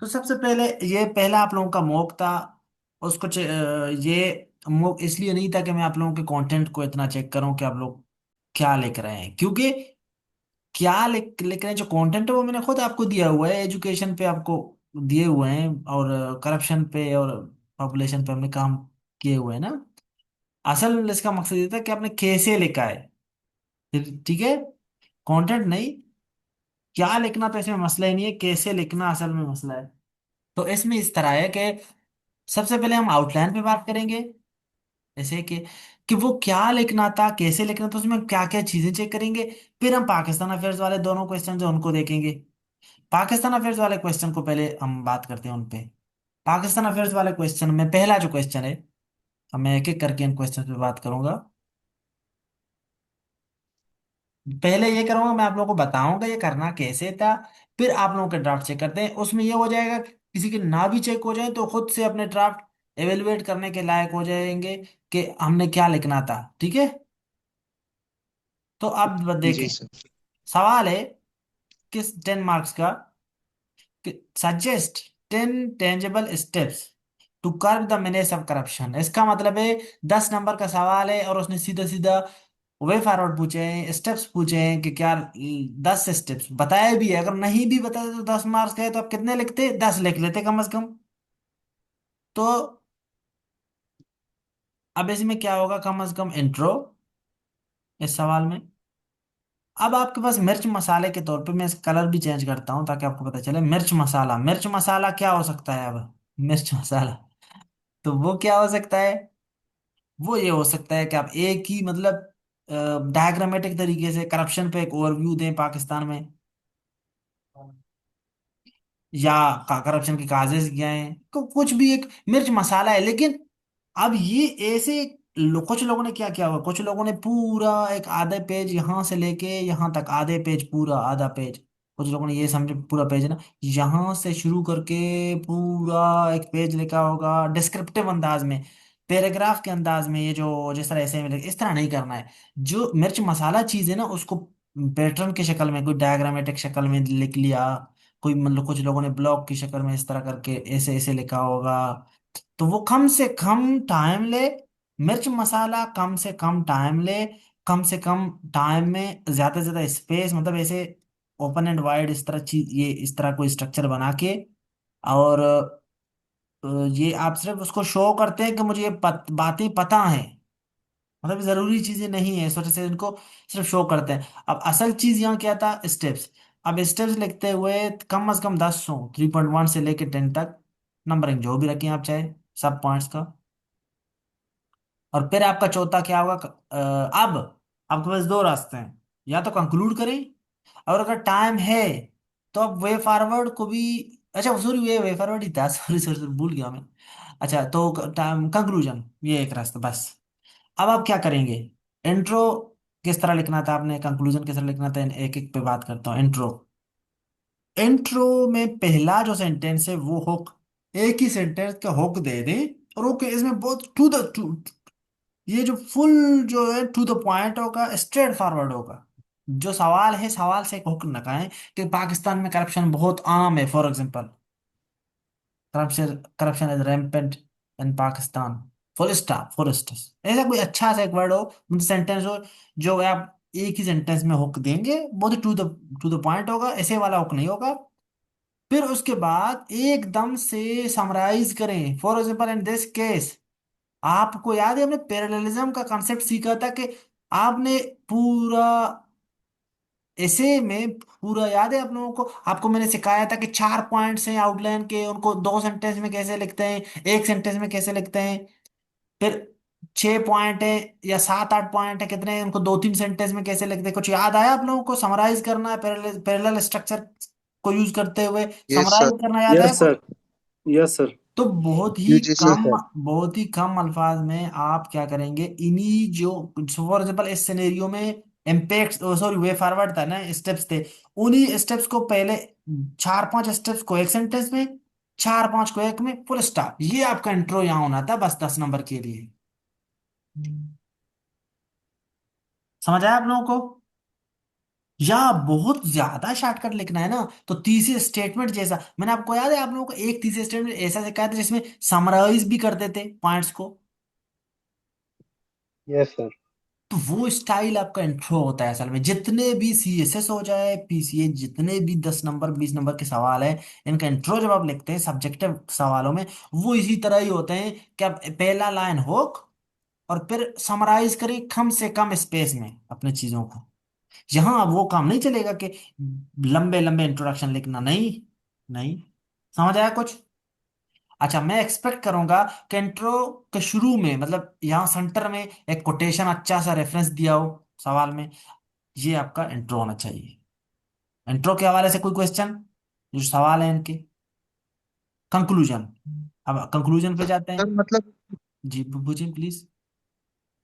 तो सबसे पहले ये पहला आप लोगों का मॉक था। उसको ये मॉक इसलिए नहीं था कि मैं आप लोगों के कंटेंट को इतना चेक करूं कि आप लोग क्या लिख रहे हैं, क्योंकि क्या लिख रहे हैं जो कंटेंट है वो मैंने खुद आपको दिया हुआ है, एजुकेशन पे आपको दिए हुए हैं, और करप्शन पे और पॉपुलेशन पे हमने काम किए हुए हैं ना। असल इसका मकसद ये था कि आपने कैसे लिखा है। ठीक है, कंटेंट नहीं, क्या लिखना तो इसमें मसला ही नहीं है, कैसे लिखना असल में मसला है। तो इसमें इस तरह है कि सबसे पहले हम आउटलाइन पे बात करेंगे, जैसे कि वो क्या लिखना था, कैसे लिखना था, उसमें क्या क्या चीजें चेक करेंगे। फिर हम पाकिस्तान अफेयर्स वाले दोनों क्वेश्चन जो उनको देखेंगे। पाकिस्तान अफेयर्स वाले क्वेश्चन को पहले हम बात करते हैं उन पे। पाकिस्तान अफेयर्स वाले क्वेश्चन में पहला जो क्वेश्चन है, अब मैं एक एक करके इन क्वेश्चन पे बात करूंगा। पहले ये करूंगा, मैं आप लोगों को बताऊंगा ये करना कैसे था। फिर आप लोगों के ड्राफ्ट चेक करते हैं, उसमें ये हो जाएगा किसी के ना भी चेक हो जाए तो खुद से अपने ड्राफ्ट एवेलुएट करने के लायक हो जाएंगे कि हमने क्या लिखना था। ठीक है, तो अब जी देखें। सर। सवाल है किस 10 मार्क्स का, suggest 10 tangible steps to curb the menace of corruption. इसका मतलब है 10 नंबर का सवाल है और उसने सीधा सीधा वे फॉरवर्ड पूछे हैं, स्टेप्स पूछे हैं कि क्या 10 स्टेप्स बताए भी है। अगर नहीं भी बताते तो 10 मार्क्स गए, तो आप कितने लिखते, 10 लिख लेते कम से कम। तो अब इसमें क्या होगा, कम से कम इंट्रो इस सवाल में। अब आपके पास मिर्च मसाले के तौर पे मैं इस कलर भी चेंज करता हूं ताकि आपको पता चले। मिर्च मसाला, मिर्च मसाला क्या हो सकता है अब, मिर्च मसाला, तो वो क्या हो सकता है। वो ये हो सकता है कि आप एक ही मतलब डायग्रामेटिक तरीके से करप्शन पे एक ओवरव्यू दें पाकिस्तान में, या करप्शन के काजेज क्या हैं, कुछ भी एक मिर्च मसाला है। लेकिन अब ये ऐसे कुछ लोगों ने क्या किया हुआ, कुछ लोगों ने पूरा एक आधे पेज यहाँ से लेके यहाँ तक, आधे पेज पूरा आधा पेज, कुछ लोगों ने ये समझे पूरा पेज ना, यहाँ से शुरू करके पूरा एक पेज लिखा होगा डिस्क्रिप्टिव अंदाज में, पैराग्राफ के अंदाज में, ये जो जिस तरह ऐसे में इस तरह नहीं करना है। जो मिर्च मसाला चीज है ना, उसको पैटर्न की शक्ल में, कोई डायग्रामेटिक शक्ल में लिख लिया, कोई मतलब कुछ लोगों ने ब्लॉक की शक्ल में इस तरह करके ऐसे ऐसे लिखा होगा। तो वो कम से कम टाइम ले, मिर्च मसाला कम से कम टाइम ले, कम से कम टाइम में ज्यादा से ज्यादा स्पेस, मतलब ऐसे ओपन एंड वाइड इस तरह चीज, ये इस तरह कोई स्ट्रक्चर बना के, और ये आप सिर्फ उसको शो करते हैं कि मुझे ये बातें पता हैं, मतलब जरूरी चीजें नहीं है, इस वजह से इनको सिर्फ शो करते हैं। अब असल चीज यहाँ क्या था, स्टेप्स। अब स्टेप्स लिखते हुए कम से कम 10 हो, 3.1 से लेके 10 तक, नंबरिंग जो भी रखें आप चाहे, सब पॉइंट्स का। और फिर आपका चौथा क्या होगा, अब आपके पास दो रास्ते हैं, या तो कंक्लूड करें, और अगर टाइम है तो अब वे फॉरवर्ड को भी, अच्छा सॉरी वे फॉरवर्ड ही था, सॉरी सॉरी सॉरी, भूल गया मैं। अच्छा तो टाइम कंक्लूजन, ये एक रास्ता बस। अब आप क्या करेंगे, इंट्रो किस तरह लिखना था आपने, कंक्लूजन किस तरह लिखना था, एक एक पे बात करता हूँ। इंट्रो, इंट्रो में पहला जो सेंटेंस है वो हुक, एक ही सेंटेंस का हुक दे दें, और ओके इसमें बहुत टू द टू, ये जो फुल जो है टू द पॉइंट होगा, स्ट्रेट फॉरवर्ड होगा। जो सवाल है सवाल से एक हुक लगाएं कि पाकिस्तान में करप्शन बहुत आम है, for example corruption, corruption is rampant in Pakistan, full stop, full stop, ऐसा कोई अच्छा सा एक वर्ड हो, मतलब सेंटेंस हो, जो आप एक ही सेंटेंस में हुक देंगे, बहुत टू द पॉइंट होगा, ऐसे वाला हुक नहीं होगा। फिर उसके बाद एकदम से समराइज करें, for example in this case, आपको याद है हमने पैरेललिज्म का कॉन्सेप्ट सीखा था कि आपने पूरा ऐसे में पूरा याद है आप लोगों को, आपको मैंने सिखाया था कि 4 पॉइंट्स हैं आउटलाइन के, उनको 2 सेंटेंस में कैसे लिखते हैं, एक सेंटेंस में कैसे लिखते हैं। फिर 6 पॉइंट है या 7 8 पॉइंट है, कितने हैं, उनको 2 3 सेंटेंस में कैसे लिखते हैं, कुछ याद आया आप लोगों को, समराइज करना है पैरेलल स्ट्रक्चर को यूज करते हुए, यस सर। समराइज करना याद है यस कुछ। सर। Yes sir. तो बहुत जी ही जी कम, सर। बहुत ही कम अल्फाज में आप क्या करेंगे, इन्हीं जो फॉर एग्जाम्पल इस सिनेरियो में इम्पैक्ट, सॉरी वे फॉरवर्ड था ना, स्टेप्स थे, उन्हीं स्टेप्स को पहले 4 5 स्टेप्स को एक सेंटेंस में, 4 5 को एक में, फुल स्टॉप, ये आपका इंट्रो यहाँ होना था बस 10 नंबर के लिए। समझ आया आप लोगों को। या बहुत ज्यादा शॉर्टकट लिखना है ना, तो तीसरे स्टेटमेंट जैसा, मैंने आपको याद है आप लोगों को एक तीसरे स्टेटमेंट ऐसा सिखाया था जिसमें समराइज भी करते थे पॉइंट्स को। Yes sir. तो वो स्टाइल आपका इंट्रो होता है असल में। जितने भी सीएसएस हो जाए, पीसीए, जितने भी 10 नंबर 20 नंबर के सवाल है, इनका इंट्रो जब आप लिखते हैं सब्जेक्टिव सवालों में, वो इसी तरह ही होते हैं कि आप पहला लाइन होक और फिर समराइज करें कम से कम स्पेस में अपने चीजों को। यहाँ अब वो काम नहीं चलेगा कि लंबे लंबे इंट्रोडक्शन लिखना, नहीं। नहीं, समझ आया कुछ? अच्छा, मैं एक्सपेक्ट करूंगा कि इंट्रो के शुरू में, मतलब यहाँ सेंटर में एक कोटेशन, अच्छा सा रेफरेंस दिया हो सवाल में। ये आपका इंट्रो होना चाहिए। इंट्रो के हवाले से कोई क्वेश्चन, जो सवाल है इनके। कंक्लूजन, अब कंक्लूजन पे जाते सर हैं। मतलब जी पूछिए प्लीज।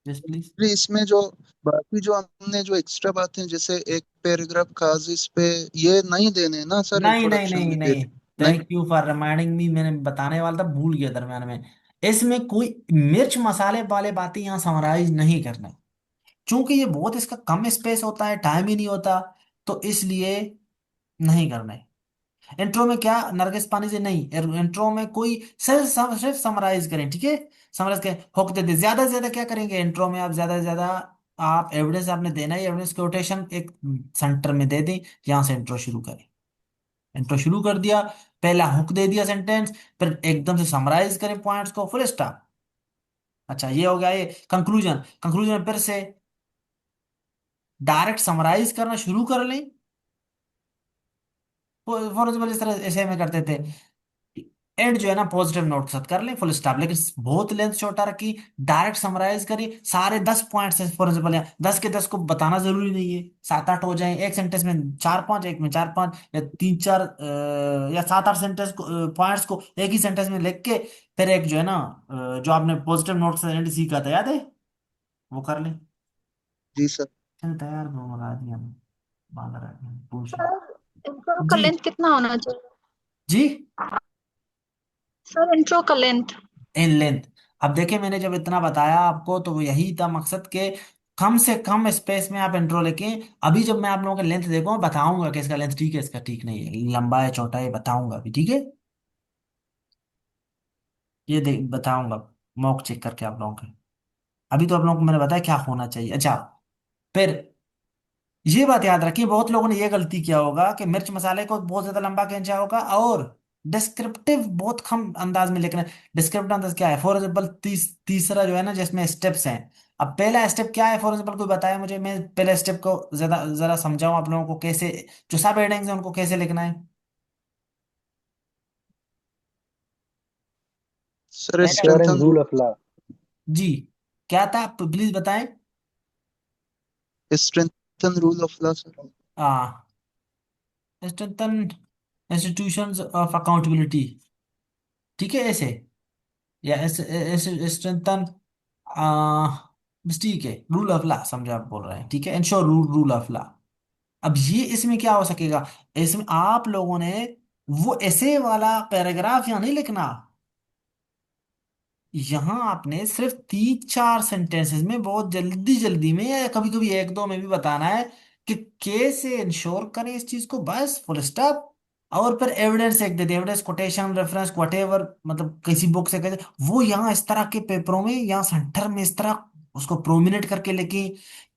Yes please. फिर इसमें जो बाकी जो हमने जो एक्स्ट्रा बातें जैसे एक पैराग्राफ खास इस पे, ये नहीं देने ना सर नहीं नहीं इंट्रोडक्शन नहीं में नहीं, पहले? नहीं। Thank you for reminding me, मैंने बताने वाला था, भूल गया दरम्यान में। इसमें कोई मिर्च मसाले वाले बातें यहाँ समराइज नहीं करना, क्योंकि ये बहुत, इसका कम स्पेस होता है, टाइम ही नहीं होता, तो इसलिए नहीं करना है। इंट्रो में क्या नरगिस पानी से नहीं, इंट्रो में कोई सिर्फ समराइज करें, ठीक है। समराइज करें, होक दे दे, ज्यादा से ज्यादा क्या करेंगे इंट्रो में, आप ज्यादा से ज्यादा आप एविडेंस आपने देना है, एविडेंस कोटेशन एक सेंटर में दे दें, यहां से इंट्रो शुरू करें। इंट्रो शुरू कर दिया, पहला हुक दे दिया सेंटेंस, फिर एकदम से समराइज करें पॉइंट्स को, फुल स्टॉप। अच्छा, ये हो गया। ये कंक्लूजन, कंक्लूजन में फिर से डायरेक्ट समराइज करना शुरू कर लें। फॉर एग्जाम्पल इस तरह ऐसे में करते थे, एंड जो है ना पॉजिटिव नोट के साथ कर लें, फुल स्टॉप, लेकिन बहुत लेंथ छोटा रखी, डायरेक्ट समराइज करिए सारे 10 पॉइंट्स हैं। फॉर एग्जाम्पल यहाँ 10 के 10 को बताना जरूरी नहीं है, 7 8 हो जाए एक सेंटेंस में, 4 5, एक में 4 5, या 3 4 या 7 8 सेंटेंस को, पॉइंट्स को एक ही सेंटेंस में लिख के, फिर एक जो है ना जो आपने पॉजिटिव नोट से एंड सीखा था, याद है, वो कर लें। जी सर। चल तैयार दो मंगा दिया, बांध रहा है पूछे। सर इंट्रो का जी। लेंथ कितना होना चाहिए? जी। सर इंट्रो का लेंथ। इन लेंथ, अब देखिए मैंने जब इतना बताया आपको तो वो यही था मकसद के कम से कम स्पेस में आप इंट्रो लेके। अभी जब मैं आप लोगों का लेंथ देखूंगा, बताऊंगा कि इसका लेंथ ठीक है, इसका ठीक नहीं है, लंबा है चौड़ा है, बताऊंगा अभी, ठीक है। ये देख बताऊंगा, मॉक चेक करके आप लोगों के। अभी तो आप लोगों को मैंने बताया क्या होना चाहिए। अच्छा, फिर ये बात याद रखिए, बहुत लोगों ने ये गलती किया होगा कि मिर्च मसाले को बहुत ज्यादा लंबा खींचा होगा, और डिस्क्रिप्टिव बहुत कम अंदाज में लिखना है। डिस्क्रिप्टिव अंदाज क्या है? फॉर एग्जाम्पल तीसरा जो है ना जिसमें स्टेप्स हैं, अब पहला स्टेप क्या है फॉर एग्जाम्पल कोई बताया मुझे, मैं पहले स्टेप को ज्यादा जरा समझाऊं आप लोगों को कैसे, जो सब हेडिंग्स हैं उनको कैसे लिखना है। सर पहले, स्ट्रेंथन रूल ऑफ लॉ। जी, क्या था आप प्लीज बताएं। Strengthen rule of law sir. हाँ, स्ट्रेंथन इंस्टीट्यूशंस ऑफ अकाउंटेबिलिटी, ठीक है ऐसे, या स्ट्रेंथन, बस ठीक है, रूल ऑफ लॉ समझा आप बोल रहे हैं, ठीक है, ensure rule rule of law. अब ये इसमें क्या हो सकेगा, इसमें आप लोगों ने वो ऐसे वाला पैराग्राफ यहाँ नहीं लिखना, यहाँ आपने सिर्फ 3 4 सेंटेंसेस में बहुत जल्दी जल्दी में, या कभी कभी एक दो में भी बताना है कि कैसे इंश्योर करें इस चीज को, बस फुल स्टॉप। और फिर एविडेंस एक दे दिया, एविडेंस कोटेशन रेफरेंस वटेवर, मतलब किसी बुक से कैसे, वो यहाँ इस तरह के पेपरों में यहाँ सेंटर में इस तरह उसको प्रोमिनेट करके लेके,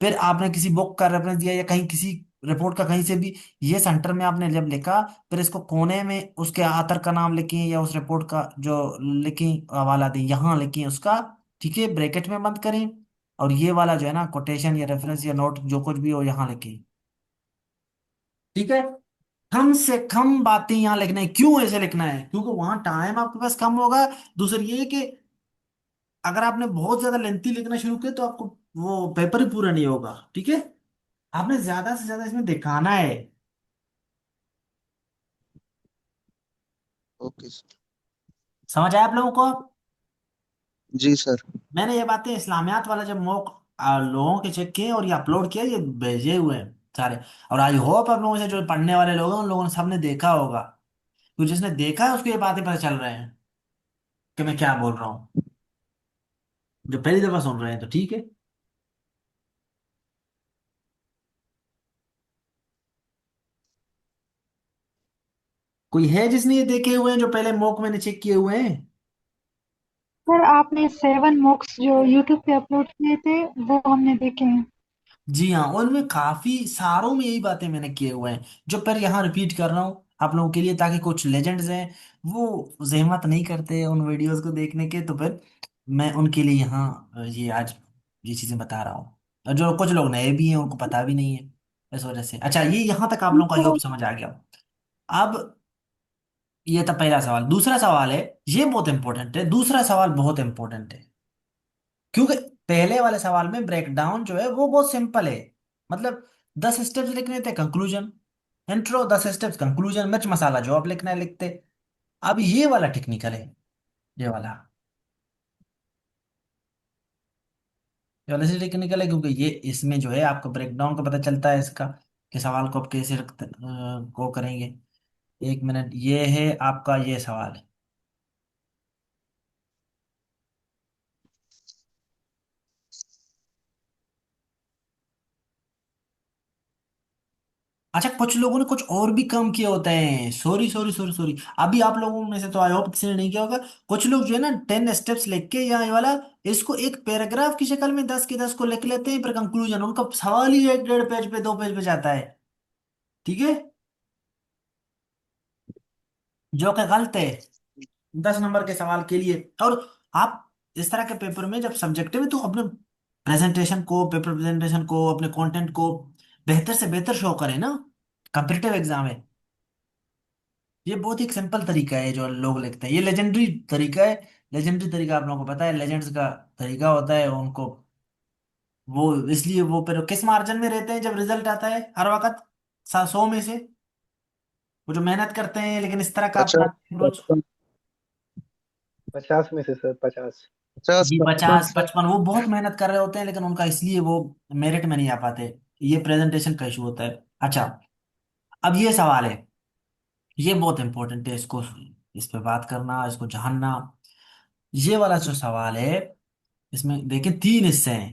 फिर आपने किसी बुक का रेफरेंस दिया या कहीं किसी रिपोर्ट का कहीं से भी, ये सेंटर में आपने जब लिखा, फिर इसको कोने में उसके आथर का नाम लिखें या उस रिपोर्ट का जो लिखें हवाला दें, यहाँ लिखें उसका, ठीक है, ब्रैकेट में बंद करें। और ये वाला जो है ना कोटेशन या रेफरेंस या नोट जो कुछ भी हो यहाँ लिखें, ठीक है। कम से कम बातें यहाँ लिखना है। क्यों ऐसे लिखना है? क्योंकि वहां टाइम आपके पास कम होगा। दूसरी ये है कि अगर आपने बहुत ज्यादा लेंथी लिखना शुरू किया तो आपको वो पेपर ही पूरा नहीं होगा, ठीक है। आपने ज्यादा से ज्यादा इसमें दिखाना है। Okay sir. समझ आया आप लोगों को? जी सर। मैंने ये बातें इस्लामियात वाला जब मॉक लोगों के चेक किए और ये अपलोड किया, ये भेजे हुए हैं सारे। और आई होप आप लोगों से जो पढ़ने वाले लोग हैं उन लोगों ने सबने देखा होगा, तो जिसने देखा है उसको ये बातें पता चल रहे हैं कि मैं क्या बोल रहा हूँ। जो पहली दफा सुन रहे हैं तो ठीक है। कोई है जिसने ये देखे हुए हैं जो पहले मॉक मैंने चेक किए हुए हैं? सर आपने 7 मॉक्स जो यूट्यूब पे अपलोड किए थे वो हमने देखे हैं। जी हाँ, उनमें काफी सारों में यही बातें मैंने किए हुए हैं, जो पर यहाँ रिपीट कर रहा हूँ आप लोगों के लिए, ताकि कुछ लेजेंड्स हैं वो जहमत नहीं करते उन वीडियोस को देखने के, तो फिर मैं उनके लिए यहाँ ये आज ये चीजें बता रहा हूँ। और जो कुछ लोग नए भी हैं उनको पता भी नहीं है, इस वजह से। अच्छा, ये यहाँ तक आप लोगों का तो योग समझ आ गया। अब ये था पहला सवाल। दूसरा सवाल है, ये बहुत इंपॉर्टेंट है, दूसरा सवाल बहुत इंपॉर्टेंट है, क्योंकि पहले वाले सवाल में ब्रेकडाउन जो है वो बहुत सिंपल है। मतलब 10 स्टेप्स लिखने थे, कंक्लूजन, इंट्रो, 10 स्टेप्स, कंक्लूजन, मिर्च मसाला, जो आप लिखना है लिखते। अब ये वाला टेक्निकल है, ये वाला, ये वाला से टेक्निकल है, क्योंकि ये इसमें जो है आपको ब्रेकडाउन का पता चलता है इसका, कि सवाल को आप कैसे रखते को करेंगे। एक मिनट, ये है आपका ये सवाल। अच्छा, कुछ लोगों ने कुछ और भी काम किए होते हैं, सॉरी सॉरी सॉरी सॉरी, अभी आप लोगों में से तो आई होप किसी ने नहीं किया होगा। कुछ लोग जो है ना 10 स्टेप्स लिख के, या ये वाला, इसको एक पैराग्राफ की शक्ल में 10 के 10 को लिख लेते हैं, फिर कंक्लूजन उनका सवाल ही 1 1.5 पेज पे 2 पेज पे जाता है। ठीक है, जो कि गलत है 10 नंबर के सवाल के लिए। और आप इस तरह के पेपर में जब सब्जेक्टिव है तो अपने प्रेजेंटेशन को, पेपर प्रेजेंटेशन को, अपने कंटेंट को बेहतर से बेहतर शो करें ना, कॉम्पिटिटिव एग्जाम है। ये बहुत ही एक सिंपल तरीका है जो लोग लिखते हैं, ये लेजेंडरी तरीका है। लेजेंडरी तरीका आप लोगों को पता है, लेजेंड्स का तरीका होता है उनको, वो इसलिए वो फिर किस मार्जिन में रहते हैं जब रिजल्ट आता है हर वक्त, 100 में से, वो जो मेहनत करते हैं लेकिन इस तरह का अपना 50, अप्रोच। 50 में से सर 50। 50, जी, 55 50 सर। 55 वो बहुत मेहनत कर रहे होते हैं लेकिन उनका इसलिए वो मेरिट में नहीं आ पाते, ये प्रेजेंटेशन का इशू होता है। अच्छा, अब ये सवाल है, ये बहुत इंपॉर्टेंट है, इसको इस पे बात करना, इसको जानना। ये वाला जो सवाल है, इसमें देखिए 3 हिस्से हैं।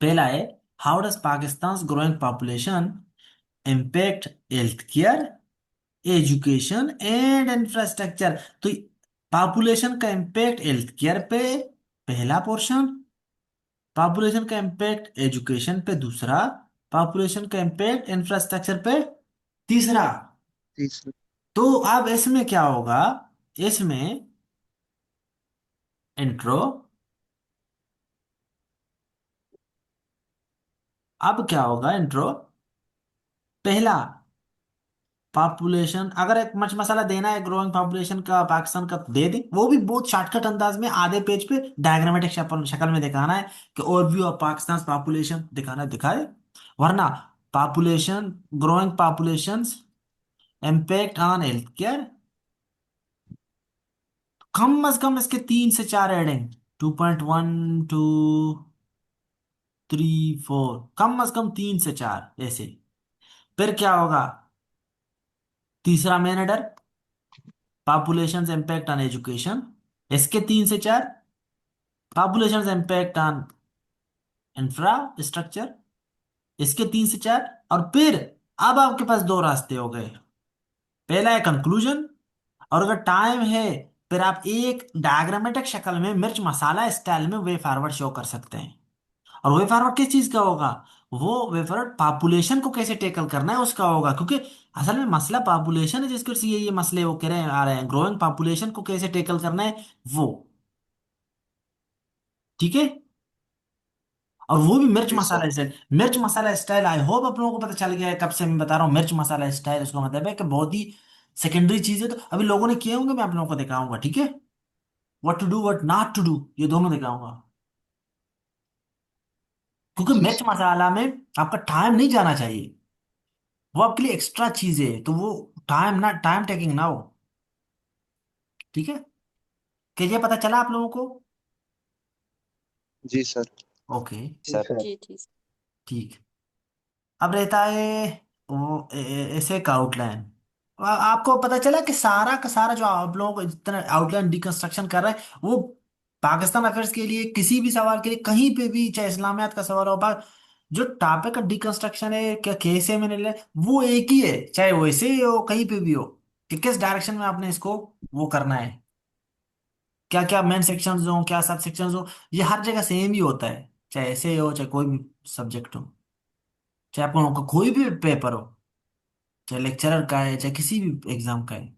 पहला है, how does Pakistan growing population impact health care, education and infrastructure. तो पॉपुलेशन का इम्पैक्ट हेल्थ केयर पे पहला पोर्शन, पॉपुलेशन का इम्पैक्ट एजुकेशन पे दूसरा, पॉपुलेशन का इम्पैक्ट इंफ्रास्ट्रक्चर पे तीसरा। 30। तो अब इसमें क्या होगा, इसमें इंट्रो, अब क्या होगा इंट्रो, पहला पॉपुलेशन, अगर एक मच मसाला देना है ग्रोइंग पॉपुलेशन का पाकिस्तान का, दे दे, वो भी बहुत शॉर्टकट अंदाज में आधे पेज पे डायग्रामेटिक शक्ल शक्ल में दिखाना है, कि ओवरव्यू ऑफ पाकिस्तान पॉपुलेशन दिखाना है, दिखाए। वरना population, growing population impact on health care, कम अज कम इसके 3 से 4 हेडिंग, 2.1 2 3 4, कम अज कम 3 से 4 ऐसे। फिर क्या होगा, तीसरा main header, population impact on education, इसके 3 से 4, पॉपुलेशन इम्पैक्ट ऑन इंफ्रास्ट्रक्चर, इसके 3 से 4। और फिर अब आपके पास दो रास्ते हो गए, पहला है कंक्लूजन, और अगर टाइम है फिर आप एक डायग्रामेटिक शक्ल में मिर्च मसाला स्टाइल में वे फॉरवर्ड शो कर सकते हैं। और वे फॉरवर्ड किस चीज का होगा, वो वे फॉरवर्ड पॉपुलेशन को कैसे टेकल करना है उसका होगा, क्योंकि असल में मसला पॉपुलेशन है, जिसके वजह से ये मसले वो कह रहे हैं आ रहे हैं, ग्रोइंग पॉपुलेशन को कैसे टेकल करना है वो। ठीक है, और वो भी मिर्च जी सर। मसाला स्टाइल। मिर्च मसाला स्टाइल आई होप आप लोगों को पता चल गया है, कब से मैं बता रहा हूँ मिर्च मसाला स्टाइल, उसका मतलब है कि बहुत ही सेकेंडरी चीज है, तो अभी लोगों ने किए होंगे, मैं आप लोगों को दिखाऊंगा। ठीक है, what to do what not to do, ये दोनों दिखाऊंगा, क्योंकि जी मिर्च सर। मसाला में आपका टाइम नहीं जाना चाहिए, वो आपके लिए एक्स्ट्रा चीज है, तो वो टाइम ना, टाइम टेकिंग ना हो। ठीक है, क्या ये पता चला आप लोगों को? जी सर। ओके, जी सर। सर। जी जी। ठीक। अब रहता है वो ऐसे का आउटलाइन। आपको पता चला कि सारा का सारा जो आप लोगों को जितना आउटलाइन डिकंस्ट्रक्शन कर रहा है, वो पाकिस्तान अफेयर्स के लिए किसी भी सवाल के लिए कहीं पे भी, चाहे इस्लामियात का सवाल हो, जो टॉपिक का डिकंस्ट्रक्शन है, क्या कैसे मैंने लिया, वो एक ही है, चाहे वैसे ही हो कहीं पे भी हो, कि किस डायरेक्शन में आपने इसको वो करना है, क्या क्या मेन सेक्शंस हो, क्या सब सेक्शंस हो, ये हर जगह सेम ही होता है, चाहे ऐसे हो चाहे कोई भी सब्जेक्ट हो, चाहे आपको कोई भी पेपर हो, चाहे लेक्चरर का है चाहे किसी भी एग्जाम का है।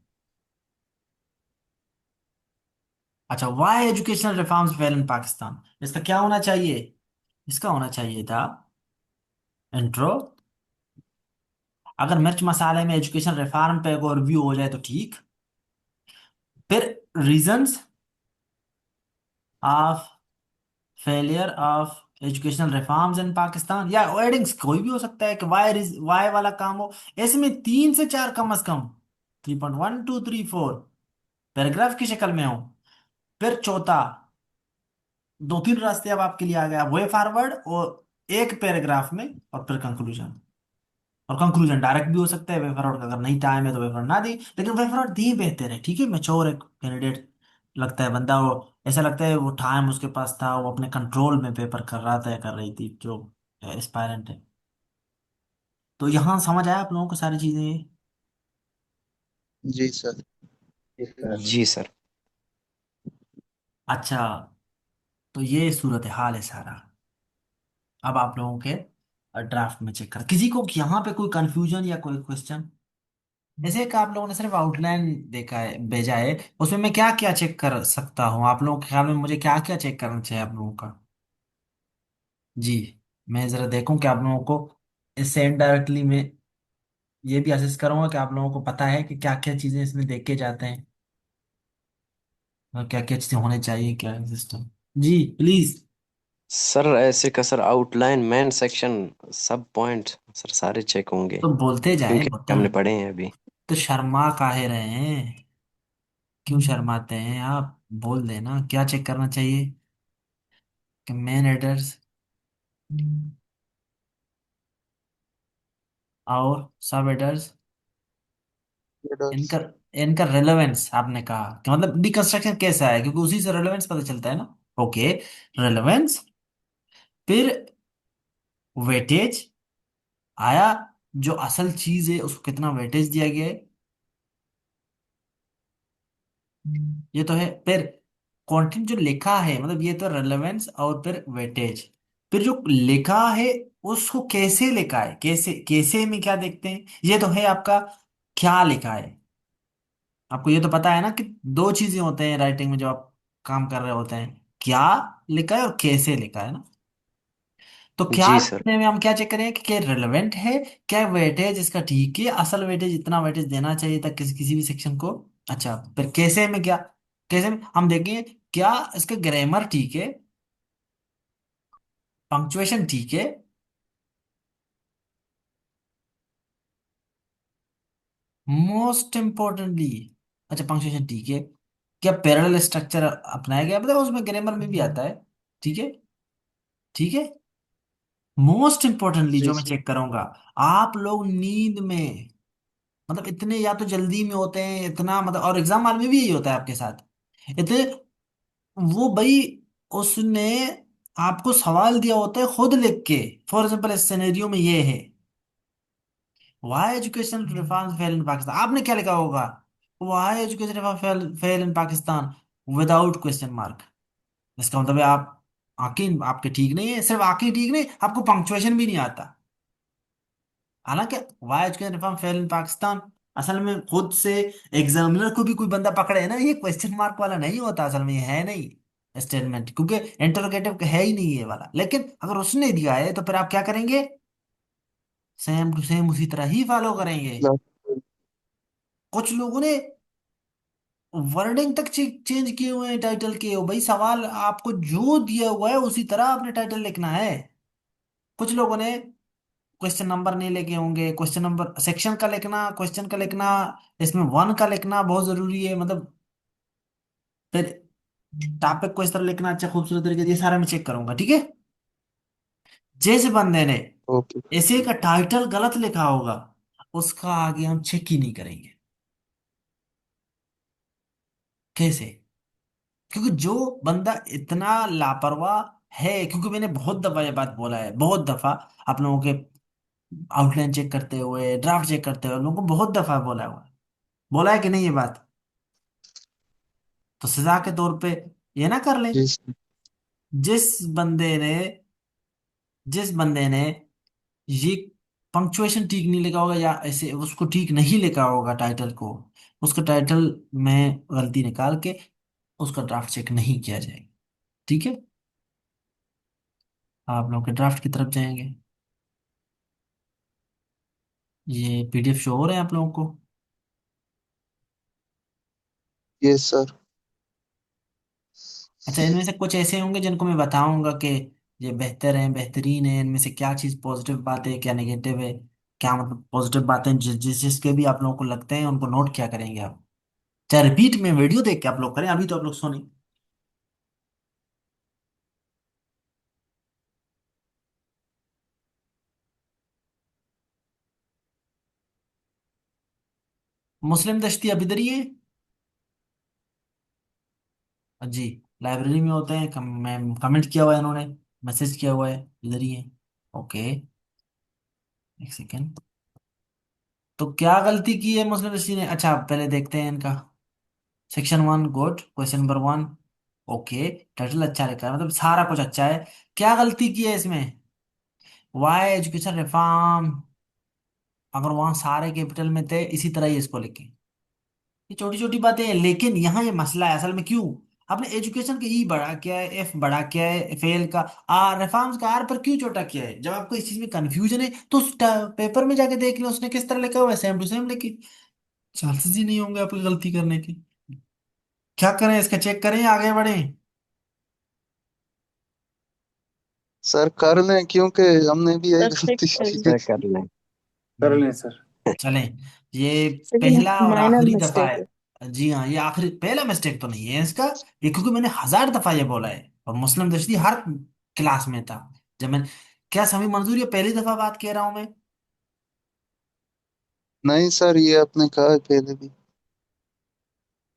अच्छा, Y educational reforms fail in Pakistan, इसका क्या होना चाहिए? इसका होना चाहिए था इंट्रो। अगर मिर्च मसाले में एजुकेशन रिफॉर्म पे एक रिव्यू हो जाए तो ठीक। फिर reasons of failure of educational reforms in Pakistan, या वर्डिंग्स कोई भी हो सकता है कि वाई वाला काम हो, इसमें 3 से 4 कम से कम, 3.1 2 3 4 पैराग्राफ की शक्ल में हो। फिर चौथा, 2 3 रास्ते अब आपके लिए आ गया, वे फॉरवर्ड और एक पैराग्राफ में, और फिर कंक्लूजन। और कंक्लूजन डायरेक्ट भी हो सकता है वे फॉरवर्ड का, अगर नहीं टाइम है तो वे फॉरवर्ड ना दी, लेकिन वे फॉरवर्ड दी बेहतर है, ठीक है, मैच्योर एक कैंडिडेट लगता है बंदा, वो ऐसा लगता है वो टाइम उसके पास था, वो अपने कंट्रोल में पेपर कर रहा था या कर रही थी जो एस्पायरेंट है। तो यहाँ समझ आया आप लोगों को सारी चीजें ये? जी सर। जी सर। अच्छा, तो ये सूरत हाल है सारा। अब आप लोगों के ड्राफ्ट में चेक कर, किसी को यहाँ पे कोई कंफ्यूजन या कोई क्वेश्चन? जैसे कि आप लोगों ने सिर्फ आउटलाइन देखा है, भेजा है, उसमें मैं क्या क्या चेक कर सकता हूँ आप लोगों के ख्याल में, मुझे क्या क्या चेक करना चाहिए आप लोगों का? जी, मैं जरा देखूं कि आप लोगों को इससे इनडायरेक्टली मैं ये भी असेस करूंगा कि आप लोगों को पता है कि क्या क्या चीजें इसमें देखे जाते हैं, और क्या क्या चीजें होने चाहिए, क्या सिस्टम। Ji please. सर ऐसे का सर आउटलाइन मेन सेक्शन सब पॉइंट सर सारे चेक होंगे, तो बोलते जाएं क्योंकि होता। हमने पढ़े हैं अभी। तो शर्मा काहे रहे हैं, क्यों शर्माते हैं आप? बोल देना क्या चेक करना चाहिए, कि मेन हेडर्स और सब हेडर्स, Traders। इनका इनका रेलेवेंस आपने कहा कि मतलब डिकंस्ट्रक्शन कैसा है, क्योंकि उसी से रेलेवेंस पता चलता है ना। ओके, रेलेवेंस, फिर वेटेज आया, जो असल चीज है उसको कितना वेटेज दिया गया है, ये तो है। फिर कंटेंट जो लिखा है, मतलब ये तो रेलेवेंस और फिर वेटेज, फिर जो लिखा है उसको कैसे लिखा है, कैसे कैसे में क्या देखते हैं, ये तो है आपका क्या लिखा है। आपको ये तो पता है ना कि 2 चीजें होते हैं राइटिंग में जब आप काम कर रहे होते हैं, क्या लिखा है और कैसे लिखा है ना। तो क्या जी सर। लिखने में हम क्या चेक करें कि क्या रिलेवेंट है, क्या वेटेज इसका ठीक है, असल वेटेज इतना वेटेज देना चाहिए था किसी किसी भी सेक्शन को। अच्छा, फिर कैसे में क्या, कैसे में हम देखेंगे क्या इसका ग्रामर ठीक है, पंक्चुएशन ठीक है, मोस्ट इंपॉर्टेंटली। अच्छा, पंक्चुएशन ठीक है, क्या पैरेलल स्ट्रक्चर अपनाया गया, मतलब उसमें ग्रामर में भी आता है, ठीक है, ठीक है। मोस्ट इंपॉर्टेंटली जी जो मैं सर। चेक करूंगा, आप लोग नींद में, मतलब इतने या तो जल्दी में होते हैं इतना, मतलब और एग्जाम हॉल में भी यही होता है आपके साथ, इतने, वो भाई उसने आपको सवाल दिया होता है खुद लिख के, फॉर एग्जाम्पल इस सिनेरियो में ये है, why education reforms fail in Pakistan, आपने क्या लिखा होगा? Why education reform fail fail in Pakistan without question mark. इसका मतलब है आप आंखें आपके ठीक नहीं है, सिर्फ आंखें ठीक नहीं, आपको पंक्चुएशन भी नहीं आता। हालांकि Y education reform fail in Pakistan असल में खुद से एग्जामिनर को भी कोई बंदा पकड़े ना, ये क्वेश्चन मार्क वाला नहीं होता, असल में ये है नहीं स्टेटमेंट, क्योंकि इंटरोगेटिव है ही नहीं ये वाला, लेकिन अगर उसने दिया है तो फिर आप क्या करेंगे, सेम टू सेम उसी तरह ही फॉलो करेंगे। कुछ लोगों ने वर्डिंग तक चेंज किए हुए हैं टाइटल के, हो भाई सवाल आपको जो दिया हुआ है उसी तरह आपने टाइटल लिखना है। कुछ लोगों ने क्वेश्चन नंबर नहीं लेके होंगे, क्वेश्चन नंबर सेक्शन का लिखना, क्वेश्चन का लिखना, इसमें 1 का लिखना बहुत जरूरी है, मतलब फिर टॉपिक को इस तरह लिखना अच्छा खूबसूरत तरीके से, ये सारा मैं चेक करूंगा, ठीक है। जिस बंदे ने ओके। ऐसे का टाइटल गलत लिखा होगा उसका आगे हम चेक ही नहीं करेंगे। कैसे? क्योंकि जो बंदा इतना लापरवाह है, क्योंकि मैंने बहुत दफा ये बात बोला है, बहुत दफा आप लोगों के आउटलाइन चेक करते हुए, ड्राफ्ट चेक करते हुए, आप लोगों को बहुत दफा बोला है कि नहीं ये बात? तो सजा के तौर पे ये ना कर ले। जी सर। जिस बंदे ने जिस बंदे ने ये पंक्चुएशन ठीक नहीं लिखा होगा, या ऐसे उसको ठीक नहीं लिखा होगा टाइटल को, उसका टाइटल में गलती निकाल के उसका ड्राफ्ट चेक नहीं किया जाएगा। ठीक है, आप लोग के ड्राफ्ट की तरफ जाएंगे। ये पीडीएफ शो हो रहे हैं आप लोगों को? ये सर। अच्छा, इनमें से कुछ ऐसे होंगे जिनको मैं बताऊंगा कि ये बेहतर है, बेहतरीन है, इनमें से क्या चीज़ पॉजिटिव बात है, क्या नेगेटिव है, क्या मतलब पॉजिटिव बातें जिसके भी आप लोगों को लगते हैं उनको नोट क्या करेंगे आप, चाहे रिपीट में वीडियो देख के आप लोग करें, अभी तो आप लोग सुने। मुस्लिम दश्ती अब इधर ही है जी, लाइब्रेरी में होते हैं, मैं कमेंट किया हुआ है इन्होंने, मैसेज किया हुआ है, इधर ही है। ओके, एक सेकेंड। तो क्या गलती की है मुस्लिम दस्ती ने? अच्छा, पहले देखते हैं इनका। Section 1 good, question number 1। Okay, title अच्छा लिखा है, मतलब सारा कुछ अच्छा है। क्या गलती की है इसमें? वाई एजुकेशन रिफॉर्म, अगर वहां सारे कैपिटल में थे इसी तरह ही इसको लिखें। ये छोटी छोटी बातें हैं, लेकिन यहाँ ये मसला है असल में। क्यों आपने एजुकेशन के ई बढ़ा किया है, एफ बढ़ा किया है, फेल का आर, रिफॉर्म्स का आर पर क्यों छोटा किया है? जब आपको इस चीज में कंफ्यूजन है तो उस पेपर में जाके देख लो उसने किस तरह लिखा हुआ है, सेम टू सेम लिखी। चांसेस ही नहीं होंगे आपकी गलती करने के। क्या करें, इसका चेक करें या आगे बढ़ें? सर कर लें, क्योंकि हमने भी यही सर चेक गलती कर की है। चेक कर लें। कर लें सर। चलें, ये लेकिन पहला और माइनर आखिरी दफा मिस्टेक है। है। जी हाँ, ये आखिरी, पहला मिस्टेक तो नहीं है इसका। ये क्योंकि मैंने 1000 दफा ये बोला है, और मुस्लिम दर्शी हर क्लास में था जब मैंने, क्या समी मंजूर, ये पहली दफा बात कह रहा हूं मैं? नहीं सर, ये आपने कहा है पहले भी।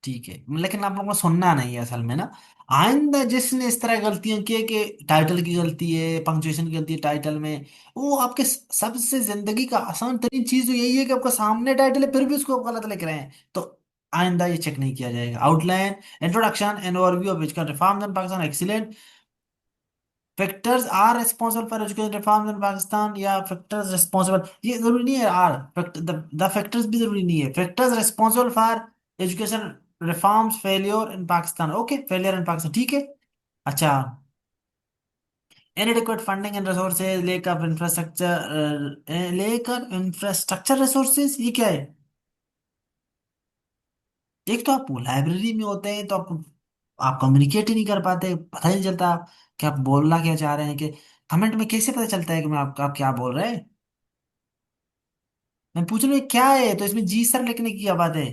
ठीक है, लेकिन आप लोगों को सुनना नहीं है असल में ना। आइंदा जिसने इस तरह गलतियां की है कि टाइटल की गलती है, पंक्चुएशन की गलती है टाइटल में, वो आपके सबसे जिंदगी का आसान तरीन चीज तो यही है कि आपका सामने टाइटल है फिर भी उसको आप गलत लिख रहे हैं, तो आइंदा ये चेक नहीं किया जाएगा। Outline, introduction and overview of education reforms in Pakistan, excellent. Factors are responsible for education reforms in Pakistan, या फैक्टर्स रिस्पॉन्सिबल, ये जरूरी नहीं है। आर द फैक्टर्स भी जरूरी नहीं है, factors responsible for education reforms failure in Pakistan. Okay, failure in Pakistan, ठीक है। अच्छा, inadequate फंडिंग एंड रिसोर्सेज, लेकर रिसोर्सेज, ये क्या है? एक तो आप लाइब्रेरी में होते हैं तो आप कम्युनिकेट ही नहीं कर पाते, पता ही नहीं चलता कि आप बोलना क्या चाह रहे हैं, कि कमेंट में कैसे पता चलता है कि मैं आप क्या बोल रहे हैं? मैं पूछ रहा हूँ ये क्या है, तो इसमें जी सर लिखने की क्या बात है?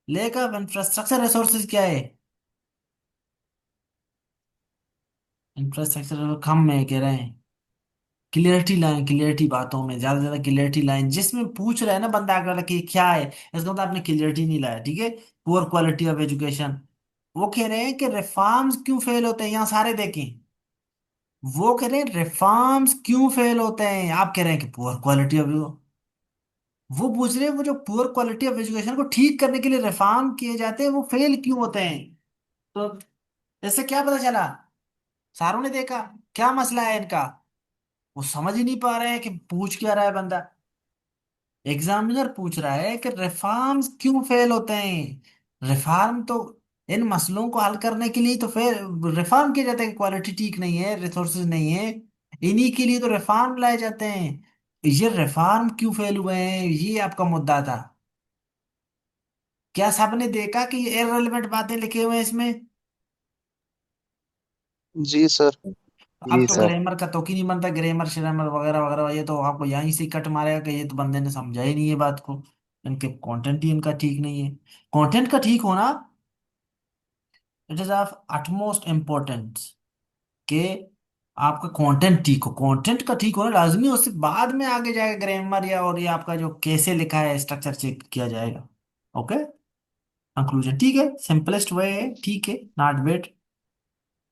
लेकर इंफ्रास्ट्रक्चर रिसोर्सेज क्या है? इंफ्रास्ट्रक्चर कम में कह रहे हैं, क्लियरिटी लाइन, क्लियरिटी बातों में ज्यादा से ज्यादा क्लियरिटी लाइन, जिसमें पूछ रहा है ना बंदा अगर कि ये क्या है, इसका मतलब आपने क्लियरिटी नहीं लाया, ठीक है। पुअर क्वालिटी ऑफ एजुकेशन, वो कह रहे हैं कि रिफॉर्म्स क्यों फेल होते हैं, यहाँ सारे देखें। वो कह रहे हैं रिफॉर्म्स क्यों फेल होते हैं, आप कह रहे हैं कि पुअर क्वालिटी ऑफ, वो पूछ रहे हैं वो जो पुअर क्वालिटी ऑफ एजुकेशन को ठीक करने के लिए रिफॉर्म किए जाते हैं वो फेल क्यों होते हैं। तो इससे क्या पता चला? सारों ने देखा क्या मसला है इनका, वो समझ ही नहीं पा रहे हैं कि पूछ क्या रहा है बंदा। एग्जामिनर पूछ रहा है कि रिफॉर्म्स क्यों फेल होते हैं। रिफॉर्म तो इन मसलों को हल करने के लिए तो फिर रिफॉर्म किए जाते हैं, क्वालिटी ठीक नहीं है, रिसोर्सेज नहीं है, इन्हीं के लिए तो रिफॉर्म लाए जाते हैं। ये रिफॉर्म क्यों फेल हुए हैं, ये आपका मुद्दा था। क्या सबने देखा कि ये इररिलेवेंट बातें लिखे हुए हैं इसमें? जी सर। अब जी तो सर। ग्रामर का तो ही नहीं बनता, ग्रामर श्रामर वगैरह वगैरह, ये तो आपको यहीं से कट मारेगा कि ये तो बंदे ने समझा ही नहीं है बात को, इनके कंटेंट ही इनका ठीक नहीं है। कंटेंट का ठीक होना, it is of utmost importance कि आपका कंटेंट ठीक हो। कंटेंट का ठीक होना लाजमी है, उससे बाद में आगे जाएगा ग्रामर या और ये आपका जो कैसे लिखा है स्ट्रक्चर चेक किया जाएगा। ओके, कंक्लूजन ठीक है, सिंपलेस्ट वे है, ठीक है, नॉट वेट,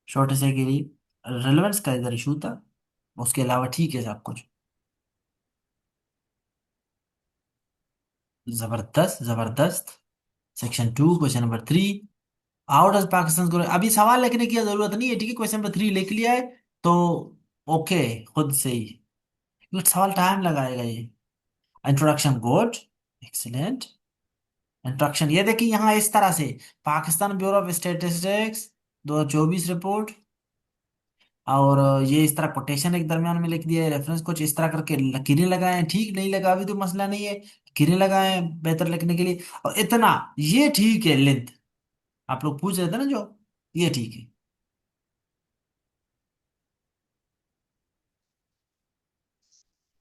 शॉर्ट से के लिए। रेलेवेंस का इधर इशू था, उसके अलावा ठीक है सब कुछ। जबरदस्त जबरदस्त। Section 2 question number 3। How does Pakistan grow, अभी सवाल लिखने की जरूरत नहीं है, ठीक है, क्वेश्चन नंबर 3 लिख लिया है तो ओके, खुद से ही। ये सवाल टाइम लगाएगा ये। Introduction good, excellent. इंट्रोडक्शन ये देखिए यहाँ इस तरह से, Pakistan bureau of statistics 2024 report, और ये इस तरह कोटेशन एक दरमियान में लिख दिया है, रेफरेंस कुछ इस तरह करके लकीरें लगाए, ठीक नहीं लगा अभी तो मसला नहीं है, लकीरें लगाए बेहतर लिखने के लिए, और इतना, ये ठीक है लेंथ, आप लोग पूछ रहे थे ना जो, ये ठीक है।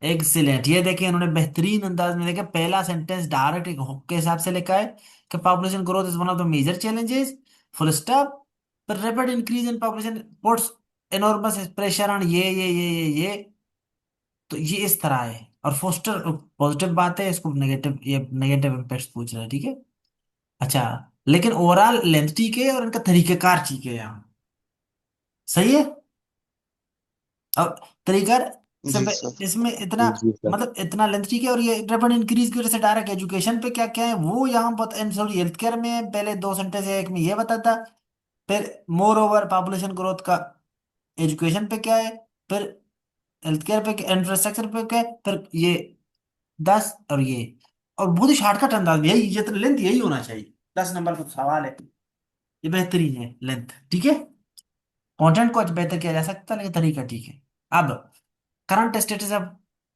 एक्सीलेंट, ये देखिए इन्होंने बेहतरीन अंदाज में देखा, पहला सेंटेंस डायरेक्ट एक हुक के हिसाब से लिखा है कि population growth is one of the major challenges, full stop, पर rapid increase in population puts enormous pressure on ये, तो ये इस तरह है। और फोस्टर पॉजिटिव बात है, इसको नेगेटिव, ये नेगेटिव इम्पैक्ट पूछ रहा है, ठीक है। अच्छा, लेकिन ओवरऑल लेंथ ठीक है और इनका तरीकेकार ठीक है यहाँ, सही है। और तरीका जी सर। इसमें इतना, जी सर। मतलब इतना लेंथ ठीक है, और ये रैपिड इंक्रीज की वजह से डायरेक्ट एजुकेशन पे क्या क्या है वो यहाँ बता, सॉरी हेल्थ केयर में है। पहले 2 सेंटेंस है, एक में ये बताता, फिर मोर ओवर पॉपुलेशन ग्रोथ का एजुकेशन पे क्या है, फिर हेल्थ केयर पे, इंफ्रास्ट्रक्चर पे क्या है, फिर ये 10 और ये, और बहुत ही शॉर्टकट अंदाज में, यही ये तो लेंथ यही होना चाहिए। 10 नंबर का सवाल है, ये बेहतरीन है लेंथ, ठीक है। कंटेंट को बेहतर किया जा सकता है लेकिन तरीका ठीक है। अब current status of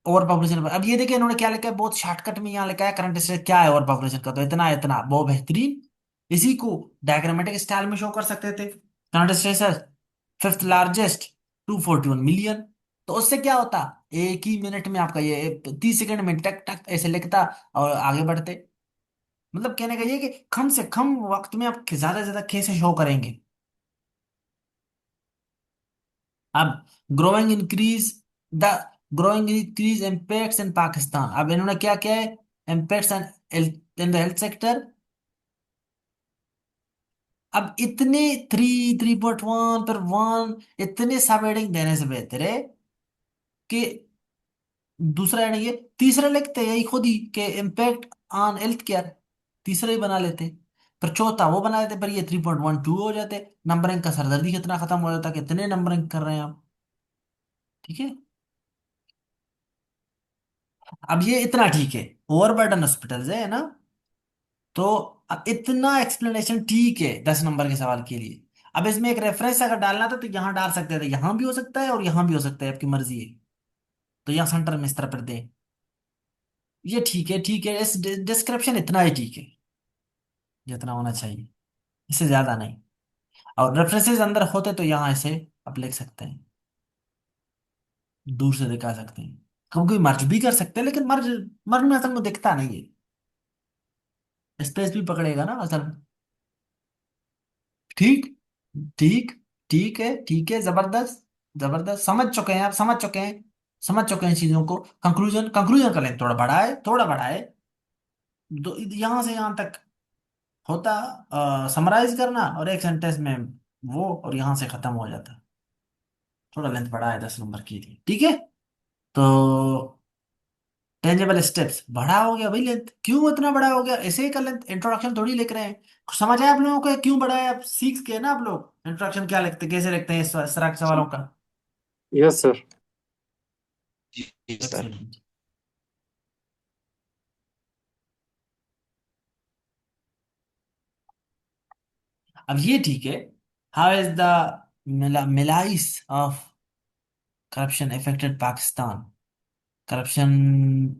over population, अब ये देखिए इन्होंने क्या लिखा है, बहुत शॉर्टकट में यहाँ लिखा है करंट स्टेटस क्या है ओवर पॉपुलेशन का, तो इतना इतना बहुत बेहतरीन। इसी को डायग्रामेटिक स्टाइल में शो कर सकते थे, current status fifth largest 241 million, तो उससे क्या होता, एक ही मिनट में आपका ये 30 सेकंड में टक टक ऐसे लिखता और आगे बढ़ते। मतलब कहने का ये कि कम से कम वक्त में आप ज्यादा से ज्यादा कैसे शो करेंगे। अब growing increase the growing increase impacts in Pakistan, अब इन्होंने क्या किया है, impacts in the health sector. अब इतने 3.1 पर 1, इतने सब हेडिंग देने से बेहतर है कि दूसरा हेडिंग, ये तीसरा लिखते यही खुद ही कि इम्पैक्ट ऑन हेल्थ केयर, तीसरा ही बना लेते, पर चौथा वो बना देते, पर ये 3.12 हो जाते, नंबरिंग का सरदर्दी कितना खत्म हो जाता, कितने नंबरिंग कर रहे हैं आप, ठीक है। अब ये इतना ठीक है, ओवरबर्डन हॉस्पिटल्स है ना, तो अब इतना एक्सप्लेनेशन ठीक है 10 नंबर के सवाल के लिए। अब इसमें एक रेफरेंस अगर डालना था तो यहाँ डाल सकते थे, यहाँ भी हो सकता है और यहाँ भी हो सकता है, आपकी मर्जी है, तो यहाँ सेंटर में इस तरह पर दे, ये ठीक है, ठीक है, इस डिस्क्रिप्शन इतना ही ठीक है जितना होना चाहिए, इससे ज्यादा नहीं। और रेफरेंसेस अंदर होते तो यहाँ ऐसे आप लिख सकते हैं, दूर से दिखा सकते हैं, कभी कोई मर्ज भी कर सकते हैं, लेकिन मर्ज, मर्ज में असल में दिखता नहीं है, स्पेस भी पकड़ेगा ना असल में। ठीक, ठीक, ठीक है, जबरदस्त, जबरदस्त, समझ चुके हैं आप, समझ चुके हैं, समझ चुके हैं चीजों को। कंक्लूजन, कंक्लूजन कर लें, थोड़ा बड़ा है, थोड़ा बड़ा है, दो यहाँ से यहाँ तक होता, समराइज करना और एक सेंटेंस में वो, और यहाँ से खत्म हो जाता, थोड़ा लेंथ बड़ा है 10 नंबर के लिए, ठीक है। तो टेंजेबल स्टेप्स बड़ा हो गया भाई, लेंथ क्यों इतना बड़ा हो गया, ऐसे ही कर लेंथ, इंट्रोडक्शन थोड़ी लिख रहे हैं। कुछ समझ आया आप लोगों को क्यों बड़ा है, आप सीख के ना आप लोग इंट्रोडक्शन क्या लिखते, कैसे लिखते हैं इस तरह के सवालों का। Yes sir. जी सर। एक्सीलेंट। अब ये ठीक है, how is the malaise of corruption affected Pakistan, corruption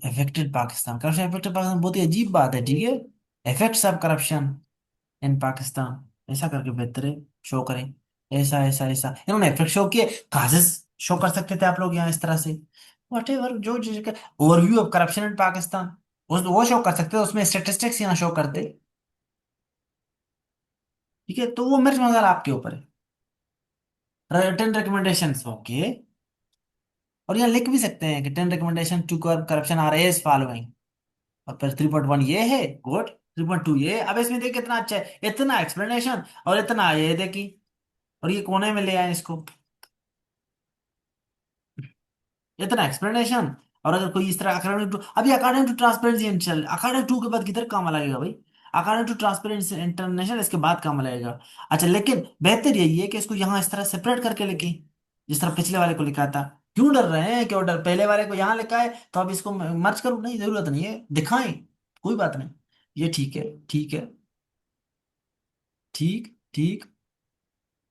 affected Pakistan, corruption affected Pakistan बहुत ही अजीब बात है, ठीक है। Effects of corruption in Pakistan, ऐसा करके बेहतर है, शो करें, ऐसा ऐसा ऐसा, इन्होंने इफेक्ट शो किए, काजेस शो कर सकते थे आप लोग यहाँ इस तरह से, वट एवर जो overview of corruption in Pakistan, वो शो कर सकते थे, उसमें स्टेटिस्टिक्स यहाँ शो करते, ठीक है, तो वो मेरे मजा आपके ऊपर है। 10 रिकमेंडेशन ओके, और यहाँ लिख भी सकते हैं कि 10 recommendation to curb corruption are as following, और फिर 3.1 ये है गुड, 3.2 ये, अब इसमें देखिए कितना अच्छा है, इतना एक्सप्लेनेशन और इतना ये देखिए, और ये कोने में ले आए इसको, इतना एक्सप्लेनेशन। और अगर कोई इस तरह अकॉर्डिंग टू, अभी according to transparency international, according to के बाद किधर काम लगेगा भाई? अकॉर्डिंग टू ट्रांसपेरेंसी इंटरनेशनल इसके बाद काम लगेगा। अच्छा, लेकिन बेहतर यही है कि इसको यहाँ इस तरह सेपरेट करके लिखें, जिस तरह पिछले वाले को लिखा था। क्यों डर रहे हैं? क्यों डर? पहले वाले को यहाँ लिखा है तो अब इसको मर्ज करो? नहीं, जरूरत नहीं है, दिखाएं, कोई बात नहीं। ये ठीक है, ठीक है, ठीक ठीक।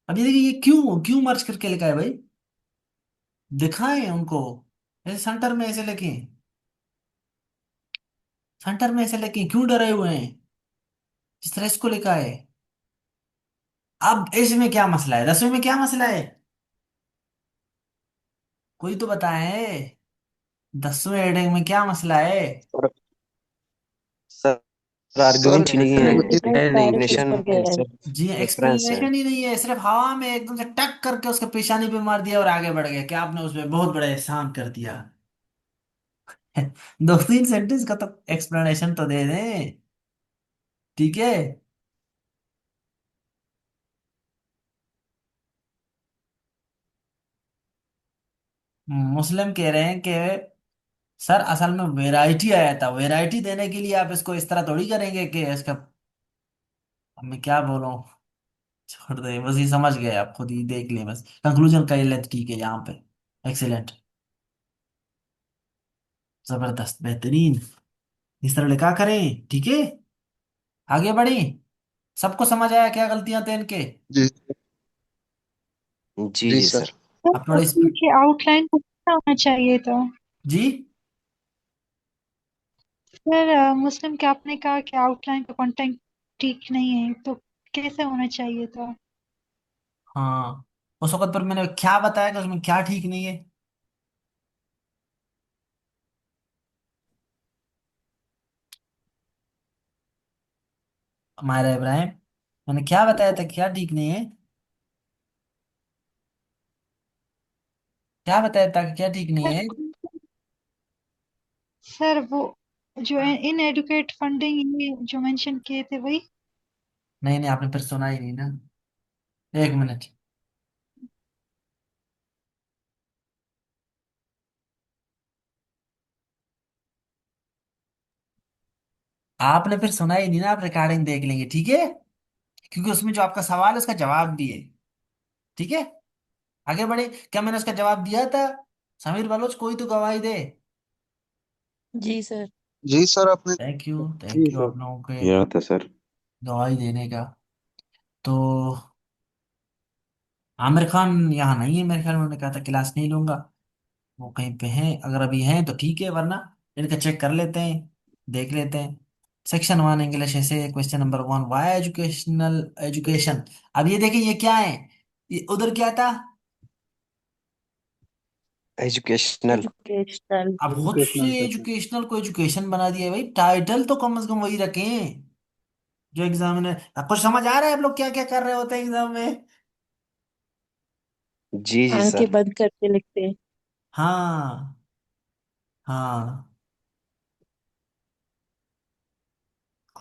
अब ये देखिए, ये क्यों क्यों मर्ज करके लिखा है भाई? दिखाएं उनको, ऐसे सेंटर में ऐसे लिखें, सेंटर में ऐसे लिखें, क्यों डरे हुए हैं? जिस तरह इसको लिखा है। अब इसमें क्या मसला है? 10वीं में क्या मसला है? कोई तो बताए, 10वीं हेडिंग में क्या मसला है? सर सर सर आर्गुमेंट नहीं है, इतना डायरेक्ट एक्सप्लेनेशन ऊपर है गया है। सर, जी, रेफरेंस है। एक्सप्लेनेशन ही नहीं है, सिर्फ हवा में एकदम से टक करके उसके पेशानी पे मार दिया और आगे बढ़ गया, क्या आपने उसमें बहुत बड़ा एहसान कर दिया। 2-3 सेंटेंस का तो एक्सप्लेनेशन तो दे दें, ठीक है? मुस्लिम कह रहे हैं कि सर असल में वैरायटी आया था, वैरायटी देने के लिए आप इसको इस तरह थोड़ी करेंगे कि इसका, अब मैं क्या बोलूं, छोड़ दे, बस ये समझ गए, आप खुद ही देख लें, बस कंक्लूजन का ये लें, ठीक है यहाँ पे। एक्सीलेंट, जबरदस्त, बेहतरीन, इस तरह लिखा करें, ठीक है? आगे बढ़े। सबको समझ आया क्या गलतियां थे इनके? जी जी जी जी सर। सर। तो अब थोड़ी उसमें के आउटलाइन को कितना होना चाहिए था? जी। सर मुस्लिम के आपने कहा कि आउटलाइन का कंटेंट ठीक नहीं है, तो कैसे होना चाहिए था? हाँ, उस वक्त पर मैंने क्या बताया कि उसमें क्या ठीक नहीं है? हमारा इब्राहिम, मैंने क्या बताया था, क्या ठीक नहीं है? क्या बताया था कि क्या ठीक नहीं है? सर वो जो इन एडुकेट फंडिंग ये जो मेंशन किए थे वही। नहीं नहीं, आपने फिर सुना ही नहीं ना। एक मिनट, आपने फिर सुना ही नहीं ना, आप रिकॉर्डिंग देख लेंगे, ठीक है? क्योंकि उसमें जो आपका सवाल है उसका जवाब भी है, ठीक है? आगे बढ़े। क्या मैंने उसका जवाब दिया था? समीर बलोच, कोई तो गवाही दे। जी सर। जी सर आपने थैंक जी यू सर, आप लोगों के याद है सर। गवाही देने का। तो आमिर खान यहाँ नहीं है मेरे ख्याल में, उन्होंने कहा था क्लास नहीं लूंगा। वो कहीं पे हैं, अगर अभी हैं तो ठीक है, वरना इनका चेक कर लेते हैं, देख लेते हैं। सेक्शन 1 इंग्लिश ऐसे, question number 1, why educational education. अब ये देखिए, ये क्या है? ये उधर क्या था? एजुकेशनल। एजुकेशनल। अब खुद से एजुकेशनल को एजुकेशन बना दिया है भाई, टाइटल तो कम से कम वही रखें जो एग्जामिनर। अब कुछ समझ आ रहा है आप लोग क्या क्या कर रहे होते हैं एग्जाम में? जी जी आंखें सर। बंद करके लिखते हैं। हाँ, हाँ।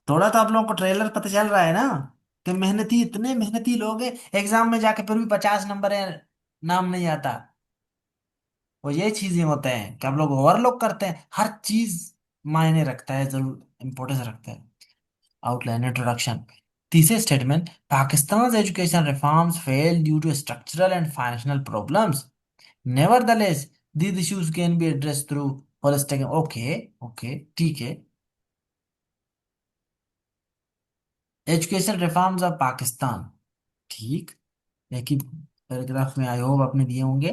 थोड़ा तो आप लोगों को ट्रेलर पता चल रहा है ना, कि मेहनती, इतने मेहनती लोग हैं, एग्जाम में जाके फिर भी 50 नंबर है, नाम नहीं आता। वो ये चीजें होते हैं कि आप लोग ओवरलोक करते हैं, हर चीज मायने रखता है, जरूर इंपॉर्टेंस रखता है। Outline, introduction. तीसरे statement, Pakistan education reforms fail due to structural and financial problems, nevertheless these issues can be addressed through holistic, okay, okay, ठीक है। एजुकेशन रिफॉर्म्स ऑफ पाकिस्तान, ठीक, एक ही पैराग्राफ में आई होप आपने दिए होंगे।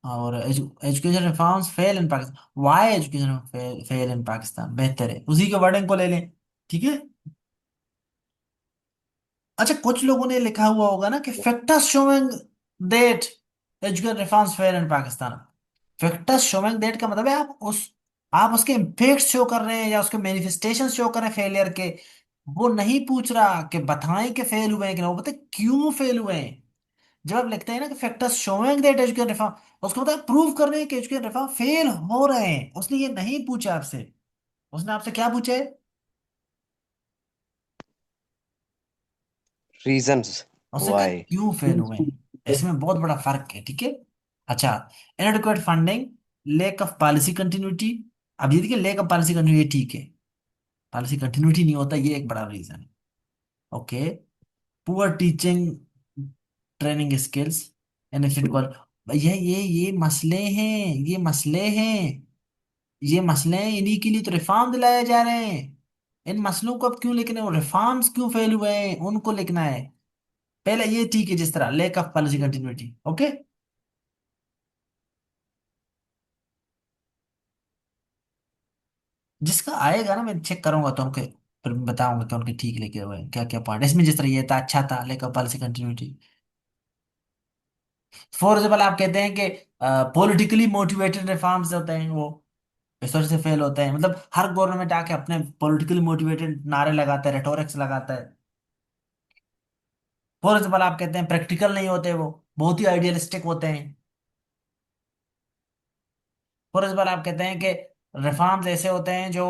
और education reforms fail in Pakistan, Y education fail in Pakistan, बेहतर है उसी के वर्डिंग को ले लें, ठीक है? अच्छा, कुछ लोगों ने लिखा हुआ होगा ना कि factors showing that education reforms fail in Pakistan. Factors showing that का मतलब है आप उसके इम्पैक्ट शो कर रहे हैं या उसके मैनिफेस्टेशन शो कर रहे हैं फेलियर के। वो नहीं पूछ रहा कि बताएं कि फेल हुए हैं कि ना, वो बताए क्यों फेल हुए हैं। जब आप लिखते हैं ना कि factors showing that education reform, उसको मतलब प्रूव कर रहे हैं कि एजुकेशन रिफॉर्म फेल हो रहे हैं, उसने ये नहीं पूछा आपसे। उसने आपसे क्या पूछा है? रीजंस उसने कहा वाई। क्यों फेल हुए हैं। इसमें बहुत बड़ा फर्क है, ठीक है? अच्छा, इनएडिक्वेट funding, lake of policy continuity. अब ये देखिए, लेक ऑफ पॉलिसी कंटिन्यूटी ठीक है, पॉलिसी कंटिन्यूटी नहीं होता, ये एक बड़ा रीजन है। Okay, poor teaching training skills, inefficient call. ये मसले हैं, ये मसले हैं, ये मसले हैं, इन्हीं के लिए तो रिफॉर्म दिलाए जा रहे हैं। इन मसलों को अब क्यों लिखने, वो रिफॉर्म्स क्यों फेल हुए हैं उनको लिखना है। पहले ये ठीक है, जिस तरह lake of policy continuity. Okay, जिसका आएगा ना मैं चेक करूंगा तो उनके फिर बताऊंगा कि उनके ठीक लिखे हुए हैं क्या क्या पॉइंट इसमें। जिस तरह ये था अच्छा था, lake of policy continuity. For example आप कहते हैं कि पॉलिटिकली मोटिवेटेड रिफॉर्म्स होते हैं वो इस वजह से फेल होते हैं, मतलब हर गवर्नमेंट आके अपने पॉलिटिकली मोटिवेटेड नारे लगाता है, रेटोरिक्स लगाता है। फॉर एग्जाम्पल आप कहते हैं प्रैक्टिकल नहीं होते, वो बहुत ही आइडियलिस्टिक होते हैं। फॉर एग्जाम्पल आप कहते हैं कि रिफॉर्म्स ऐसे होते हैं जो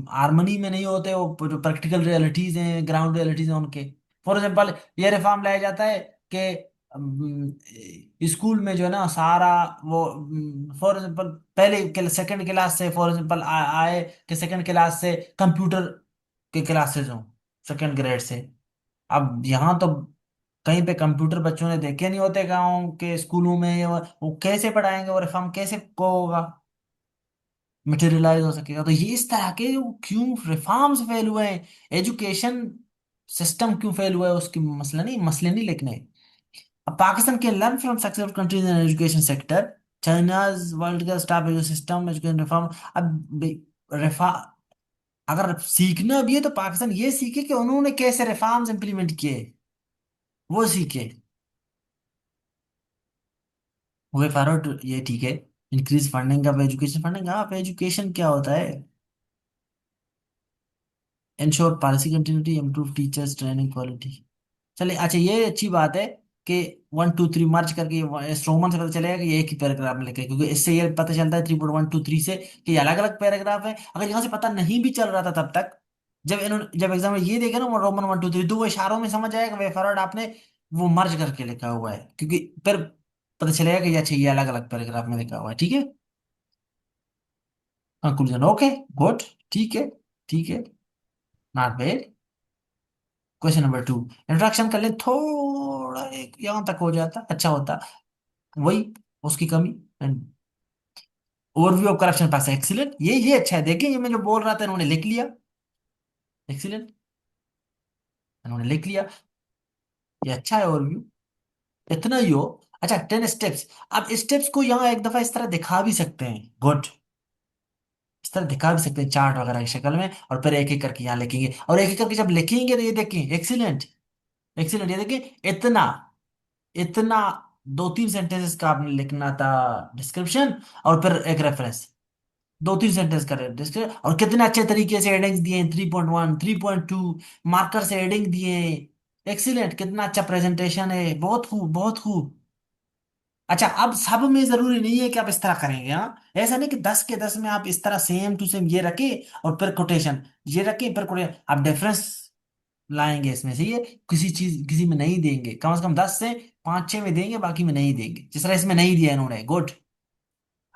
हारमोनी में नहीं होते, वो जो प्रैक्टिकल रियलिटीज हैं, ग्राउंड रियलिटीज हैं उनके। फॉर एग्जाम्पल ये रिफॉर्म लाया जाता है कि स्कूल में जो है ना सारा वो, फॉर एग्जाम्पल पहले सेकंड क्लास से, फॉर एग्जाम्पल आए कि सेकंड क्लास से कंप्यूटर के क्लासेस हों, सेकंड ग्रेड से। अब यहाँ तो कहीं पे कंप्यूटर बच्चों ने देखे नहीं होते गाँव के स्कूलों में, वो कैसे पढ़ाएंगे, वो रिफॉर्म कैसे को होगा, मटेरियलाइज हो सकेगा। तो ये इस तरह के क्यों रिफॉर्म्स फेल हुए हैं, एजुकेशन सिस्टम क्यों फेल हुआ है, उसके मसले नहीं लिखने। अब पाकिस्तान के learn from successful countries in education sector, China's world का स्टाफ सिस्टम, एजुकेशन रिफॉर्म। अब रिफा अगर सीखना भी है तो पाकिस्तान ये सीखे कि उन्होंने कैसे रिफॉर्म्स इंप्लीमेंट किए, वो सीखे। वे फॉरवर्ड ये ठीक है। Increase funding of education, funding of education क्या होता है, ensure policy continuity, improve teachers training quality. चलिए अच्छा, ये अच्छी बात है कि 1 2 3 मार्च करके स्ट्रोमन से पता चलेगा कि ये एक ही पैराग्राफ में लिखे, क्योंकि इससे ये पता चलता है 3.1 2 3 से कि ये अलग अलग पैराग्राफ है। अगर यहाँ से पता नहीं भी चल रहा था तब तक, जब एग्जाम में ये देखे ना रोमन 1 2 3, तो वो इशारों में समझ आएगा वे फॉरवर्ड आपने वो मर्ज करके लिखा हुआ है, क्योंकि फिर पता चलेगा कि ये अच्छा ये अलग अलग पैराग्राफ में लिखा हुआ है। ठीक है, कंक्लूजन ओके, गुड, ठीक है, ठीक है, not bad. Question number 2, introduction कर ले, थोड़ा एक यहाँ तक हो जाता अच्छा होता, वही उसकी कमी। And overview of corruption pass, excellent, ये अच्छा है। देखिए ये मैं जो बोल रहा था इन्होंने लिख लिया, एक्सीलेंट, इन्होंने लिख लिया, ये अच्छा है ओवरव्यू, इतना ही हो। अच्छा, 10 स्टेप्स। अब स्टेप्स को यहाँ एक दफा इस तरह दिखा भी सकते हैं, गुड, इस तरह दिखा भी सकते हैं चार्ट वगैरह की शक्ल में, और फिर एक एक करके यहाँ लिखेंगे, और एक एक करके जब लिखेंगे तो ये देखें, एक्सीलेंट, एक्सीलेंट, ये देखिए इतना, इतना 2 3 सेंटेंसेस का आपने लिखना था डिस्क्रिप्शन, और फिर एक रेफरेंस, 2 3 सेंटेंस का डिस्क्रिप्शन, और कितने अच्छे तरीके से हेडिंग्स दिए, 3.1 3.2 मार्कर से हेडिंग दिए। एक्सीलेंट, कितना अच्छा प्रेजेंटेशन है, बहुत खूब, बहुत खूब। अच्छा, अब सब में जरूरी नहीं है कि आप इस तरह करेंगे, हाँ ऐसा नहीं कि 10 के 10 में आप इस तरह सेम टू सेम ये रखे और फिर कोटेशन, ये रखे फिर कोटेशन, आप डिफरेंस लाएंगे इसमें से, ये किसी चीज किसी में नहीं देंगे, कम से कम 10 से 5 6 में देंगे, बाकी में नहीं देंगे, जिस तरह इसमें नहीं दिया इन्होंने, गुड।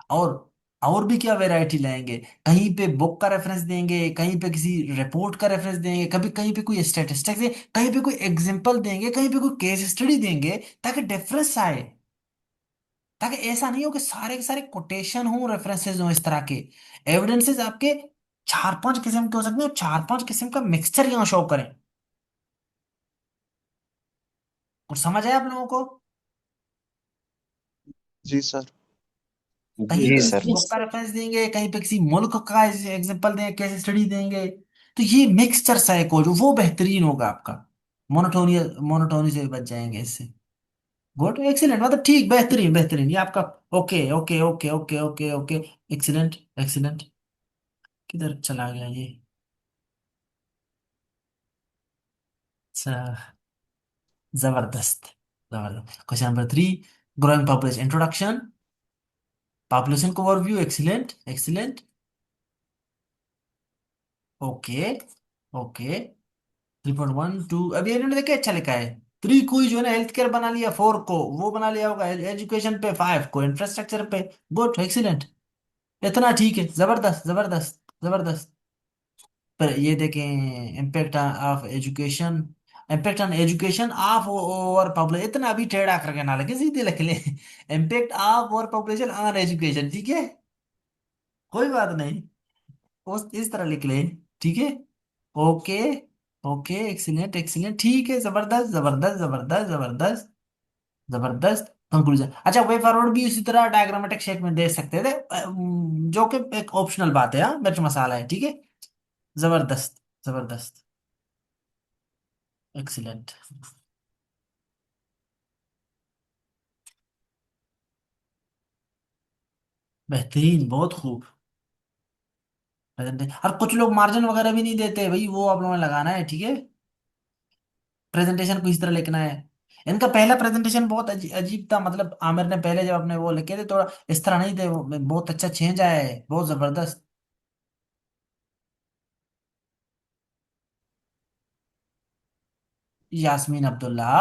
और और भी क्या वैरायटी लाएंगे, कहीं पे बुक का रेफरेंस देंगे, कहीं पे किसी रिपोर्ट का रेफरेंस देंगे, कभी कहीं पे कोई स्टैटिस्टिक्स है, कहीं पे कोई एग्जांपल देंगे, कहीं पे कोई केस स्टडी देंगे, ताकि डिफरेंस आए, ताकि ऐसा नहीं हो कि सारे के सारे कोटेशन हो, रेफरेंसेस हो, इस तरह के एविडेंसेस आपके 4 5 किस्म के हो सकते हैं, 4 5 किस्म का मिक्सचर यहाँ शो करें। कुछ समझ आया आप लोगों को? जी सर। कहीं जी पे सर। किसी बुक का रेफरेंस देंगे, कहीं पे किसी मुल्क का एग्जांपल देंगे, केस स्टडी देंगे। तो ये मिक्सचर साइको जो वो बेहतरीन होगा आपका, मोनोटोनी, मोनोटोनी से बच जाएंगे इससे। गुड, एक्सीलेंट, मतलब ठीक, बेहतरीन, बेहतरीन, ये आपका okay okay okay okay okay okay, excellent, excellent. किधर चला गया ये? अच्छा, जबरदस्त, जबरदस्त। Question number 3, growing population, introduction, population को overview, excellent, excellent, okay, okay. 3.1 2, अभी इन्होंने देखा अच्छा लिखा है, 3 कोई जो है ना हेल्थ केयर बना लिया, 4 को वो बना लिया होगा एजुकेशन पे, 5 को इंफ्रास्ट्रक्चर पे। गुड, एक्सीलेंट, इतना ठीक है, जबरदस्त जबरदस्त जबरदस्त। पर ये देखें, impact of education, impact on education of over population, इतना अभी टेढ़ा करके ना लगे, सीधे लिख ले। Impact of over population on education, ठीक है, कोई बात नहीं, उस इस तरह लिख ले, ठीक है। ओके, ओके, एक्सीलेंट एक्सीलेंट, ठीक है, जबरदस्त जबरदस्त जबरदस्त जबरदस्त जबरदस्त। कंक्लूजन, अच्छा वे फॉरवर्ड भी उसी तरह डायग्रामेटिक शेप में दे सकते थे, जो कि एक ऑप्शनल बात है, हाँ मिर्च मसाला है, ठीक है। जबरदस्त जबरदस्त, एक्सीलेंट, बेहतरीन, बहुत खूब। और कुछ लोग मार्जिन वगैरह भी नहीं देते भाई, वो आप लोगों ने लगाना है, ठीक है। प्रेजेंटेशन को इस तरह लिखना है। इनका पहला प्रेजेंटेशन बहुत अजीब था, मतलब आमिर ने पहले जब अपने वो लिखे थे थोड़ा इस तरह नहीं थे, बहुत अच्छा चेंज आया है, बहुत जबरदस्त। यास्मीन अब्दुल्ला,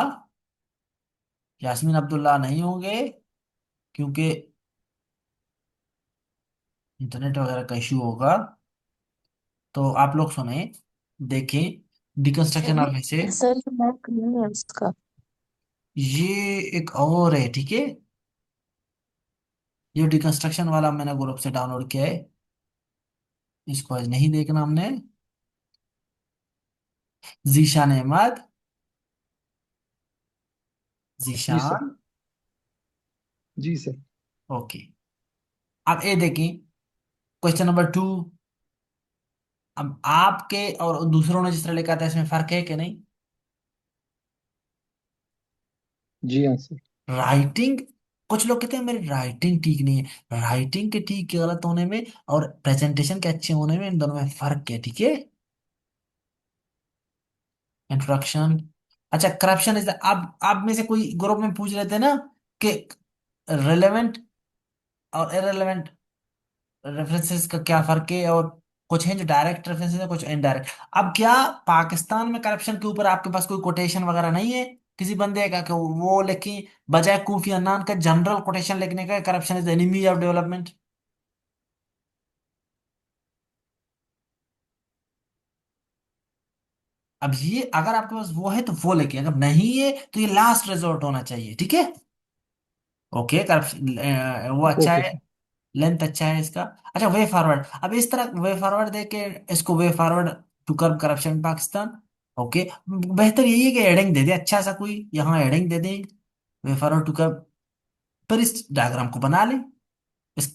यास्मीन अब्दुल्ला नहीं होंगे, क्योंकि इंटरनेट वगैरह का इशू होगा। तो आप लोग सुने, देखें, डिकंस्ट्रक्शन ऑफ ऐसे, सर ये मार्क नहीं है उसका। ये एक और है, ठीक है। ये डिकंस्ट्रक्शन वाला मैंने ग्रुप से डाउनलोड किया है, इसको आज नहीं देखना हमने। जीशान अहमद, जी सर। जीशान, जी सर। ओके। अब ये देखें, क्वेश्चन नंबर 2। अब आपके और दूसरों ने जिस तरह लिखा था, इसमें फर्क है कि नहीं? जी हाँ सर। राइटिंग, कुछ लोग कहते हैं मेरी राइटिंग ठीक नहीं है, राइटिंग के ठीक के गलत होने में और प्रेजेंटेशन के अच्छे होने में, इन दोनों में फर्क है, ठीक है। इंट्रोडक्शन, अच्छा करप्शन इज, अब आप में से कोई ग्रुप में पूछ रहे थे ना कि रिलेवेंट और इरेलेवेंट रेफरेंसेस का क्या फर्क है, और कुछ हैं जो डायरेक्ट रेफरेंसेस है, कुछ इनडायरेक्ट। अब क्या पाकिस्तान में करप्शन के ऊपर आपके पास कोई कोटेशन वगैरह नहीं है किसी बंदे का कि वो लिखी, बजाय कोफी अन्नान का जनरल कोटेशन लिखने का, corruption is the enemy of development? अब ये अगर आपके पास वो है तो वो लिखिए, अगर नहीं है तो ये लास्ट रिजॉर्ट होना चाहिए, ठीक है। ओके, करप्शन वो अच्छा ओके है, सर। लेंथ अच्छा है इसका। अच्छा वे फॉरवर्ड, अब इस तरह वे फॉरवर्ड दे के इसको way forward to curb corruption in Pakistan. Okay, बेहतर यही है कि हेडिंग दे दे अच्छा सा, कोई यहाँ हेडिंग दे दे, वे फॉरवर्ड टू कर्ब, पर इस डायग्राम को बना ले, इस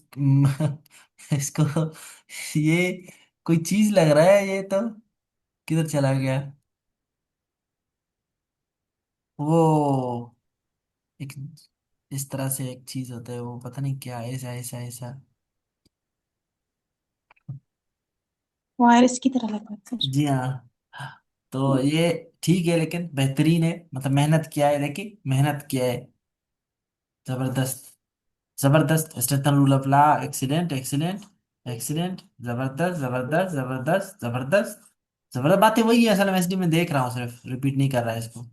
इसको, ये कोई चीज लग रहा है ये तो, किधर चला गया वो, एक इस तरह से एक चीज होता है, वो पता नहीं क्या, ऐसा ऐसा ऐसा। वायरस की तरह लगा सर। जी हाँ, तो ये ठीक है, लेकिन बेहतरीन है, मतलब मेहनत किया है, देखिए मेहनत किया है, जबरदस्त जबरदस्त। Staten rule of law, excellent excellent excellent, जबरदस्त जबरदस्त जबरदस्त जबरदस्त जबरदस्त। बातें वही है असल में, एसडी में देख रहा हूँ, सिर्फ रिपीट नहीं कर रहा है इसको।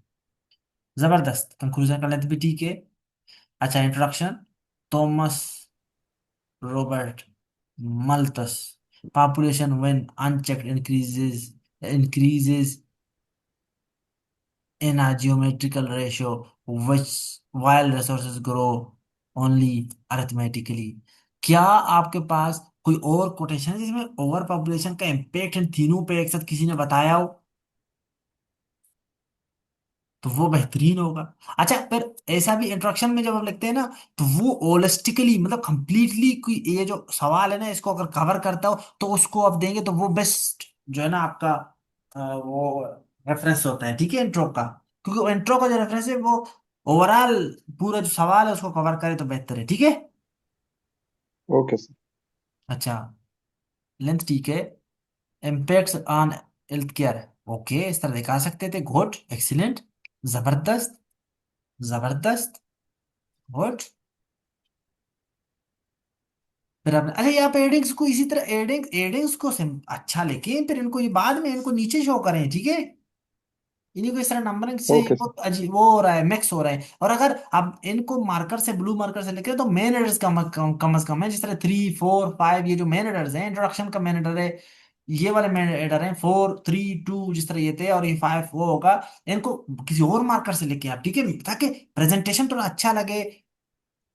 जबरदस्त, कंक्लूजन का लेंथ भी ठीक है। अच्छा, introduction, Thomas Robert Malthus, population when unchecked increases in a geometrical ratio which while resources grow only arithmetically। क्या आपके पास कोई और कोटेशन है जिसमें ओवर पॉपुलेशन का इम्पैक्ट इन तीनों पे एक साथ किसी ने बताया हो, तो वो बेहतरीन होगा। अच्छा, फिर ऐसा भी इंट्रोडक्शन में जब हम लिखते हैं ना, तो वो होलिस्टिकली, मतलब कंप्लीटली, कोई ये जो सवाल है ना इसको अगर कवर करता हो तो उसको आप देंगे, तो वो बेस्ट जो है ना आपका वो रेफरेंस होता है, ठीक है, इंट्रो का। क्योंकि इंट्रो का जो रेफरेंस है वो ओवरऑल पूरा जो सवाल है उसको कवर करे तो बेहतर है, ठीक है। Okay sir. अच्छा, लेंथ ठीक है। Impacts on health care, okay, इस तरह दिखा सकते थे, गुड, एक्सीलेंट, जबरदस्त जबरदस्त, गुड। फिर आपने, अच्छा यहाँ पे एडिंग्स को इसी तरह, एडिंग्स को अच्छा लिखें, फिर इनको ये बाद में इनको नीचे शो करें, ठीक है। इन्हीं को इस तरह नंबरिंग से ओके सर। बहुत अजीब वो हो रहा है, मिक्स हो रहा है। और अगर आप इनको मार्कर से, ब्लू मार्कर से लिख रहे हो तो मेन एडर्स कम से कम है, जिस तरह 3 4 5, ये जो मेन एडर्स हैं, इंट्रोडक्शन का मेन एडर है, ये वाले मेन एडर हैं 4 3 2, जिस तरह ये थे, और ये 5 वो होगा। इनको किसी और मार्कर से लिखे आप, ठीक है, ताकि प्रेजेंटेशन थोड़ा अच्छा लगे,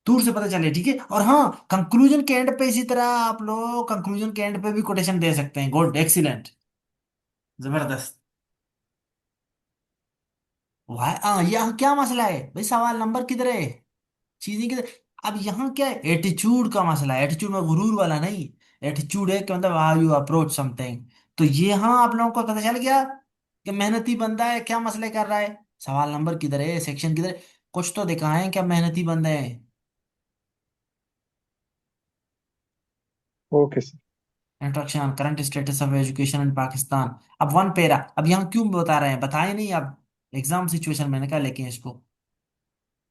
दूर से पता चले, ठीक है। और हाँ, कंक्लूजन के एंड पे इसी तरह आप लोग कंक्लूजन के एंड पे भी कोटेशन दे सकते हैं, गुड, एक्सीलेंट, जबरदस्त। वाह, हाँ, यहाँ क्या मसला है भाई, सवाल नंबर किधर है, चीजें किधर। अब यहाँ क्या है, एटीट्यूड का मसला है, एटीट्यूड में गुरूर वाला नहीं, एटीट्यूड है कि मतलब हाउ यू अप्रोच समथिंग। तो ये हाँ, आप लोगों को पता चल गया कि मेहनती बंदा है, क्या मसले कर रहा है, सवाल नंबर किधर है, सेक्शन किधर है, कुछ तो दिखाएं क्या मेहनती बंदे हैं। Okay sir. Introduction, current status of education in Pakistan. अब वन पेरा, अब यहाँ क्यों बता रहे हैं, बताए नहीं अब, एग्जाम सिचुएशन मैंने कहा लेके इसको।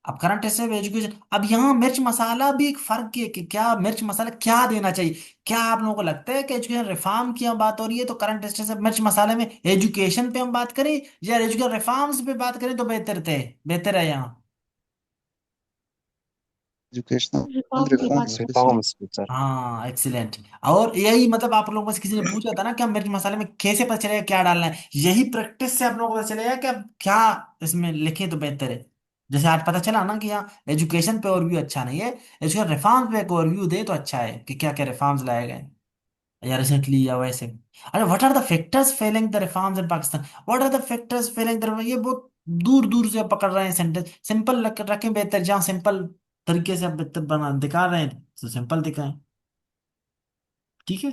अब करंट स्टेटस ऑफ एजुकेशन, अब यहाँ मिर्च मसाला भी एक फर्क है कि क्या मिर्च मसाला क्या देना चाहिए। क्या आप लोगों को लगता है कि एजुकेशन रिफॉर्म की हम बात हो रही है तो करंट स्टेटस ऑफ मिर्च मसाले में एजुकेशन पे हम बात करें, या एजुकेशन रिफॉर्म्स पे बात करें तो बेहतर थे, बेहतर है यहाँ। एजुकेशनल रिफॉर्म की बात रिफॉर्म्स पे सर। रिफॉर्म्स पे सर। हाँ, एक्सीलेंट। और यही मतलब आप लोगों में से किसी ने पूछा था ना कि हम मिर्च मसाले में कैसे पता चलेगा क्या डालना है, यही प्रैक्टिस से आप लोगों को पता चलेगा कि अब क्या इसमें लिखें तो बेहतर है। जैसे आज पता चला ना कि यहाँ एजुकेशन पे ओवरव्यू अच्छा नहीं है, एजुकेशन रिफॉर्म्स पे एक ओवरव्यू दे तो अच्छा है कि क्या क्या रिफॉर्म्स लाए गए या रिसेंटली या वैसे। अरे what are the factors failing the reforms in Pakistan, what are the factors failing the, ये बहुत दूर दूर से पकड़ रहे हैं सेंटेंस, सिंपल रखें बेहतर, जहाँ सिंपल तरीके से आप बेहतर बना दिखा रहे हैं तो सिंपल दिखाएं, ठीक है।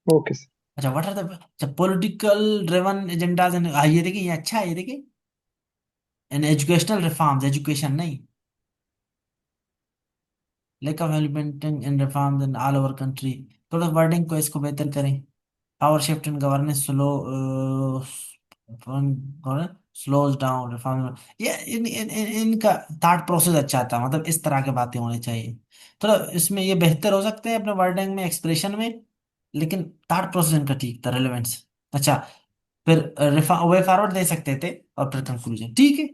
Okay sir. अच्छा, what are the political driven agendas, ये देखिए, ये अच्छा है, ये देखिए, इन एजुकेशनल रिफॉर्म्स, एजुकेशन नहीं, lack of implementing in reforms in all over country. थोड़ा वर्डिंग को इसको बेहतर करें। Power shift in governance slows down reform, ये इनका थॉट प्रोसेस अच्छा था, मतलब इस तरह की बातें होनी चाहिए। थोड़ा इसमें ये बेहतर हो सकते हैं अपने वर्डिंग में, एक्सप्रेशन में, लेकिन थॉट प्रोसेस इनका ठीक था, रेलेवेंस अच्छा। फिर वे फॉरवर्ड दे सकते थे, और फिर कंक्लूजन, ठीक है,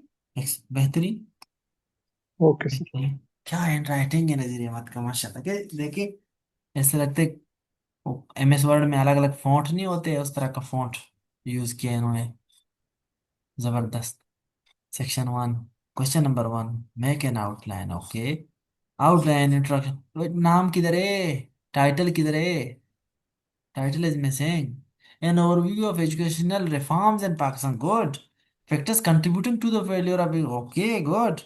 बेहतरीन। Okay sir. क्या हैंड राइटिंग है नजरिए मत का, माशाल्लाह के देखिए, ऐसे लगते एमएस वर्ड में अलग अलग फॉन्ट नहीं होते, उस तरह का फॉन्ट यूज किया है इन्होंने, जबरदस्त। Section 1, question number 1, make an outline, okay. Outline, introduction, नाम किधर है, टाइटल किधर है, title is missing. An overview of educational reforms in Pakistan, good. Factors contributing to the failure of, okay good,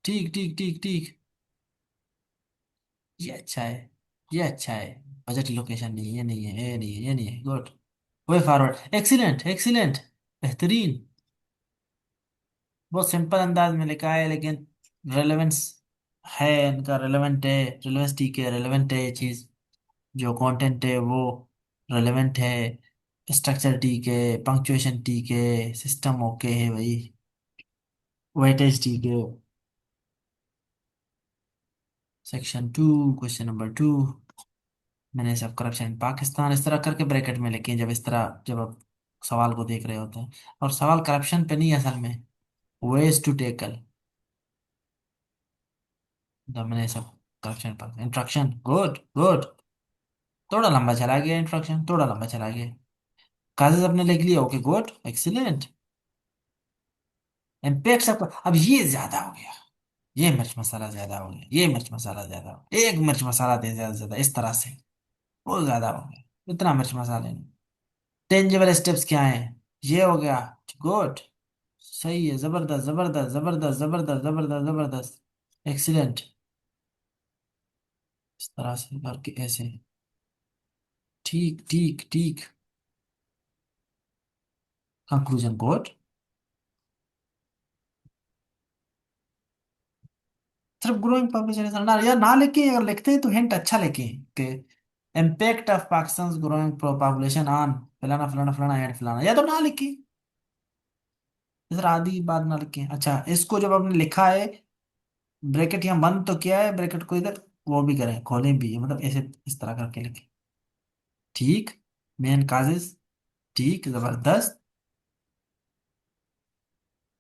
ठीक ठीक ठीक ठीक, ये अच्छा है, ये अच्छा है। बजट लोकेशन नहीं, ये नहीं है, ये नहीं है, ये नहीं है, good. Way forward, excellent excellent, बेहतरीन। बहुत सिंपल अंदाज में लिखा है, लेकिन रेलेवेंस है इनका, रेलेवेंट है, रेलेवेंस ठीक है, रेलेवेंट है ये चीज, जो कंटेंट है वो रेलेवेंट है, स्ट्रक्चर ठीक है, पंक्चुएशन ठीक है, सिस्टम ओके है भाई, वेटेज ठीक है। सेक्शन 2, क्वेश्चन नंबर 2, मैंने सब करप्शन इन पाकिस्तान इस तरह करके ब्रैकेट में लिखे हैं, जब इस तरह जब आप सवाल को देख रहे होते हैं, और सवाल करप्शन पे नहीं है असल में, वेज टू टेकल, जब मैंने सब करप्शन पर इंस्ट्रक्शन, गुड गुड। थोड़ा लंबा चला गया इंस्ट्रक्शन, थोड़ा लंबा चला गया, कागज आपने लिख लिया, ओके गुड, एक्सीलेंट। इम्पैक्ट सबका, अब ये ज्यादा हो गया, ये मिर्च मसाला ज्यादा हो गया, ये मिर्च मसाला ज्यादा हो गया, एक मिर्च मसाला दे ज्यादा से ज्यादा इस तरह से, वो ज्यादा हो गया, इतना मिर्च मसाले नहीं। टेंजिबल स्टेप्स क्या हैं, ये हो गया, गुड, सही है, जबरदस्त जबरदस्त जबरदस्त जबरदस्त जबरदस्त जबरदस्त, एक्सीलेंट। इस तरह से करके ऐसे, ठीक ठीक ठीक, कंक्लूजन गुड। सिर्फ ग्रोइंग पॉपुलेशन ना, या ना लिखे, अगर लिखते हैं तो हिंट अच्छा लिखे कि impact of Pakistan growing population on फलाना फलाना फलाना एंड फलाना, या तो ना लिखे, इस तरह आधी बात ना लिखे। अच्छा, इसको जब आपने लिखा है, ब्रैकेट यहाँ बंद तो किया है, ब्रैकेट को इधर वो भी करें, खोलें भी, मतलब ऐसे इस तरह करके लिखें, ठीक, मेन काजेस, ठीक, जबरदस्त।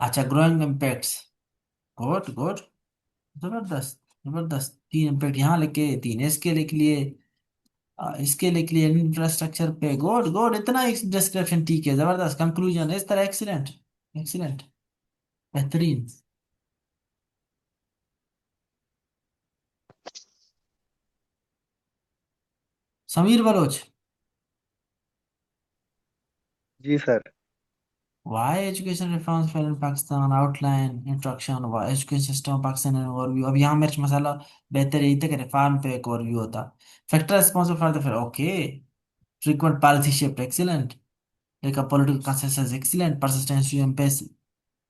अच्छा, ग्रोइंग इम्पैक्ट्स। Good good. जबरदस्त। जबरदस्त, 3 इम्पैक्ट यहाँ लिखे, 3 इसके लिख लिए, इसके लिख लिए इंफ्रास्ट्रक्चर पे। गुड गुड, इतना डिस्क्रिप्शन ठीक है, जबरदस्त। कंक्लूजन इस तरह, एक्सीलेंट। एक्सीलेंट, बेहतरीन। समीर बलोच। जी sir. Why education reforms fail in Pakistan? Outline, introduction, why education system of Pakistan and overview. अब यहाँ मिर्च मसाला बेहतर यही था कि रिफॉर्म पे एक ओवरव्यू होता। Factor responsible for the, okay. Frequent policy shift, excellent. एक political consensus, excellent. Persistence to impasse,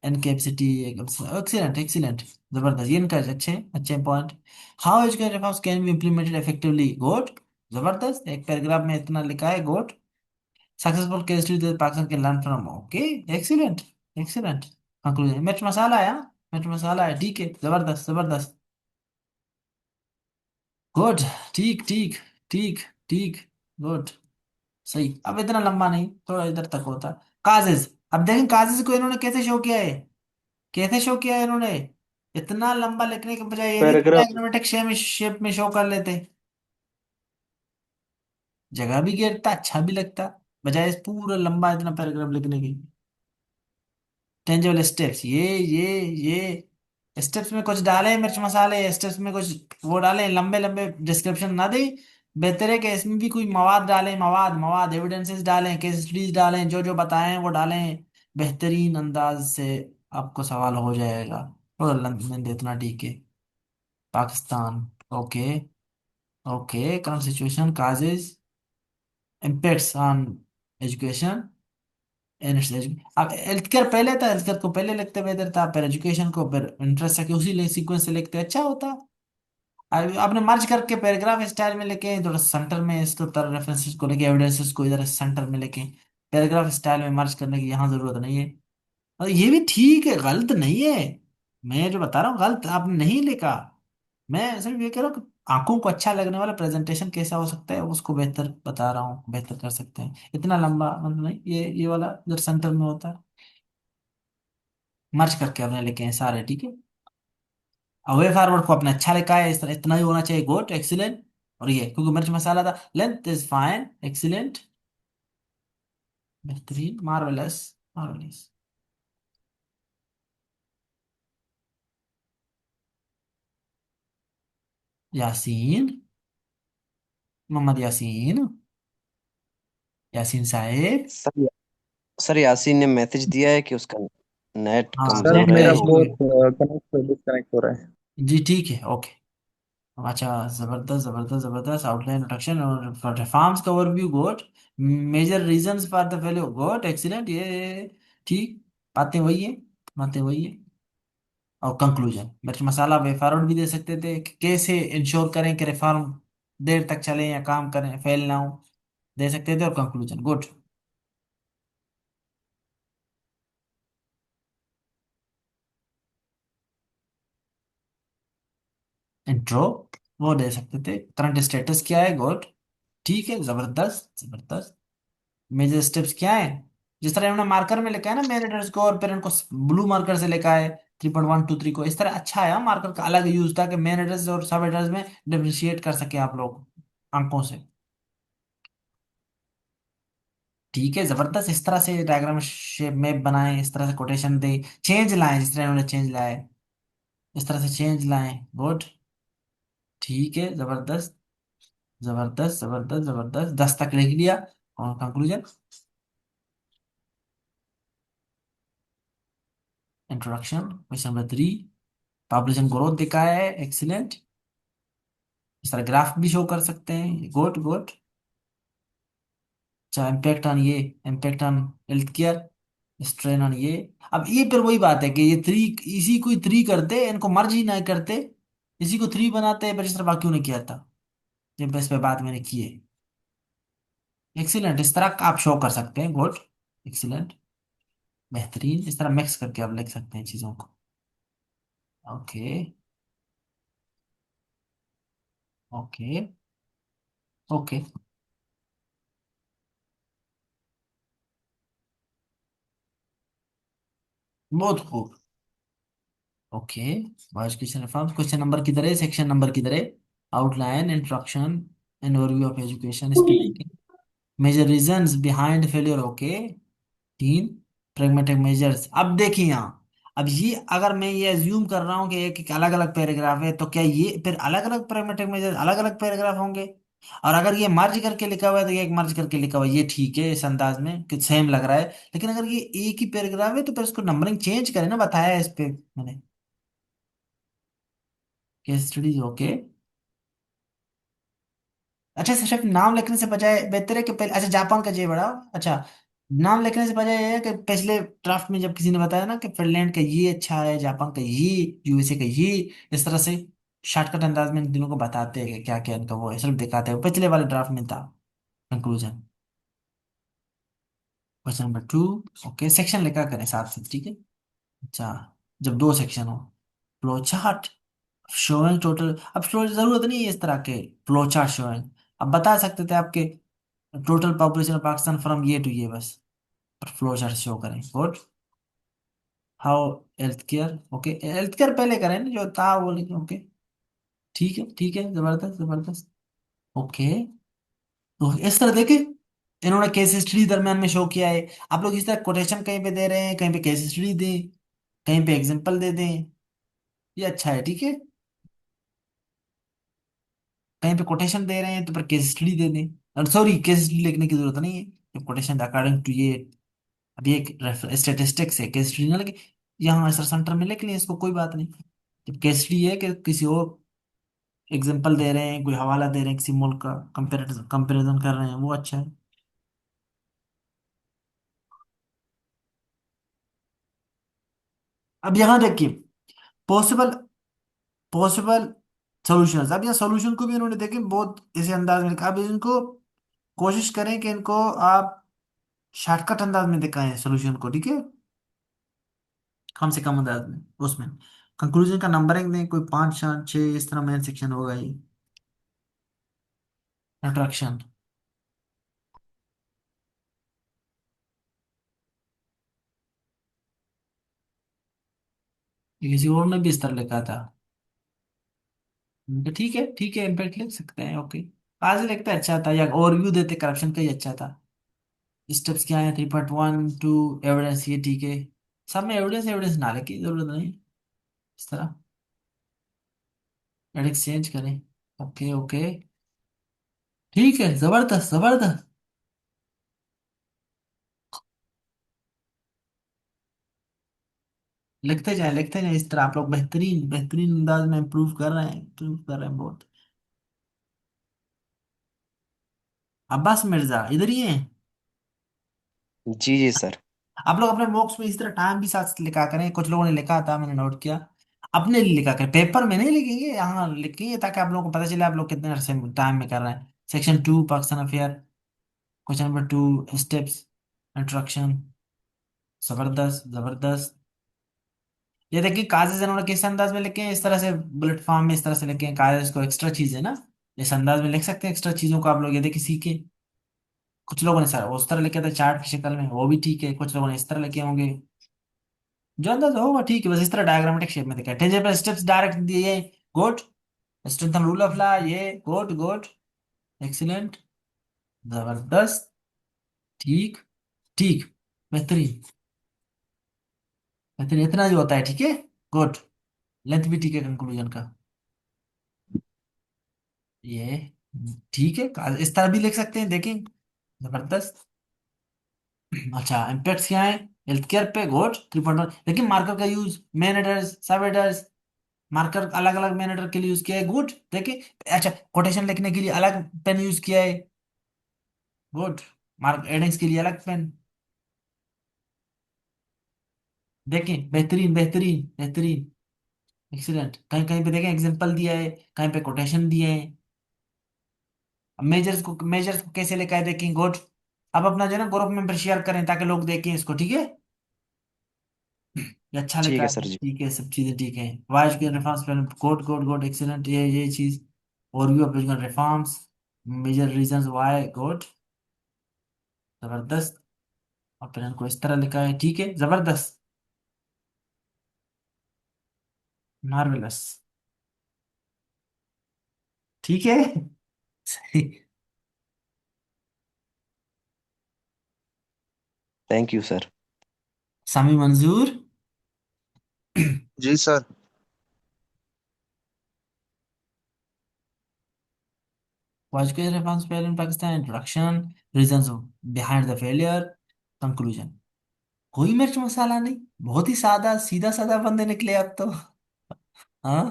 incapacity, excellent excellent. जबरदस्त, ये इनका अच्छे अच्छे point. How education reforms can be implemented effectively, good. जबरदस्त, एक पैराग्राफ में इतना लिखा है, good. Successful case study that Pakistan can learn from, okay. Excellent excellent. Conclusion, मिर्च मसाला है, हाँ, मिर्च मसाला है, ठीक है, जबरदस्त जबरदस्त। गुड। ठीक ठीक ठीक ठीक। गुड। सही, अब इतना लंबा नहीं, थोड़ा इधर तक होता। काजेज, अब देखें काजेज को इन्होंने कैसे शो किया है, कैसे शो किया है इन्होंने। इतना लंबा लिखने के बजाय ये नहीं कि पैराग्राफ। डायग्रामेटिक शेप में शो कर लेते, जगह भी घेरता, अच्छा भी लगता, बजाय इस पूरा लंबा इतना पैराग्राफ लिखने की। टेंजेबल स्टेप्स, ये स्टेप्स में कुछ डाले, मिर्च मसाले, स्टेप्स में कुछ वो डाले, लंबे लंबे डिस्क्रिप्शन ना दे। बेहतर है कि इसमें भी कोई मवाद डालें, मवाद मवाद एविडेंसेस डालें, केस स्टडीज डालें, जो जो बताएं वो डालें, बेहतरीन अंदाज से आपको सवाल हो जाएगा। और लंदन इतना ठीक है। Pakistan, okay. Okay, current situation, causes, impacts on education and it's. अब हेल्थ केयर पहले था, हेल्थ केयर को पहले लिखते बेहतर था, फिर एजुकेशन को फिर इंटरेस्ट है कि उसी सीक्वेंस से लिखते अच्छा होता। अब आपने मर्ज करके पैराग्राफ स्टाइल में लेके थोड़ा सेंटर में इसको तरह रेफरेंसेस को लेके, एविडेंसेस को इधर सेंटर में लेके, पैराग्राफ स्टाइल में मर्ज करने की यहाँ जरूरत नहीं है। और ये भी ठीक है, गलत नहीं है। मैं जो बता रहा हूँ गलत आपने नहीं लिखा। मैं सिर्फ ये कह रहा हूँ कि आंखों को अच्छा लगने वाला प्रेजेंटेशन कैसा हो सकता है उसको बेहतर बता रहा हूँ, बेहतर कर सकते हैं। इतना लंबा मतलब नहीं, ये वाला इधर सेंटर में होता है, मर्ज करके हमने लिखे हैं सारे, ठीक है। अवे फॉरवर्ड को अपने अच्छा लिखा है, इस तरह इतना ही होना चाहिए, गुड एक्सीलेंट। और ये क्योंकि मिर्च मसाला था, लेंथ इज फाइन, एक्सीलेंट, बेहतरीन, मार्वेलस, मार्वेलस। यासीन, मोहम्मद यासीन, यासीन साहेब। सर सर यासीन ने मैसेज दिया है कि उसका नेट हाँ, सर कमजोर नेट है मेरा का इशू वो। है। बहुत कनेक्ट डिस्कनेक्ट हो रहा है। जी ठीक है, ओके। अच्छा, जबरदस्त जबरदस्त जबरदस्त। आउटलाइन, इंट्रोडक्शन और रिफॉर्म्स का overview, good. Major reasons for the failure, good excellent, ये ठीक। बातें वही है, बातें वही है। और कंक्लूजन, मिर्च मसाला वे फॉरवर्ड भी दे सकते थे कि कैसे इंश्योर करें कि रिफॉर्म देर तक चले या काम करें, फेल ना हो, दे सकते थे। और कंक्लूजन, गुड। इंट्रो, वो दे सकते थे। करंट स्टेटस क्या है, गुड, ठीक है, जबरदस्त जबरदस्त। मेजर स्टेप्स क्या है, जिस तरह इन्होंने मार्कर में लिखा है ना मेन एड्रेस को, और फिर इनको ब्लू मार्कर से लिखा है 3.123 को, इस तरह अच्छा है। मार्कर का अलग यूज था कि मेन एड्रेस और सब एड्रेस में डिफरेंशिएट कर सके आप लोग अंकों से, ठीक है, जबरदस्त। इस तरह से डायग्राम शेप मैप बनाएं, इस तरह से कोटेशन दे, चेंज लाएं जिस तरह इन्होंने चेंज लाए, इस तरह से चेंज लाएं, गुड, ठीक है, जबरदस्त जबरदस्त जबरदस्त जबरदस्त। 10 तक लिख लिया। और conclusion, introduction, question number 3, population growth दिखाया है, एक्सीलेंट। इस तरह ग्राफ भी शो कर सकते हैं, गुड गुड। अच्छा, इम्पैक्ट ऑन ये, impact on health care, strain on ये। अब ये फिर वही बात है कि ये 3, इसी को 3 करते, इनको मर्ज ही ना करते, इसी को 3 बनाते, पर इस तरह बाकियों ने किया था, जब इस पे बात मैंने की है। एक्सीलेंट, इस तरह का आप शो कर सकते हैं, गुड, एक्सीलेंट, बेहतरीन। इस तरह मिक्स करके आप लिख सकते हैं चीजों को, ओके। ओके। ओके। बहुत खूब। Okay, wise question reforms, question number किधर है, सेक्शन नंबर किधर है? Outline, introduction and overview of education, इस पे देखें। Major reasons behind failure, okay. तीन, प्रैग्मेटिक मेजर्स। अब देखिए यहाँ, अब ये अगर मैं ये अज्यूम कर रहा हूँ कि एक एक अलग अलग पैराग्राफ है, तो क्या ये फिर अलग अलग प्रैग्मेटिक मेजर्स अलग अलग पैराग्राफ होंगे? और अगर ये मर्ज करके लिखा हुआ है तो ये एक मर्ज करके लिखा हुआ है, ये ठीक है इस अंदाज में कि सेम लग रहा है। लेकिन अगर ये एक ही पैराग्राफ है तो फिर उसको नंबरिंग चेंज करें ना, बताया है इस पे मैंने। Case studies, okay. अच्छा, सिर्फ नाम लिखने से बजाय बेहतर है कि पहले, अच्छा जापान का जे बढ़ाओ। अच्छा, नाम लिखने से बजाय ये है कि पिछले ड्राफ्ट में जब किसी ने बताया ना कि फिनलैंड का ये अच्छा है, जापान का ये, यूएसए का ये, इस तरह से शॉर्टकट अंदाज में इन तीनों को बताते हैं कि क्या क्या इनका वो है, सिर्फ दिखाते हैं, पिछले वाले ड्राफ्ट में था। Conclusion, question number two. Okay, section लिखा करें साथ साथ, ठीक है। अच्छा, जब दो सेक्शन हो, फ्लो चार्ट शोइंग टोटल, अब फ्लो जरूरत नहीं है इस तरह के फ्लो चार्ट शोइंग। अब बता सकते थे आपके total population of Pakistan from ये टू ये, बस फ्लो चार्ट शो करें। Good. How health care, okay, health care पहले करें ना जो था वो लिखें, ओके। ठीक है, ठीक है, जबरदस्त जबरदस्त। ओके, तो इस तरह देखे इन्होंने केस हिस्ट्री दरमियान में शो किया है। आप लोग इस तरह कोटेशन कहीं पे दे रहे हैं, कहीं पे केस हिस्ट्री दें, कहीं पे एग्जांपल दे दें, ये अच्छा है, ठीक है। कहीं पे कोटेशन दे रहे हैं तो फिर केस हिस्ट्री दे दें, सॉरी केस हिस्ट्री लिखने की जरूरत नहीं है, कोटेशन अकॉर्डिंग टू ये। अभी एक स्टेटिस्टिक्स है, केस स्टडी ना लगे, यहाँ सर सेंटर में लिख लें इसको, कोई बात नहीं। जब केस स्टडी है कि किसी और एग्जांपल दे रहे हैं, कोई हवाला दे रहे हैं किसी मुल्क का, कंपेरिजन कंपेरिजन कर रहे हैं, वो अच्छा है। अब यहाँ देखिए, पॉसिबल पॉसिबल सॉल्यूशंस। अब यहाँ सॉल्यूशन को भी इन्होंने देखे बहुत इसी अंदाज में लिखा। अब इनको कोशिश करें कि इनको आप शॉर्टकट अंदाज में दिखाएं सॉल्यूशन को, ठीक है, कम से कम अंदाज में। उसमें कंक्लूजन का नंबरिंग दें, कोई पाँच चार छः इस तरह मेन सेक्शन होगा ये। इंट्रोडक्शन, ये किसी और ने भी इस तरह लिखा था। तो ठीक है, ठीक है, इम्पैक्ट लिख सकते हैं, ओके। आज लिखते अच्छा था, या ओवरव्यू देते करप्शन का ही अच्छा था। स्टेप्स क्या है, 3.1 टू एविडेंस, ये ठीक है। सब में एविडेंस एविडेंस ना लिखी जरूरत नहीं, इस तरह एडिक्स चेंज करें। ओके ओके, ठीक है, जबरदस्त जबरदस्त। लिखते जाए इस तरह, आप लोग बेहतरीन बेहतरीन अंदाज में इम्प्रूव कर रहे हैं, इम्प्रूव कर रहे हैं बहुत। अब्बास मिर्जा इधर ही हैं? जी जी सर। आप लोग अपने बॉक्स में इस तरह टाइम भी साथ लिखा करें, कुछ लोगों ने लिखा था मैंने नोट किया। अपने लिए लिखा करें, पेपर में नहीं लिखेंगे, यहाँ लिखेंगे ताकि आप लोगों को पता चले आप लोग कितने अरसे टाइम में कर रहे हैं। Section two, Pakistan affair, question number two, steps, introduction, जबरदस्त जबरदस्त। ये देखिए कागज इन्होंने किस अंदाज में लिखे हैं, इस तरह से बुलेट फॉर्म में इस तरह से लिखे हैं, कागज को एक्स्ट्रा चीज है ना, इस अंदाज में लिख सकते हैं एक्स्ट्रा चीजों को, आप लोग ये देखिए सीखे। कुछ लोगों ने सर उस तरह लिखे थे चार्ट की शक्ल में, वो भी ठीक है, कुछ लोगों ने इस तरह लिखे होंगे, जो अंदाज होगा ठीक है, बस इस तरह डायग्रामेटिक शेप में दिखा है। टेंजेबल स्टेप्स डायरेक्ट दिए, good. Strengthen rule of law, ये गुड गुड, एक्सीलेंट, जबरदस्त, ठीक, ठीक, बेहतरीन बेहतरीन, इतना ही होता है, ठीक है, गुड। लेंथ भी ठीक है कंक्लूजन का, ये ठीक है, इस तरह भी लिख सकते हैं, देखें, जबरदस्त। अच्छा, इम्पैक्ट्स क्या है हेल्थ केयर पे, गुड। 3.1, लेकिन मार्कर का यूज, मेन एडर्स, सब एडर्स, मार्कर अलग अलग मेन एडर के लिए यूज किया है, गुड। देखिए, अच्छा, कोटेशन लिखने के लिए अलग पेन यूज किया है, गुड। मार्क एडिंग्स के लिए अलग पेन, देखें, बेहतरीन बेहतरीन बेहतरीन, एक्सीलेंट। कहीं कहीं पे देखें एग्जांपल दिया है, कहीं पे कोटेशन दिए हैं। अब मेजर्स को कैसे लिखा है देखें, गुड। अब अपना जो है ना ग्रुप में शेयर करें ताकि लोग देखें इसको, ठीक है। ये अच्छा ठीक लिखा है है, सर जी। ठीक है, सब चीजें ठीक है। वाइज के रिफॉर्म्स पे, गुड गुड गुड, एक्सीलेंट, ये चीज। Overview of education reforms, major reasons why, good, जबरदस्त। और फिर इनको इस तरह लिखा है, ठीक है, जबरदस्त। मार्वेलस। ठीक है। सही। Thank you sir. Sami Manzoor. जी sir. Education reforms failed in Pakistan. Introduction, reasons behind the failure, conclusion। कोई मिर्च मसाला नहीं, बहुत ही सादा सीधा साधा बंदे निकले अब तो। हाँ।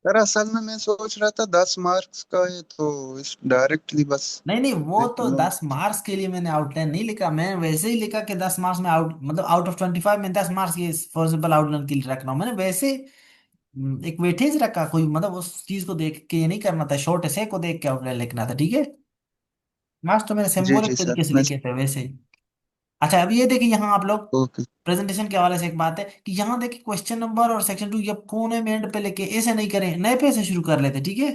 सर असल में मैं सोच रहा था 10 मार्क्स का है तो इस डायरेक्टली बस नहीं नहीं, वो लिख तो लूँ। 10 मार्क्स के लिए मैंने आउटलाइन नहीं लिखा, मैं वैसे ही लिखा कि 10 मार्क्स में आउट मतलब आउट ऑफ 25 में 10 मार्क्स ये फॉर एग्जाम्पल आउटलाइन के लिए रख रहा हूँ मैंने वैसे। एक वेटेज रखा, कोई मतलब उस चीज को देख के ये नहीं करना था, शॉर्ट एसे को देख के आउटलाइन लिखना था, ठीक है। मार्क्स तो मैंने जी सिंबॉलिक जी सर तरीके से मैं। लिखे थे वैसे ही। अच्छा अब ये देखिए यहाँ आप लोग ओके। प्रेजेंटेशन के हवाले से एक बात है कि यहाँ देखिए क्वेश्चन नंबर और सेक्शन 2 ये कोने में एंड पे लेके ऐसे नहीं करें, नए पे से शुरू कर लेते, ठीक है।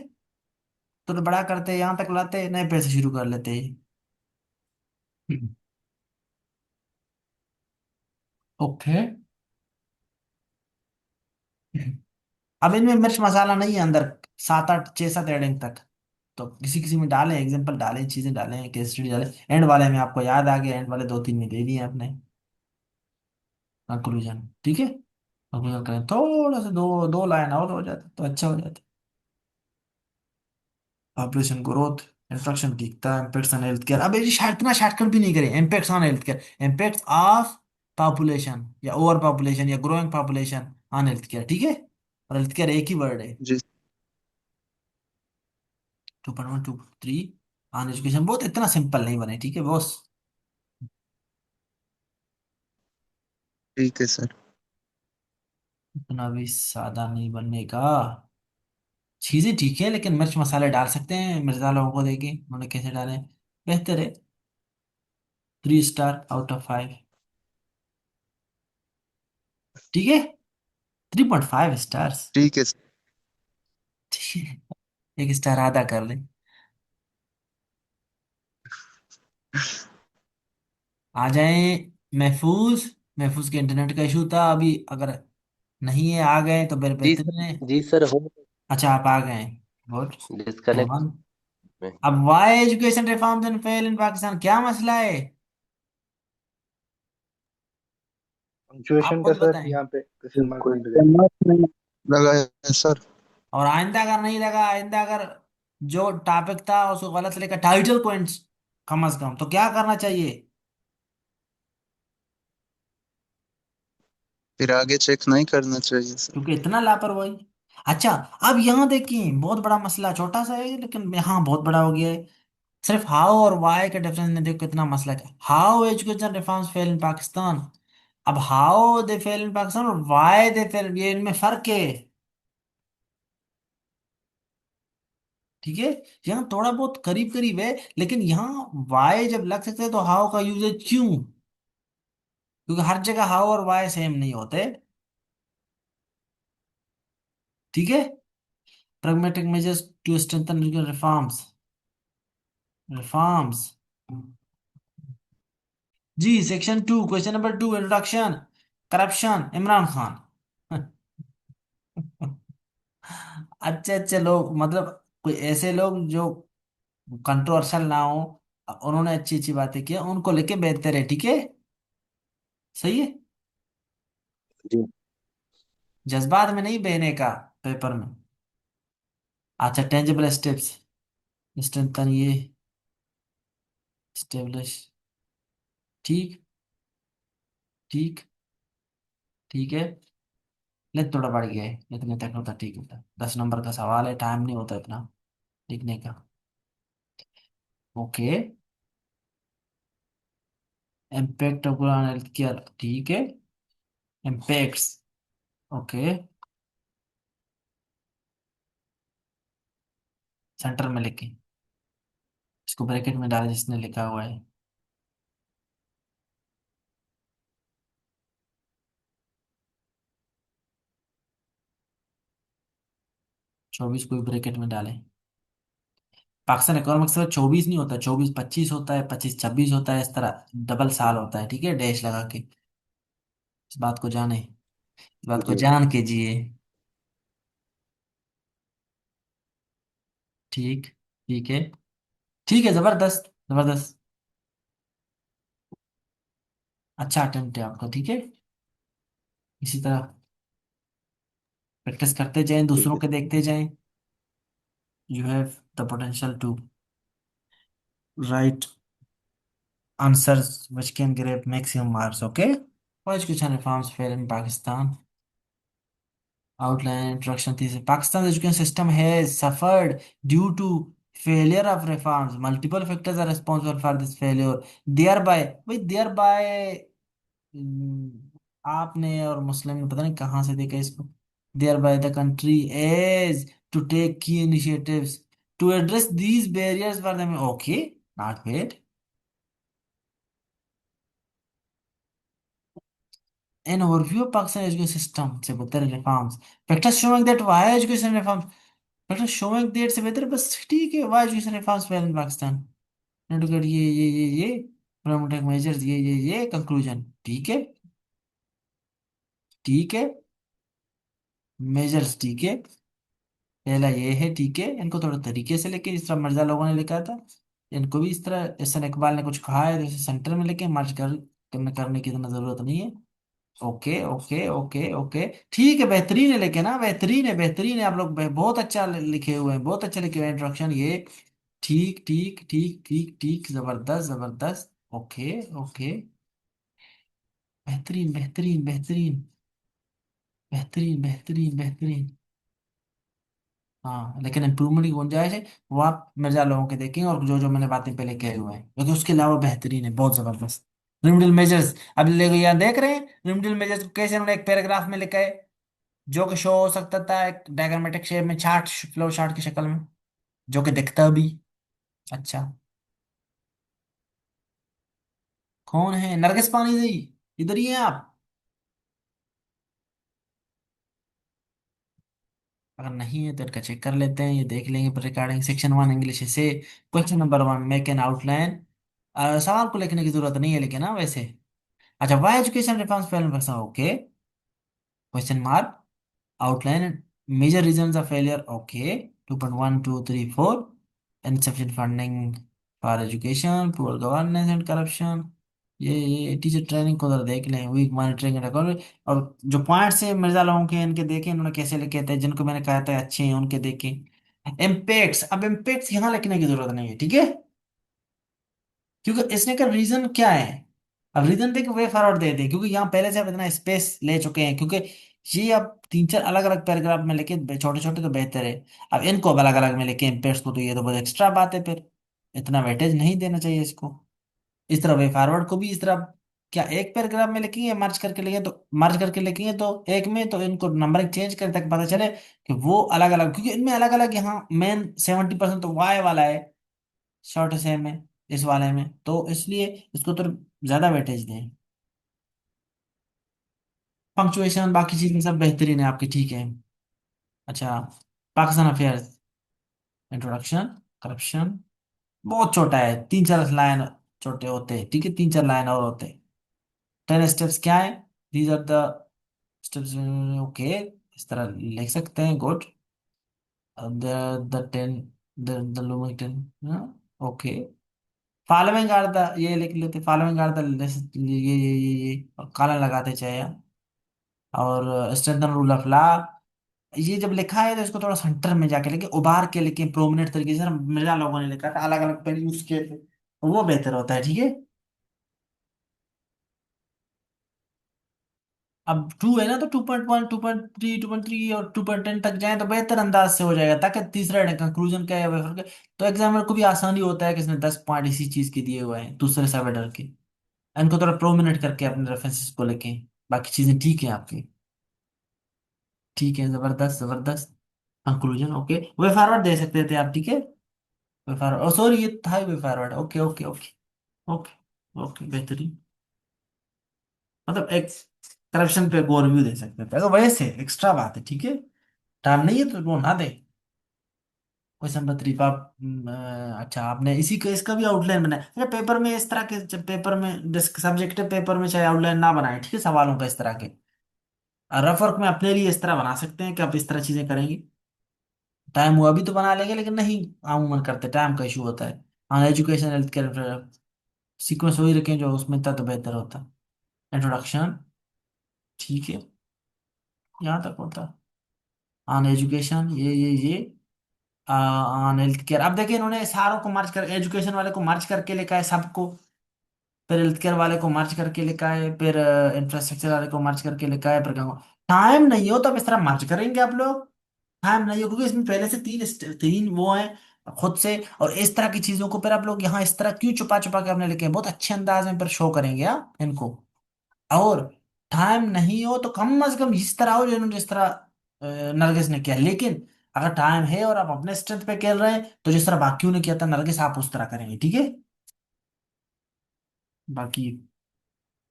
तो बड़ा करते यहाँ तक लाते, नए पे से शुरू कर लेते। ओके। अब इनमें मिर्च मसाला नहीं है अंदर, 7 8 6 7 एडिंग तक। तो किसी किसी में डालें, एग्जांपल डालें, चीजें डालें, केस स्टडी डालें। एंड वाले में आपको याद आ गया, एंड वाले 2 3 में दे दिए आपने कंक्लूजन, ठीक है। कंक्लूजन करें थोड़ा सा, दो दो लाइन और हो जाते तो अच्छा हो जाता। पॉपुलेशन ग्रोथ, इंफ्राक्शन दिखता है, इम्पैक्ट्स ऑन हेल्थ केयर। अब ये इतना शॉर्टकट भी नहीं करें, impacts on health care, impacts of population या ओवर पॉपुलेशन या growing population on health care, ठीक है। और हेल्थ केयर एक ही वर्ड है। जी 2.1 2.3 ऑन एजुकेशन, बहुत इतना सिंपल नहीं बने, ठीक है बॉस। ठीक है सर। इतना भी सादा नहीं बनने का। चीजें ठीक है लेकिन मिर्च मसाले डाल सकते हैं, मिर्जा लोगों को देखे उन्होंने कैसे डाले, बेहतर है। 3 स्टार आउट ऑफ 5, ठीक है। 3.5 स्टार्स, ठीक है सर। ठीक है। 1 स्टार आधा कर ले। आ जाए महफूज। महफूज के इंटरनेट का इशू था अभी, अगर नहीं है आ गए तो फिर जी बेहतरीन सर। है। जी सर हो अच्छा आप आ गए, गुड। डिस्कनेक्ट में। अब why education reforms and fail in Pakistan, क्या मसला है? आप पंक्चुएशन का खुद सर बताएं। यहाँ पे क्वेश्चन मार्क नहीं क्वेश्चन लगेगा। मार्क नहीं लगाया है सर। और आइंदा अगर नहीं लगा, आइंदा अगर जो टॉपिक था उसको गलत लेकर टाइटल पॉइंट्स कम से कम, तो क्या करना चाहिए? फिर आगे चेक नहीं करना चाहिए सर। क्योंकि इतना लापरवाही। अच्छा अब यहाँ देखिए, बहुत बड़ा मसला, छोटा सा है लेकिन यहाँ बहुत बड़ा हो गया है। सिर्फ हाउ और वाई का डिफरेंस में देखो कितना मसला है। How education reforms fail in Pakistan. अब how they fail in Pakistan और वाई दे फेल, ये इनमें फर्क है, ठीक है। यहाँ थोड़ा बहुत करीब करीब है, लेकिन यहाँ वाई जब लग सकते हैं तो हाउ का यूजेज क्यों? क्योंकि हर जगह हाउ और वाई सेम नहीं होते, ठीक है। pragmatic measures to strengthen legal reforms. जी section 2 question number 2 introduction, corruption Imran Khan. अच्छे अच्छे लोग, मतलब कोई ऐसे लोग जो कंट्रोवर्शियल ना हो, उन्होंने अच्छी अच्छी बातें की उनको लेके बेहतर है, ठीक है। सही है। जी जज्बात में नहीं बहने का पेपर में। अच्छा टेंजिबल स्टेप्स, स्ट्रेंथन ये, स्टेब्लिश, ठीक, ठीक, ठीक है। लेकिन थोड़ा बढ़ गया है, इतने तक होता ठीक होता, 10 नंबर का सवाल है, टाइम नहीं होता इतना लिखने का। Okay. Impact of health care, ठीक है। Impacts, okay. सेंटर में लिखें, इसको ब्रैकेट में डालें जिसने लिखा हुआ है। 24 को भी ब्रैकेट में डालें। पाकिस्तान इकोनॉमिक्स में 24 नहीं होता, 24 25 होता है, 25 26 होता है, इस तरह डबल साल होता है, ठीक है, डैश लगा के, इस बात को जाने। इस बात को जी जान के जिए। ठीक। ठीक है। ठीक है, जबरदस्त जबरदस्त। अच्छा अटेम्प्ट है आपका, ठीक है। इसी तरह प्रैक्टिस करते जाएं, ठीक दूसरों है के देखते जाएं। You have the potential to write answers which can grab maximum marks. Okay. Why education reforms fail in Pakistan? Outline introduction thesis. Pakistan's education system has suffered due to failure of reforms. Multiple factors are responsible for this failure. Thereby, हम्म, आपने और मुस्लिम ने पता नहीं कहाँ से देखा इसको। Thereby the country is to take key initiatives to address these barriers for them. Okay, not bad. An overview of Pakistan education system से बेहतर reforms. Factors showing that why education reforms. Factors showing that से बेहतर, बस ठीक है, why education reforms fail in Pakistan. Not to get ये promoting measures ये conclusion. ठीक है। ठीक है। measures ठीक है। पहला ये है, ठीक है, इनको थोड़ा तरीके से लेके जिस तरह मिर्जा लोगों ने लिखा था, इनको भी इस तरह एहसन इकबाल ने कुछ कहा है जैसे सेंटर में लेके मार्च करने की इतना जरूरत नहीं है। Okay okay okay okay. ठीक है, बेहतरीन है, लेकिन ना बेहतरीन है, बेहतरीन है, आप लोग बहुत अच्छा लिखे हुए हैं, बहुत अच्छा लिखे हुए हैं इंट्रोडक्शन ये। ठीक ठीक ठीक ठीक ठीक, जबरदस्त जबरदस्त। Okay okay. बेहतरीन बेहतरीन बेहतरीन बेहतरीन बेहतरीन बेहतरीन। हाँ, लेकिन इम्प्रूवमेंट की गुंजाइश है, वो आप मिर्जा लोगों के देखेंगे और जो जो मैंने बातें पहले कहे हुए हैं, लेकिन उसके अलावा बेहतरीन है, बहुत जबरदस्त। रिमडियल मेजर्स, अब ले यहाँ देख रहे हैं रिमडियल मेजर्स को कैसे उन्होंने एक पैराग्राफ में लिखा है, जो कि शो हो सकता था एक डायग्रामेटिक शेप में, चार्ट, फ्लो चार्ट की शक्ल में, जो कि दिखता भी अच्छा। कौन है नरगिस पानी जी? इधर ही हैं आप? अगर नहीं है तो इनका चेक कर लेते हैं, ये देख लेंगे रिकॉर्डिंग। सेक्शन 1 इंग्लिश से question number 1, make an outline. सवाल को लिखने की जरूरत नहीं है लेकिन, ना वैसे। अच्छा, why education reforms fail. Okay, question mark, outline major reasons of failure. Okay, 2.1 2 3 4, insufficient funding for education, poor governance and corruption। ये टीचर ट्रेनिंग को जरा देख लें, वीक मॉनिटरिंग एंड रिकॉर्ड। और जो पॉइंट्स है मिर्जा लोगों के, इनके देखें इन्होंने कैसे लिखे थे, जिनको मैंने कहा था अच्छे हैं उनके देखें। इम्पैक्ट्स, अब इम्पैक्ट्स यहाँ लिखने की जरूरत नहीं है, ठीक है, क्योंकि इसने का रीजन क्या है। अब रीजन दे के वे फॉरवर्ड दे दे, क्योंकि यहाँ पहले से आप इतना स्पेस ले चुके हैं, क्योंकि ये अब 3 4 अलग अलग पैराग्राफ में लेके छोटे छोटे तो बेहतर है। अब इनको अब अलग अलग में लेके इम्पेयर्स को, तो ये तो बहुत एक्स्ट्रा बात है, फिर इतना वेटेज नहीं देना चाहिए इसको। इस तरह वे फॉरवर्ड को भी इस तरह, क्या एक पैराग्राफ में लिखेंगे, मार्च करके लिखेंगे तो मार्च करके लिखेंगे तो एक में, तो इनको नंबरिंग चेंज करें ताकि पता चले कि वो अलग अलग, क्योंकि इनमें अलग अलग, यहाँ मेन 70% तो वाई वाला है, शॉर्ट से में, इस वाले में, तो इसलिए इसको तो ज्यादा वेटेज दें। पंक्चुएशन बाकी चीजें सब बेहतरीन है आपकी, ठीक है। अच्छा, पाकिस्तान अफेयर्स, इंट्रोडक्शन, करप्शन, बहुत छोटा है, 3 4 लाइन छोटे होते हैं, ठीक है, 3 4 लाइन और होते हैं। 10 स्टेप्स क्या है, these are the steps. Okay, इस तरह लिख सकते हैं, good. The 10, the looming 10। Okay, following are the, ये लिख लेते, फॉलोइंग आर द, ये और कॉलन लगाते चाहे, और स्ट्रेंथन रूल ऑफ लॉ। ये जब लिखा है तो इसको थोड़ा सेंटर में जाके लेके उभार के लेके प्रोमिनेंट तरीके से, मेरा लोगों ने लिखा था, अलग अलग पेन यूज किए थे, तो वो बेहतर होता है, ठीक है। अब 2 है ना, तो 2.1 2.3 2.3 और 2.10 तक जाए तो बेहतर अंदाज से हो जाएगा, ताकि तीसरा कंक्लूजन क्या है वेफर के, तो एग्जामिनर को भी आसानी होता है कि इसने 10 पॉइंट इसी चीज के दिए हुए हैं दूसरे सब हेडर के, इनको थोड़ा प्रोमिनेंट करके अपने रेफरेंसेस को लेके। बाकी चीजें ठीक है आपकी, ठीक है, जबरदस्त जबरदस्त। कंक्लूजन ओके, वे फॉरवर्ड दे सकते थे आप, ठीक है। वे फॉरवर्ड, ओ सॉरी, ये था way forward, okay okay okay okay okay, बेहतरीन। मतलब एक करप्शन पे ओवरव्यू दे सकते थे, अगर वैसे एक्स्ट्रा बात है, ठीक है, टाइम नहीं है तो वो ना दे। क्वेश्चन नंबर 3 आप अच्छा, आपने इसी का इसका भी आउटलाइन बनाया। अच्छा, पेपर में इस तरह के, पेपर में सब्जेक्टिव पेपर में चाहे आउटलाइन ना बनाए, ठीक है, सवालों का इस तरह के, रफ वर्क में अपने लिए इस तरह बना सकते हैं कि आप इस तरह चीजें करेंगे। टाइम हुआ भी तो बना लेंगे, लेकिन नहीं अमूमन करते, टाइम का इशू होता है। हाँ, एजुकेशन हेल्थ केयर सीक्वेंस वही रखें जो उसमें था तो बेहतर होता। इंट्रोडक्शन, ठीक है, यहाँ तक होता। ऑन एजुकेशन, ये ऑन हेल्थ केयर। अब देखिए इन्होंने सारों को मर्ज कर, एजुकेशन वाले को मर्ज करके लिखा है सबको, फिर हेल्थ केयर वाले को मर्ज करके लिखा है, फिर इंफ्रास्ट्रक्चर वाले को मर्ज करके लिखा है, फिर टाइम नहीं हो तो अब इस तरह मर्ज करेंगे आप लोग। टाइम नहीं हो क्योंकि इसमें पहले से तीन वो हैं खुद से, और इस तरह की चीजों को फिर आप लोग यहाँ इस तरह क्यों छुपा छुपा के आपने लिखे हैं, बहुत अच्छे अंदाज में फिर शो करेंगे आप इनको। और टाइम नहीं हो तो कम से कम इस तरह हो जिन्होंने जिस तरह नरगिस ने किया। लेकिन अगर टाइम है और आप अपने स्ट्रेंथ पे खेल रहे हैं तो जिस तरह बाकियों ने किया था नरगिस, आप उस तरह करेंगे, ठीक है। बाकी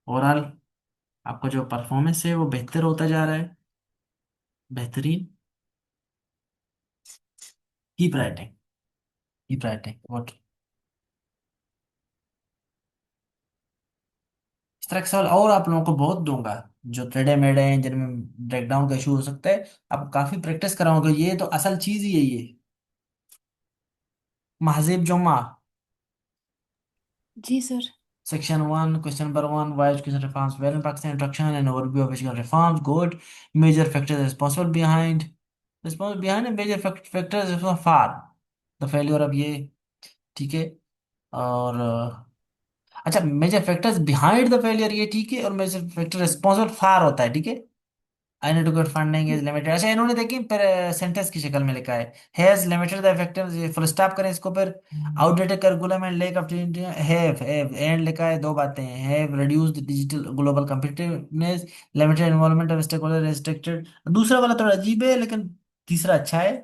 ओवरऑल आपका जो परफॉर्मेंस है वो बेहतर होता जा रहा है, बेहतरीन। Keep writing, keep writing what. इस तरह के सवाल और आप लोगों को बहुत दूंगा जो टेढ़े मेढ़े हैं, जिनमें ब्रेकडाउन का इशू हो सकता है। आप काफी प्रैक्टिस कराऊंगा, ये तो असल चीज ही है ये। महजीब जुम्मा, जी sir. Section 1, question number 1, why education reforms well in Pakistan, introduction and overview of education reforms. Good. Major factors responsible behind and major factors responsible for the failure of ये, ठीक है। और अच्छा, major factors behind the failure ये ठीक है, और major factor responsible for होता है, ठीक है। अनएडुकेट फंडिंग इज लिमिटेड, अच्छा इन्होंने देखिए फिर सेंटेंस की शक्ल में लिखा है, has limited the effective, full stop करें इसको, फिर outdated curriculum and lack of have and लिखा है, दो बातें हैं, have reduced digital global competitiveness, limited involvement of stakeholder restricted. दूसरा वाला थोड़ा अजीब है लेकिन तीसरा अच्छा है,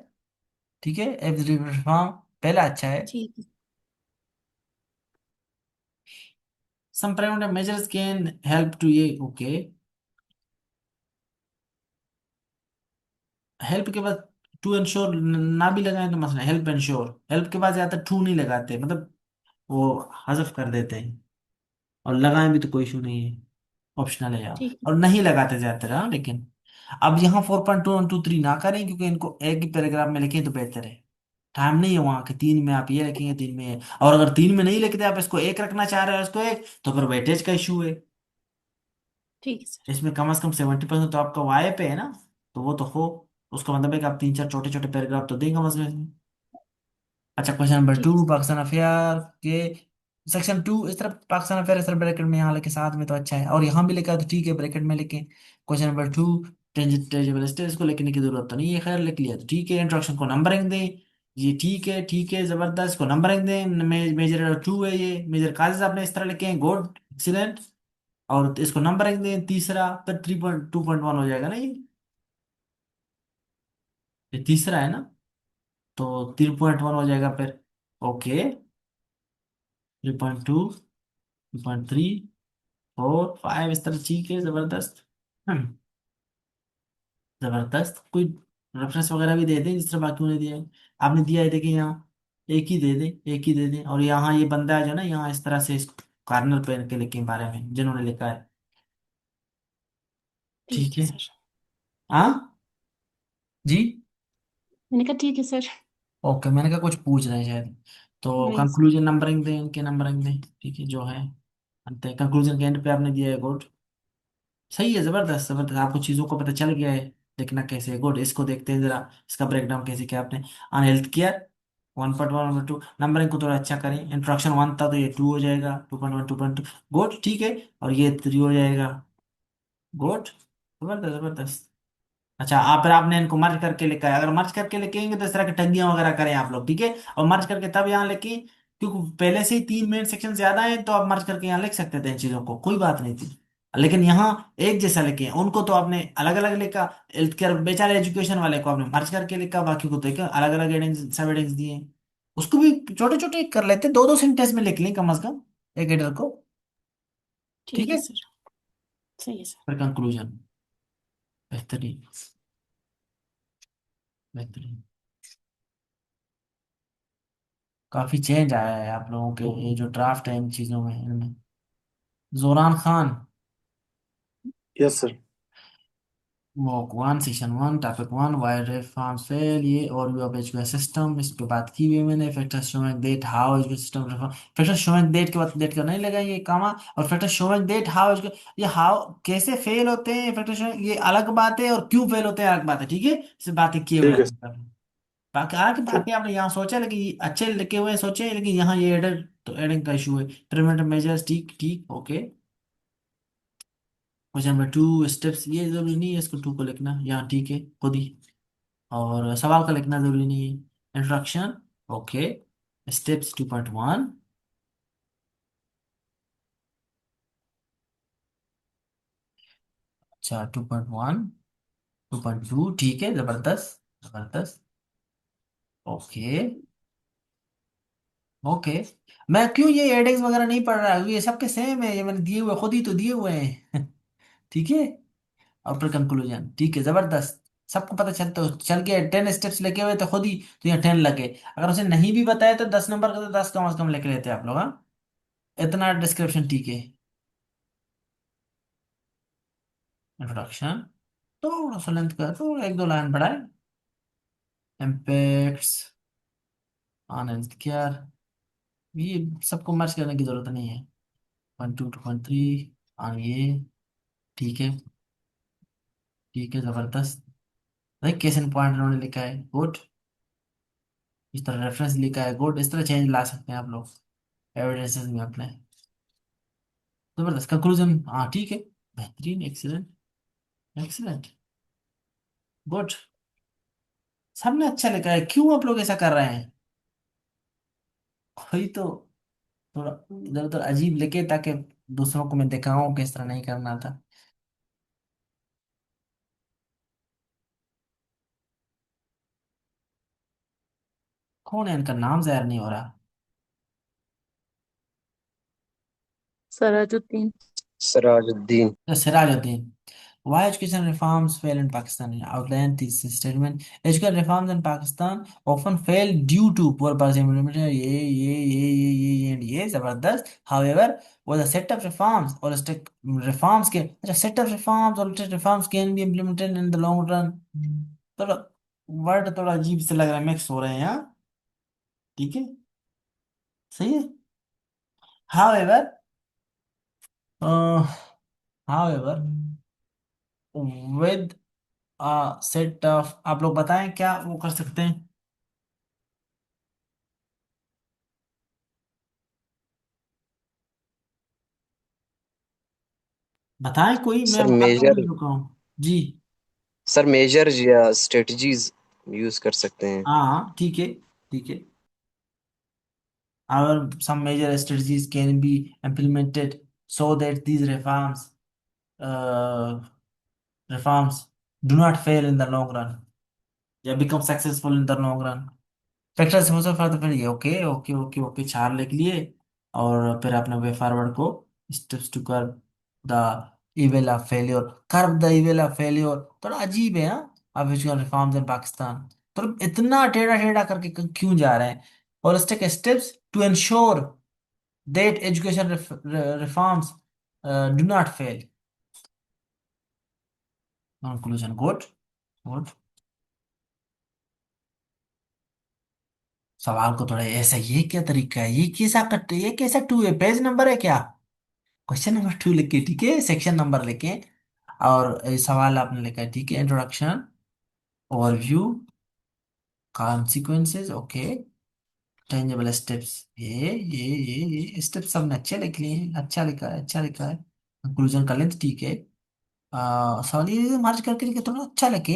ठीक है। रिफॉर्म पहला अच्छा है। ठीक है। सम preventive measures can help to ये ओके। हेल्प के बाद टू इंश्योर ना भी लगाएं तो मसला, हेल्प इंश्योर, हेल्प के बाद ज्यादातर टू नहीं लगाते, मतलब वो हजफ कर देते हैं। और लगाएं भी तो कोई इशू नहीं है, ऑप्शनल है यार, ठीक है। और नहीं लगाते ज्यादातर, हाँ। लेकिन अब यहाँ 4.2 1 2 3 ना करें क्योंकि इनको एक ही पैराग्राफ में लिखें तो बेहतर है। टाइम नहीं है वहां के, तीन में आप ये लिखेंगे, तीन में है, और अगर तीन में नहीं लिखते आप इसको एक रखना चाह रहे हो इसको एक, तो फिर वेटेज का इशू है। ठीक है सर। इसमें कम से कम 70% तो आपका वाई पे है ना, तो वो तो हो, उसका मतलब है कि आप तीन चार छोटे छोटे पैराग्राफ तो देंगे मसले में। अच्छा, क्वेश्चन नंबर ठीक 2, है सर। पाकिस्तान अफेयर के सेक्शन 2, इस तरफ पाकिस्तान अफेयर इस तरफ ब्रैकेट में यहाँ लिखे साथ में तो अच्छा है, और यहाँ भी लिखा है तो ठीक है, ब्रैकेट में लिखे। क्वेश्चन नंबर 2, टेंजेबल स्टेज को लिखने की जरूरत तो नहीं है, खैर लिख लिया तो ठीक है। इंट्रोडक्शन को नंबरिंग दें, ये ठीक है, ठीक है, जबरदस्त, को नंबरिंग दें। मेजर 2 है ये, मेजर काजेज आपने इस तरह लिखे हैं, गुड, एक्सीलेंट, और इसको नंबरिंग दें तीसरा, फिर 3.2.1 हो जाएगा ना ये तीसरा है ना, तो 3.1 हो जाएगा फिर, ओके। 3.2, 3.3, 4, 5 इस तरह, ठीक है, जबरदस्त। हम्म, जबरदस्त। कोई रेफरेंस वगैरह भी दे दें जिस तरह बाकी ने दिया है। आपने दिया है देखिए यहाँ, एक ही दे दें, एक ही दे दें, और यहाँ ये बंदा है जो ना यहाँ इस तरह से इस कार्नर पे के लिखे बारे में जिन्होंने लिखा है, ठीक ठीक है है। सर। हाँ जी, मैंने कहा ठीक है सर। ओके, मैंने कहा कुछ पूछ रहे हैं शायद। तो नहीं सर। कंक्लूजन नंबरिंग दें, इनके नंबरिंग दें, ठीक है जो है। अंत कंक्लूजन के एंड पे आपने दिया है, गुड, सही है, जबरदस्त जबरदस्त, आपको चीजों को पता चल गया है लिखना कैसे है, गुड। इसको देखते हैं जरा, इसका ब्रेकडाउन कैसे किया आपने। ऑन हेल्थ केयर 1.1 2, नंबरिंग को थोड़ा अच्छा करें। इंट्रोडक्शन 1 था तो ये 2 हो जाएगा, 2.1 2.2, गुड, ठीक है। और ये 3 हो जाएगा, गुड, जबरदस्त जबरदस्त। अच्छा, आप फिर आपने इनको मर्ज करके लिखा है, अगर मर्ज करके लिखेंगे तो इस तरह की टंगियां वगैरह करें आप लोग, ठीक है। और मर्ज करके तब यहाँ लिखें क्योंकि पहले से ही तीन मेन सेक्शन ज्यादा है, तो आप मर्ज करके यहाँ लिख सकते थे इन चीजों को, कोई बात नहीं थी। लेकिन यहाँ एक जैसा लिखे, उनको तो आपने अलग अलग लिखा। हेल्थ केयर बेचारे एजुकेशन वाले को आपने मर्ज करके लिखा, बाकी को तो एक अलग अलग हेडिंग्स, सब हेडिंग्स दिए। उसको भी छोटे छोटे कर लेते, दो दो सेंटेंस में लिख लें कम से कम एक हेडर को, ठीक ठीक है है। सर। सही है सर। फिर कंक्लूजन, बेहतरीन, बेहतरीन। काफी चेंज आया है आप लोगों के ये जो ड्राफ्ट है इन चीजों में, इनमें। Zoran Khan, yes sir. Mock one, section one, topic one, why reforms fail, ये और व्यू ऑफ एजुकेशन सिस्टम, इस पे बात की हुई है मैंने। Factor showing that how education system reform, factor showing that के बाद दैट का नहीं लगा ये कामा, और फैक्टर शोइंग दैट हाउ, ये हाउ कैसे फेल होते हैं फैक्टर शोइंग, ये अलग बात है, और क्यों फेल होते हैं अलग बात है, ठीक है, इसे बातें किए हुए ठीक है हैं। बाकी आगे ठीक। बाकी आपने यहाँ सोचा, लेकिन ये अच्छे लिखे हुए हैं सोचे, लेकिन यहाँ ये एडर तो एडिंग का इशू है। प्रिवेंटिव मेजर्स, ठीक ठीक okay. Question number two, steps, ये जरूरी नहीं है इसको टू को लिखना यहाँ, ठीक है खुद ही, और सवाल का लिखना जरूरी नहीं है। Introduction, okay. स्टेप्स 2.1, अच्छा 2.1, 2.2, ठीक है, जबरदस्त जबरदस्त, ओके ओके। मैं क्यों ये एडिंग्स वगैरह नहीं पढ़ रहा हूँ, ये सबके सेम है, ये मैंने दिए हुए खुद ही तो दिए हुए हैं ठीक है। और फिर कंक्लूजन, ठीक है जबरदस्त। सबको पता चलता चल के 10 स्टेप्स लेके हुए तो खुद ही तो यहाँ 10 लगे। अगर उसे नहीं भी बताया तो 10 नंबर का तो 10 कम से कम लेके लेते आप लोग, हाँ। इतना डिस्क्रिप्शन, ठीक है। इंट्रोडक्शन थोड़ा सा लेंथ का, थोड़ा एक दो लाइन बढ़ाए। इम्पैक्ट्स ऑन हेल्थ केयर, ये सबको मर्ज करने की जरूरत नहीं है। 1 2 2.3 ऑन ये, ठीक है, ठीक है जबरदस्त। भाई केस इन पॉइंट उन्होंने लिखा है, गुड। इस तरह रेफरेंस लिखा है, गुड। इस तरह चेंज ला सकते हैं आप लोग एविडेंसेस में अपने। जबरदस्त कंक्लूजन, हाँ ठीक है, बेहतरीन, एक्सीलेंट एक्सीलेंट, गुड। सबने अच्छा लिखा है, क्यों आप लोग ऐसा कर रहे हैं? कोई तो थोड़ा इधर उधर अजीब लिखे, ताकि दूसरों को मैं दिखाऊं किस तरह नहीं करना था। कौन है इनका नाम जाहिर नहीं हो रहा। Sarajuddin. Sarajuddin. Sirajuddin. Why education reforms fail in Pakistan? Outline this statement. Education reforms in Pakistan often fail due to poor policy implementation. ये जबरदस्त. However, with a set of reforms, holistic reforms के, अच्छा set of reforms, holistic reforms can be implemented in the long run. थोड़ा word थोड़ा अजीब से लग रहा है, मिक्स हो रहे हैं यहाँ, ठीक है, सही है। However, uh, however, with set of, आप लोग बताएं क्या वो कर सकते हैं, बताएं कोई, मैं सर बात तो नहीं मेजर, रुका हूँ जी। सर मेजर या स्ट्रेटजीज यूज कर सकते हैं। हाँ हाँ ठीक है, ठीक है। Our some major strategies can be implemented so that these uh, reforms do not fail in the long run या become successful in the long run। Factor से मुझे फर्क, फिर ये ओके ओके ओके ओके चार लिख लिए, और फिर अपने वे फॉरवर्ड को, steps to curb the evil of failure, curb the evil of failure, थोड़ा अजीब है, हाँ। अब रिफॉर्म्स इन पाकिस्तान, तो इतना टेढ़ा टेढ़ा करके क्यों जा रहे हैं? और take steps to ensure that education reforms do not fail. Conclusion, good good. सवाल को थोड़ा ऐसा, ये क्या तरीका है, ये कैसा कट, ये कैसा टू है, पेज नंबर है क्या? क्वेश्चन नंबर टू लिखे, ठीक है, सेक्शन नंबर लिखे, और ये सवाल आपने लिखा है, ठीक है। Introduction, overview, consequences, okay, tangible steps, ये स्टेप्स सबने अच्छे लिख लिए हैं, अच्छा लिखा है, अच्छा लिखा है। कंक्लूजन का लेंथ, ठीक है। सवाल ये मार्च करके लिखे, थोड़ा अच्छा लिखे,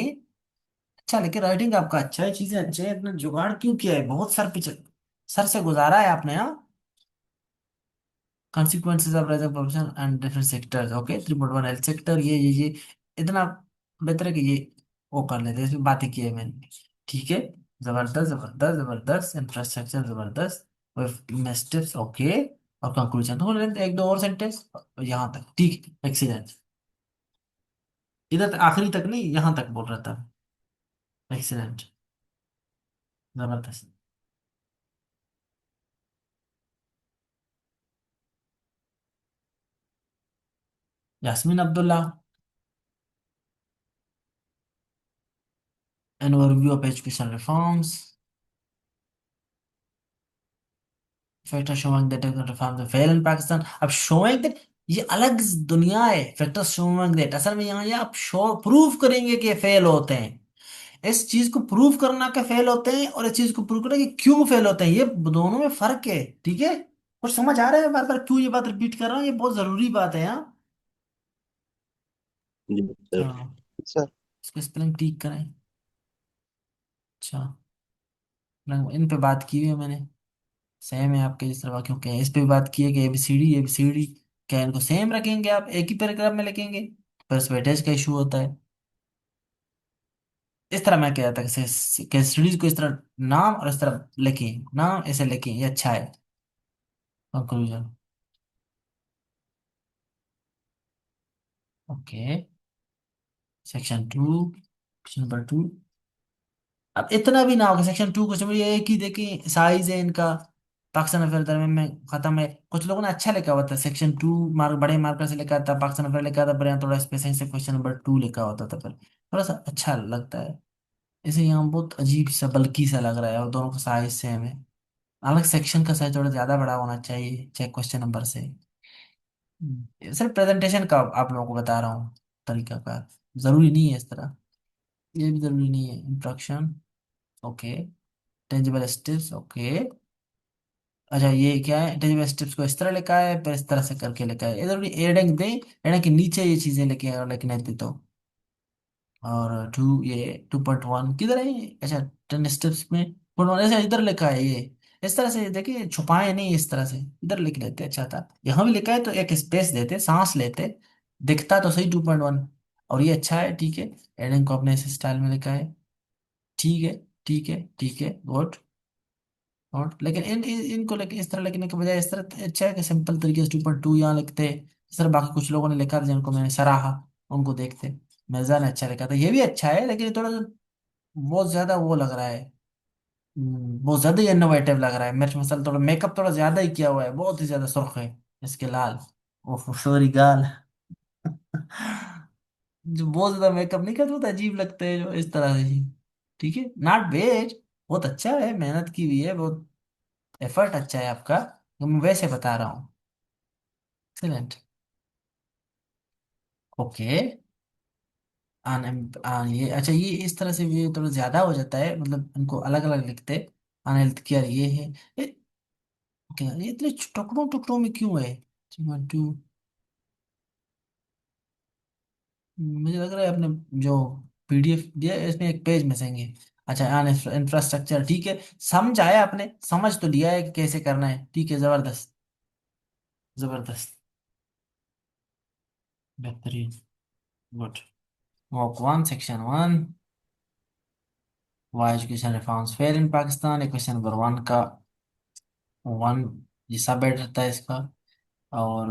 अच्छा लिखे, राइटिंग आपका अच्छा है, चीजें अच्छे हैं, इतना जुगाड़ क्यों किया है, बहुत सर पे सर से गुजारा है आपने, हाँ। consequences of rising population and different sectors, okay 3.1 health sector, ये इतना बेहतर है कि ये वो कर लेते हैं, इसमें बातें की है मैंने, ठीक है। जबरदस्त जबरदस्त जबरदस्त, इंफ्रास्ट्रक्चर जबरदस्त, स्टेप्स ओके। और कंक्लूजन तो एक दो और सेंटेंस यहाँ तक, ठीक, एक्सीलेंट। इधर तक आखिरी तक नहीं, यहाँ तक बोल रहा था, एक्सीलेंट, जबरदस्त। Yasmin Abdullah, An overview of education reforms. Factors showing that education reforms will fail in Pakistan. अब showing that ये अलग दुनिया है. Factors showing that असल में यहाँ ये आप शो प्रूव करेंगे कि फेल होते हैं. इस चीज को प्रूव करना के फेल होते हैं और इस चीज को प्रूव करना कि क्यों फेल होते हैं, ये दोनों में फर्क है. ठीक है, कुछ समझ आ रहा है? बार बार क्यों ये बात रिपीट कर रहा हूँ, ये बहुत जरूरी बात है. हाँ जी सर। हाँ, सर इसको स्पेलिंग ठीक करें. अच्छा, इन पे बात की हुई है मैंने. सेम है आपके जिस तरह वाक्यों के, इस पे भी बात की है कि एबीसीडी क्या इनको सेम रखेंगे, आप एक ही पैराग्राफ में लिखेंगे? पर्सवेटेज का इशू होता है. इस तरह मैं कह रहा था कि स्टडीज को इस तरह नाम और इस तरह लिखें, नाम ऐसे लिखें, ये अच्छा है. Conclusion. Okay, section 2, question number 2. अब इतना भी ना होगा. सेक्शन 2 क्वेश्चन नंबर, ये एक ही देखें, साइज है इनका. पाकिस्तान अफेयर दरमियान में खत्म है. कुछ लोगों ने अच्छा लिखा हुआ था सेक्शन 2, मार्क बड़े मार्कर से लिखा था. पाकिस्तान अफेयर लिखा था पर यहाँ थोड़ा स्पेसिंग से क्वेश्चन नंबर 2 लिखा होता था, पर थोड़ा सा अच्छा लगता है. इसे यहाँ बहुत अजीब सा बल्की सा लग रहा है और दोनों का साइज सेम है. अलग सेक्शन का साइज थोड़ा ज्यादा बड़ा होना चाहिए चेक क्वेश्चन नंबर से. सिर्फ प्रेजेंटेशन का आप लोगों को बता रहा हूँ तरीका का, जरूरी नहीं है इस तरह. ये भी जरूरी नहीं है. Introduction. Okay. Tangible steps. Okay. अच्छा, ये क्या है? टेंजिबल स्टेप्स को इस तरह लिखा है, फिर इस तरह से करके लिखा है. इधर एडिंग दे, एडिंग के नीचे ये चीजें लिखे और लिखने दे तो. और टू, ये 2.1 किधर है ये? अच्छा, 10 स्टेप्स में 1 ऐसे इधर लिखा है ये. इस तरह से देखिए, छुपाए नहीं, इस तरह से इधर लिख लेते. अच्छा था, यहाँ भी लिखा है तो एक स्पेस देते, सांस लेते, दिखता तो सही 2.1. और ये अच्छा है, ठीक है. एडिंग को अपने इस स्टाइल में लिखा है. ठीक है, ठीक है, ठीक है, गुड. और लेकिन इनको लेकिन इस तरह लिखने के बजाय इस तरह अच्छा है कि सिंपल तरीके से 2.2 यहाँ लिखते. इस तरह बाकी कुछ लोगों ने लिखा था जिनको मैंने सराहा, उनको देखते. मिर्जा ने अच्छा लिखा था, ये भी अच्छा है, लेकिन थोड़ा सा बहुत ज्यादा वो लग रहा है. बहुत ज्यादा ही इनोवेटिव लग रहा है. मिर्च मसाला थोड़ा मेकअप थोड़ा ज्यादा ही किया हुआ है, बहुत ही ज्यादा सुर्ख है इसके लाल. ओह सॉरी गाल. जो बहुत ज्यादा मेकअप नहीं करते, बहुत अजीब लगते हैं जो इस तरह से जी. ठीक है, नॉट बैड, बहुत अच्छा है, मेहनत की हुई है बहुत, एफर्ट अच्छा है आपका, तो मैं वैसे बता रहा हूँ. एक्सीलेंट. ओके. ये अच्छा, ये इस तरह से भी थोड़ा ज्यादा हो जाता है, मतलब इनको अलग अलग लिखते. अनहेल्थ केयर ये है. क्या ये इतने टुकड़ों टुकड़ों में क्यों है? 2, मुझे लग रहा है आपने जो पीडीएफ दिया है इसमें एक पेज मिसेंगे. अच्छा, इंफ्रास्ट्रक्चर ठीक है, समझ आया, आपने समझ तो लिया है कि कैसे करना है. ठीक है, जबरदस्त, जबरदस्त, बेहतरीन, good. Mock 1, section 1. Why education reforms fail in Pakistan. ये क्वेश्चन नंबर 1 का 1, ये सब हेड रहता है इसका. और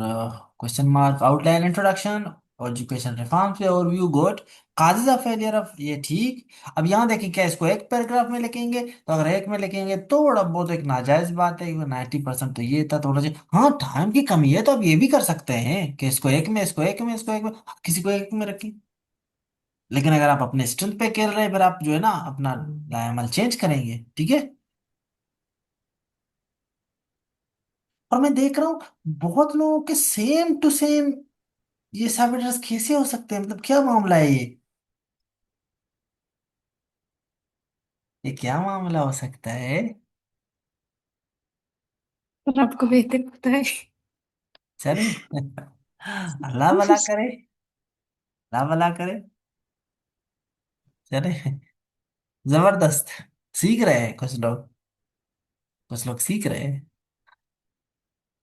question mark, outline, introduction, education reforms पे overview, good. Causes of failure of, ये ठीक. अब यहाँ देखें, क्या इसको एक पैराग्राफ में लिखेंगे? तो अगर एक में लिखेंगे तो थोड़ा बहुत एक नाजायज बात है. 90% तो ये था थोड़ा सा. हाँ, टाइम की कमी है तो आप ये भी कर सकते हैं कि इसको एक में, इसको एक में, इसको एक में, किसी को एक में रखें. लेकिन अगर आप अपने स्ट्रेंथ पे खेल रहे हैं, फिर आप जो है ना अपना लाइमल चेंज करेंगे. ठीक है. और मैं देख रहा हूँ बहुत लोगों के सेम टू सेम ये सब एड्रेस कैसे हो सकते हैं, मतलब क्या मामला है ये क्या मामला हो सकता है? पर आपको बेहतर पता है। चले. अल्लाह भला करे, अल्लाह भला करे. चले, जबरदस्त. सीख रहे हैं कुछ लोग, कुछ लोग सीख रहे हैं.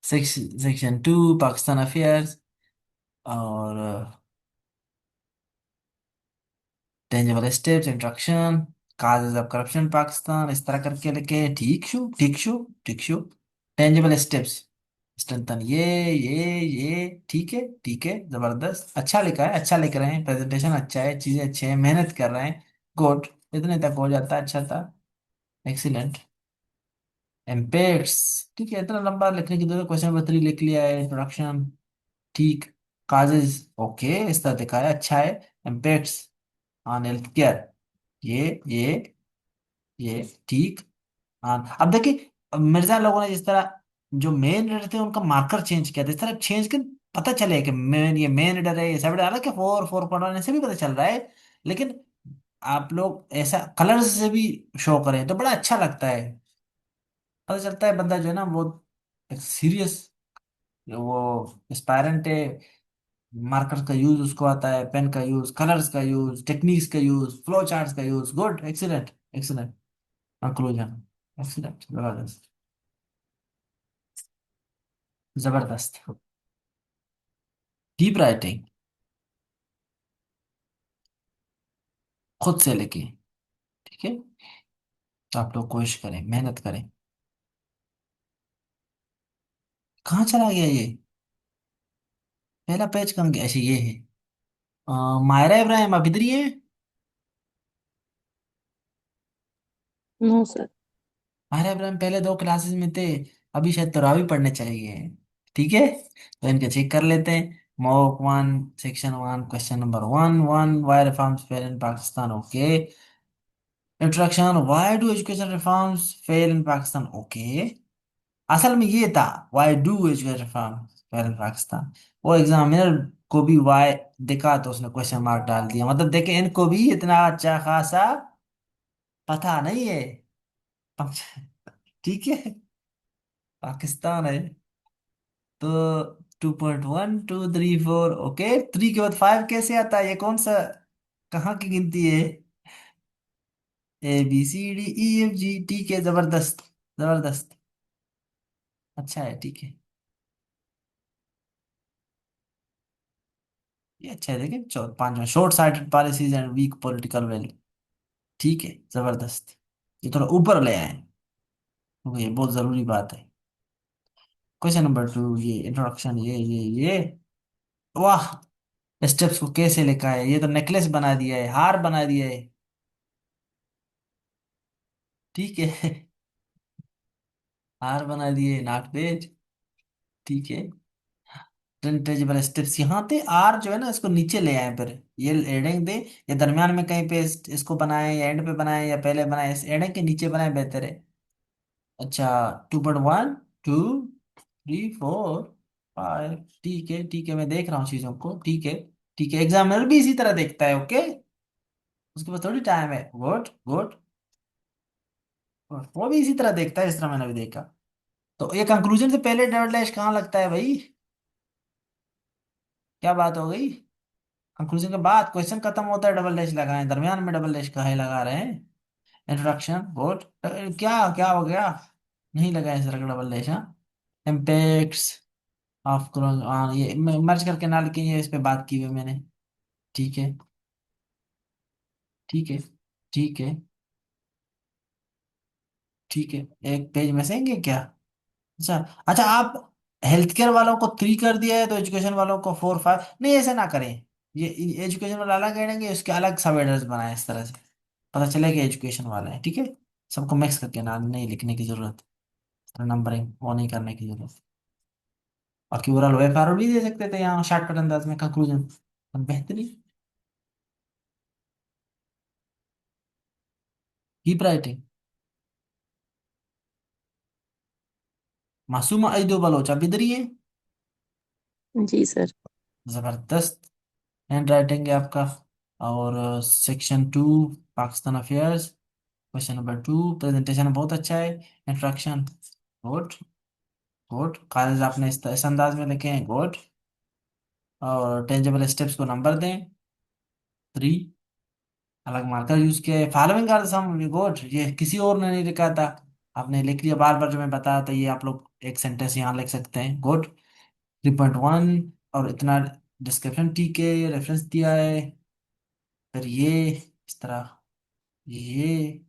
Section 2, Pakistan affairs. और tangible steps, introduction, causes of corruption Pakistan, इस तरह करके लिखे. ठीक शो, ठीक शो, ठीक शो. टेंजिबल स्टेप्स, स्ट्रेंथन ये ठीक है, ठीक है, जबरदस्त, अच्छा लिखा है, अच्छा लिख रहे हैं, प्रेजेंटेशन अच्छा है, चीजें अच्छे हैं, मेहनत कर रहे हैं. गुड. इतने तक हो जाता है, अच्छा था. एक्सीलेंट. इम्पैक्ट्स, ठीक है, इतना लंबा लिखने की जरूरत, क्वेश्चन नंबर 3 लिख लिया है. इंट्रोडक्शन ठीक. काजेज ओके, इस तरह दिखा है, अच्छा है. इम्पैक्ट्स ऑन हेल्थ केयर, ये ठीक। हाँ, अब देखिए, मिर्जा लोगों ने जिस तरह जो मेन रीडर थे उनका मार्कर चेंज किया था, इस तरह चेंज कर पता चले कि मेन रीडर है, ये सब डाला कि 4.1 ऐसे भी पता चल रहा है। लेकिन आप लोग ऐसा कलर्स से भी शो करें तो बड़ा अच्छा लगता है, पता चलता है बंदा जो है ना वो एक सीरियस, वो एस्पायरेंट है। मार्कर का यूज उसको आता है, पेन का यूज, कलर्स का यूज, टेक्निक्स का यूज, फ्लो चार्ट्स का use. Good, excellent, excellent conclusion, excellent, जबरदस्त, जबरदस्त। डीप राइटिंग खुद से लेके, ठीक है, तो आप लोग कोशिश करें, मेहनत करें। कहाँ चला गया ये? पहला पेज कहाँ गया? अच्छा ये है। मायरा इब्राहिम आप इधर ही है? No sir. मायरा इब्राहिम पहले 2 क्लासेस में थे, अभी शायद तरावी पढ़ने चले गए हैं। ठीक है, तो इनके चेक कर लेते हैं। Mock 1, section 1, question number 1, why reforms fail in Pakistan, okay. Introduction, why do education reforms fail in Pakistan, okay. असल में ये था, why do education reforms fail in Pakistan. वो एग्जामिनर को भी वाई दिखा तो उसने क्वेश्चन मार्क डाल दिया, मतलब देखे इनको भी इतना अच्छा खासा पता नहीं है। ठीक है, पाकिस्तान है तो 2.1, 2, 3, 4, ओके। 3 के बाद 5 कैसे आता है? ये कौन सा, कहाँ की गिनती है? ABCDEFG, ठीक है, जबरदस्त, जबरदस्त, अच्छा है, ठीक है। ये अच्छा है, देखिए 5वां, short sighted policies and weak political will, ठीक है, जबरदस्त। ये थोड़ा ऊपर ले आए क्योंकि ये बहुत जरूरी बात है। क्वेश्चन नंबर 2, ये इंट्रोडक्शन, ये वाह, स्टेप्स को कैसे लिखा है, ये तो नेकलेस बना दिया है, हार बना दिया है, ठीक है। हार बना दिए, नॉट पेज, ठीक है। 10 पेजेबल स्टेप्स यहाँ थे, आर जो है ना इसको नीचे ले आए, फिर ये एडिंग दे, या दरमियान में कहीं पे इसको बनाए, या एंड पे बनाए, या पहले बनाए, इस एडिंग के नीचे बनाए, बेहतर है। अच्छा, 2.1, 2, 3, 4, 5, ठीक है, मैं देख रहा हूँ चीजों को, ठीक है, ठीक है। एग्जामिनर भी इसी तरह देखता है, ओके, उसके पास थोड़ी टाइम है। गुड, गुड, वो भी इसी तरह देखता है, इस तरह मैंने भी देखा। तो ये कंक्लूजन से पहले डबल डैश कहाँ लगता है भाई? क्या बात हो गई? कंक्लूजन के बाद क्वेश्चन खत्म होता है डबल डैश लगाएं, दरमियान में डबल डैश काहे लगा रहे हैं? Introduction, good. क्या क्या हो गया? नहीं लगाया सर डबल डैश, हाँ। इम्पैक्ट्स ऑफ, हाँ ये मर्ज करके ना लिखें, ये इस पे बात की हुई है मैंने, ठीक है, ठीक है, ठीक है, ठीक है। एक पेज में सेंगे क्या? अच्छा, अच्छा, आप हेल्थ केयर वालों को 3 कर दिया है तो एजुकेशन वालों को 4, 5, नहीं ऐसे ना करें। ये एजुकेशन वाला अलग हेडेंगे, उसके अलग सब हेडर्स बनाए, इस तरह से पता चले कि एजुकेशन वाला है, ठीक है। सबको मिक्स करके नाम नहीं लिखने की जरूरत, नंबरिंग वो नहीं करने की जरूरत। बाकी ओवरऑल वेफआर भी दे सकते थे यहाँ शॉर्टकट अंदाज में, कंक्लूजन बेहतरीन। Keep writing. मासूमा अईदो बलोच आप इधर ही है? जी सर। जबरदस्त हैंड राइटिंग है आपका। और section 2, Pakistan affairs, question number 2, presentation बहुत अच्छा है। Introduction, good, good. कॉलेज आपने इस अंदाज में लिखे हैं, गुड। और टेंजेबल स्टेप्स को नंबर दें, 3, अलग मार्कर यूज किया है। फॉलोइंग आर सम, गुड, ये किसी और ने नहीं लिखा था, आपने लिख लिया। बार बार जो मैं बताया था ये आप लोग एक सेंटेंस यहाँ लिख सकते हैं, गुड। 3.1, और इतना डिस्क्रिप्शन, ठीक है, रेफरेंस दिया है। फिर ये इस तरह, ये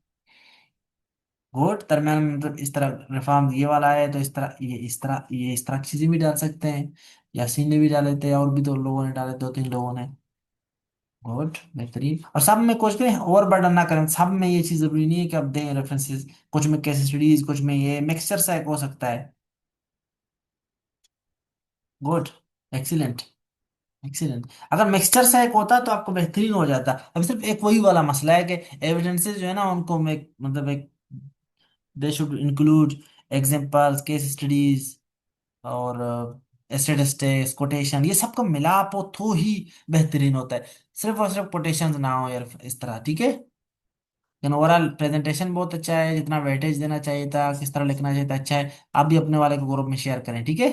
गुड, दरम्यान में मतलब इस तरह रिफॉर्म ये वाला है तो इस तरह, ये इस तरह की चीजें भी डाल सकते हैं। यासीन ने भी डाले थे, और भी 2 लोगों ने डाले, 2, 3 लोगों ने। गुड, बेहतरीन। और सब में कुछ में ओवर बर्डन ना करें, सब में ये चीज जरूरी नहीं है कि आप दें रेफरेंसेस, कुछ में केस स्टडीज, कुछ में ये मिक्सचर सा एक हो सकता है। Good, excellent. एक्सीलेंट। अगर मिक्सचर से एक होता तो आपको बेहतरीन हो जाता। अब सिर्फ एक वही वाला मसला है कि एविडेंसेस जो है ना उनको मतलब एक they should include examples, case studies और स्टेटिस्टिक्स, कोटेशन, ये सब का मिलाप हो तो ही बेहतरीन होता है। सिर्फ और सिर्फ कोटेशन ना हो यार इस तरह, ठीक है। लेकिन ओवरऑल प्रेजेंटेशन बहुत अच्छा है, जितना वेटेज देना चाहिए था, किस तरह लिखना चाहिए था, अच्छा है। आप भी अपने वाले को ग्रुप में शेयर करें, ठीक है,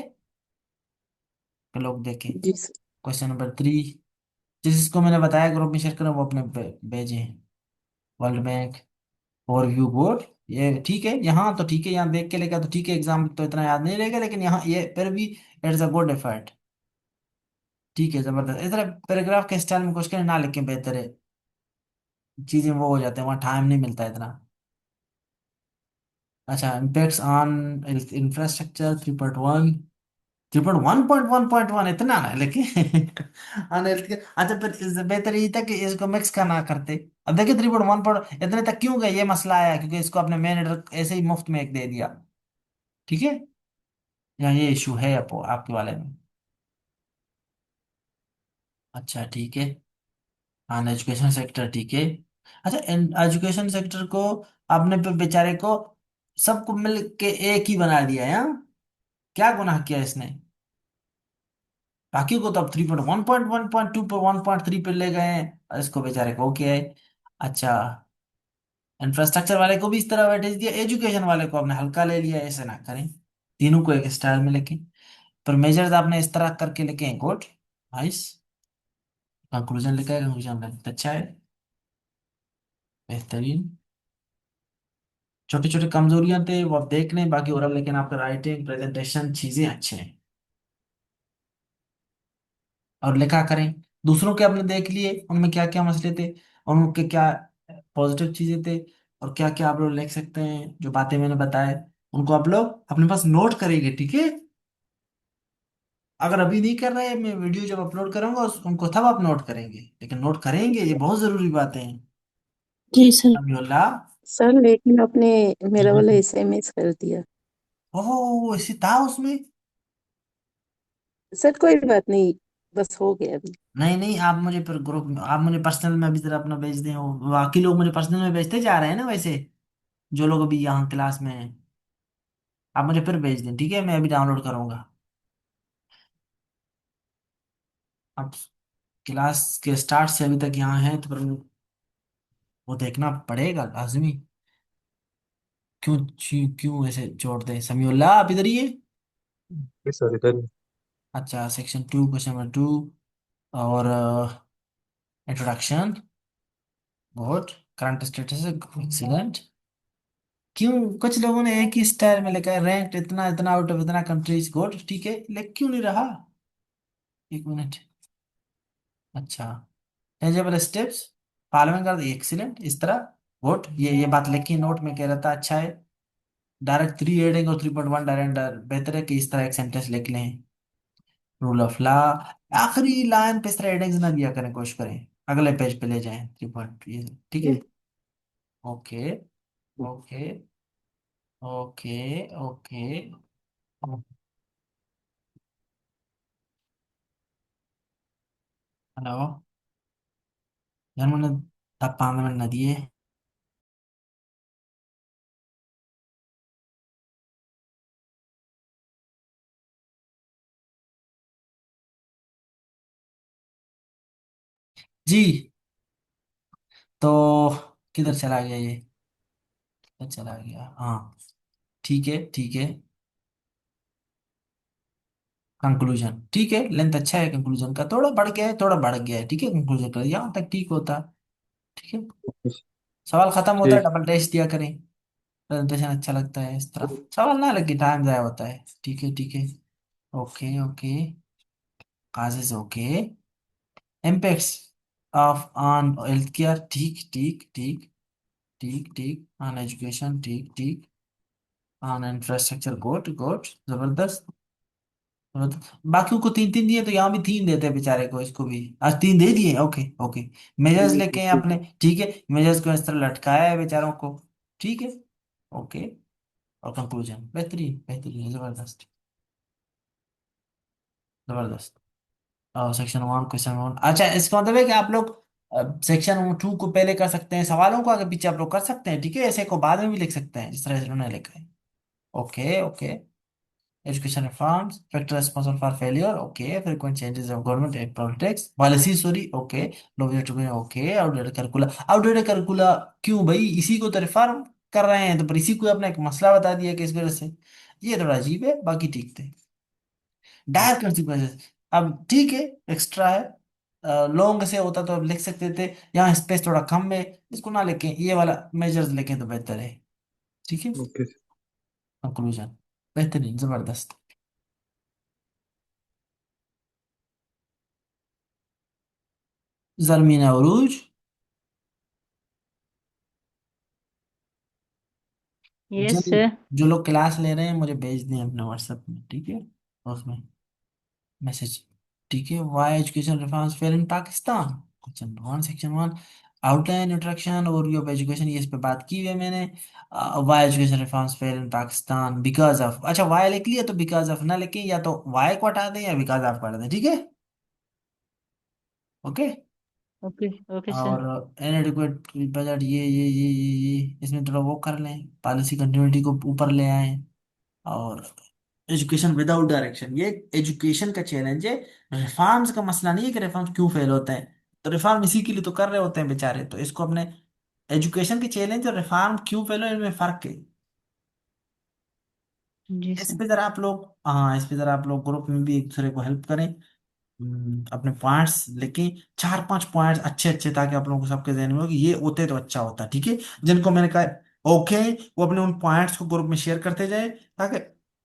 तो लोग देखें। जी सर। क्वेश्चन नंबर 3, जिसको मैंने बताया ग्रुप में शेयर करें वो अपने भेजें। वर्ल्ड बैंक ओवरव्यू बोर्ड, ये ठीक है, यहाँ तो ठीक है, यहाँ देख के लेगा तो ठीक है, एग्जाम तो इतना याद नहीं रहेगा, लेकिन यहाँ ये फिर भी इट्स अ गुड एफर्ट। ठीक है, जबरदस्त। इस तरह पैराग्राफ के स्टाइल में क्वेश्चन ना लिखें, बेहतर है, चीजें वो हो जाते हैं, वहाँ टाइम नहीं मिलता इतना। अच्छा, इम्पैक्ट्स ऑन इंफ्रास्ट्रक्चर 3.1, 3.1.1.1 इतना ना लेकिन ऑन हेल्थ के। अच्छा, फिर बेहतर यही था कि इसको मिक्स का ना करते। अब देखिए 3.1 इतने तक क्यों गए, ये मसला आया क्योंकि इसको अपने मेन एड्रेस ऐसे ही मुफ्त में एक दे दिया, ठीक है। यहाँ ये इशू है आपके वाले में। अच्छा ठीक है, हाँ एजुकेशन सेक्टर ठीक है। अच्छा, एजुकेशन सेक्टर को आपने पे बेचारे को सबको मिल के एक ही बना दिया है, हाँ? क्या गुनाह किया इसने? बाकी को तो अब 3.1.1.2 पे 1.3 पे ले गए हैं, और इसको बेचारे को क्या है। अच्छा, इंफ्रास्ट्रक्चर वाले को भी इस तरह वेटेज दिया, एजुकेशन वाले को आपने हल्का ले लिया, ऐसे ना करें। तीनों को एक स्टाइल में लेके, पर मेजर्स आपने इस तरह करके लेके गुड, नाइस। कंक्लूजन लिखा है, कंक्लूजन अच्छा है, बेहतरीन। छोटी छोटी कमजोरियां थे वो आप देख लें, बाकी ओवरऑल लेकिन आपका राइटिंग प्रेजेंटेशन चीजें अच्छे हैं। और लिखा करें, दूसरों के आपने देख लिए उनमें क्या क्या मसले थे, उनके क्या पॉजिटिव चीजें थे, और क्या क्या आप लोग लिख सकते हैं, जो बातें मैंने बताए उनको आप लोग अपने पास नोट करेंगे, ठीक है। अगर अभी नहीं कर रहे, मैं वीडियो जब अपलोड करूंगा उनको तब आप नोट करेंगे, लेकिन नोट करेंगे, ये बहुत जरूरी बातें हैं। जी सर। अब्दुल्ला। सर लेकिन आपने मेरा वाला एसएमएस कर दिया। ओह, ऐसे था उसमें? सर कोई बात नहीं, बस हो गया अभी। नहीं नहीं, आप मुझे फिर ग्रुप में, आप मुझे पर्सनल में अभी जरा अपना भेज दें, वो बाकी लोग मुझे पर्सनल में भेजते जा रहे हैं ना वैसे, जो लोग अभी यहाँ क्लास में हैं। आप मुझे फिर भेज दें, ठीक है, मैं अभी डाउनलोड करूंगा। अब क्लास के स्टार्ट से अभी तक यहाँ है तो फिर वो देखना पड़ेगा लाजमी। क्यों क्यों ऐसे जोड़ दे, समीउल्लाह आप इधर ही है? जी सर, इधर ही। अच्छा, सेक्शन 2 क्वेश्चन नंबर 2, और introduction, good. Current status, excellent. क्यों कुछ लोगों ने एक ही स्टाइल में लिखा है, रैंक इतना इतना आउट ऑफ इतना कंट्रीज, गुड ठीक है, लेकिन क्यों नहीं रहा? एक मिनट। अच्छा, टेंजेबल स्टेप्स, फॉलोइंग कर एक्सीलेंट, इस तरह, गुड। ये बात लिखी नोट में कह रहा था, अच्छा है। डायरेक्ट 3 एडिंग और 3.1 डायरेक्ट, बेहतर है कि इस तरह एक सेंटेंस लिख लें। रूल ऑफ लॉ, आखिरी लाइन पे इस तरह एडिंग्स ना दिया करें, कोशिश करें अगले पेज पे ले जाएं 3 पॉइंट, ये ठीक है। जी। Okay okay okay okay. Hello यार, मैंने तब 5 मिनट ना दिए। जी, तो किधर चला गया ये? किधर चला गया, हाँ, ठीक है ठीक है। कंक्लूजन ठीक है, लेंथ अच्छा है, कंक्लूजन का थोड़ा बढ़ गया है, थोड़ा बढ़ गया है, ठीक है, कंक्लूजन का यहाँ तक ठीक होता है, ठीक है। सवाल खत्म होता है, ठीक। डबल टेस्ट दिया करें, प्रेजेंटेशन अच्छा लगता है इस तरह, सवाल ना लगे टाइम जाया होता है, ठीक है ठीक है। Okay okay, causes okay, impacts of on health care, ठीक ठीक ठीक ठीक ठीक, ऑन एजुकेशन ठीक ठीक, ऑन इंफ्रास्ट्रक्चर गुड गुड, जबरदस्त जबरदस्त। बाकियों को 3 3 दिए तो यहाँ भी 3 देते हैं बेचारे को, इसको भी आज 3 दे दिए, ओके ओके। मेजर्स लेके हैं आपने, ठीक है, मेजर्स को इस तरह लटकाया है बेचारों को, ठीक है, ओके। और कंक्लूजन बेहतरीन बेहतरीन, जबरदस्त जबरदस्त। Section 1 question 1। अच्छा, इसका मतलब है कि आप लोग सेक्शन 2 को पहले कर सकते हैं, सवालों को आगे पीछे आप लोग कर सकते हैं, ठीक है, ऐसे को बाद में भी लिख सकते हैं जिस तरह से उन्होंने लिखा है। Okay okay. Education reforms, factor responsible for failure, okay. Frequent changes of government and politics, policy, sorry, okay. Low budget, okay. Outdated curricula, outdated curricula क्यों भाई, इसी को तो रिफॉर्म कर रहे हैं, तो पर इसी को अपना एक मसला बता दिया कि इस वजह से, ये थोड़ा अजीब है, बाकी ठीक थे। डायर consequences, अब ठीक है, एक्स्ट्रा है, लॉन्ग से होता तो अब लिख सकते थे, यहाँ स्पेस थोड़ा कम है, इसको ना लिखें, ये वाला मेजर्स लिखें तो बेहतर है, ठीक है। ओके कंक्लूजन, बेहतरीन, जबरदस्त। जरमीन अरूज, जो यस सर। जो लोग क्लास ले रहे हैं मुझे भेज दें अपने व्हाट्सएप में, ठीक है, उसमें मैसेज, ठीक है। Why education reforms fail in Pakistan, question 1 section 1, outline introduction overview of education, ये इस पे बात की हुई है मैंने। Why education reforms fail in Pakistan because of, अच्छा वाई लिख लिया तो बिकॉज ऑफ ना लिखें, या तो वाई को हटा दें या बिकॉज ऑफ को हटा दें, ठीक है, ओके। Okay okay sir. और इनएडिक्वेट बजट, ये इसमें थोड़ा वो कर लें, पॉलिसी कंटिन्यूटी को ऊपर ले आए। और एजुकेशन विदाउट डायरेक्शन, ये एजुकेशन का चैलेंज है, रिफॉर्म्स का मसला नहीं है कि रिफॉर्म्स क्यों फेल होते हैं, तो रिफॉर्म इसी के लिए तो कर रहे होते हैं बेचारे, तो इसको अपने एजुकेशन के चैलेंज और रिफॉर्म क्यों फेल हो, इनमें फर्क है। जी इस सर। पे जरा आप लोग, हाँ इस पे जरा आप लोग ग्रुप में भी एक दूसरे को हेल्प करें, अपने पॉइंट्स लिखें, 4-5 पॉइंट्स अच्छे अच्छे, ताकि आप लोगों को सबके जहन में हो कि ये होते तो अच्छा होता, ठीक है। जिनको मैंने कहा ओके, वो अपने उन पॉइंट्स को ग्रुप में शेयर करते जाए, ताकि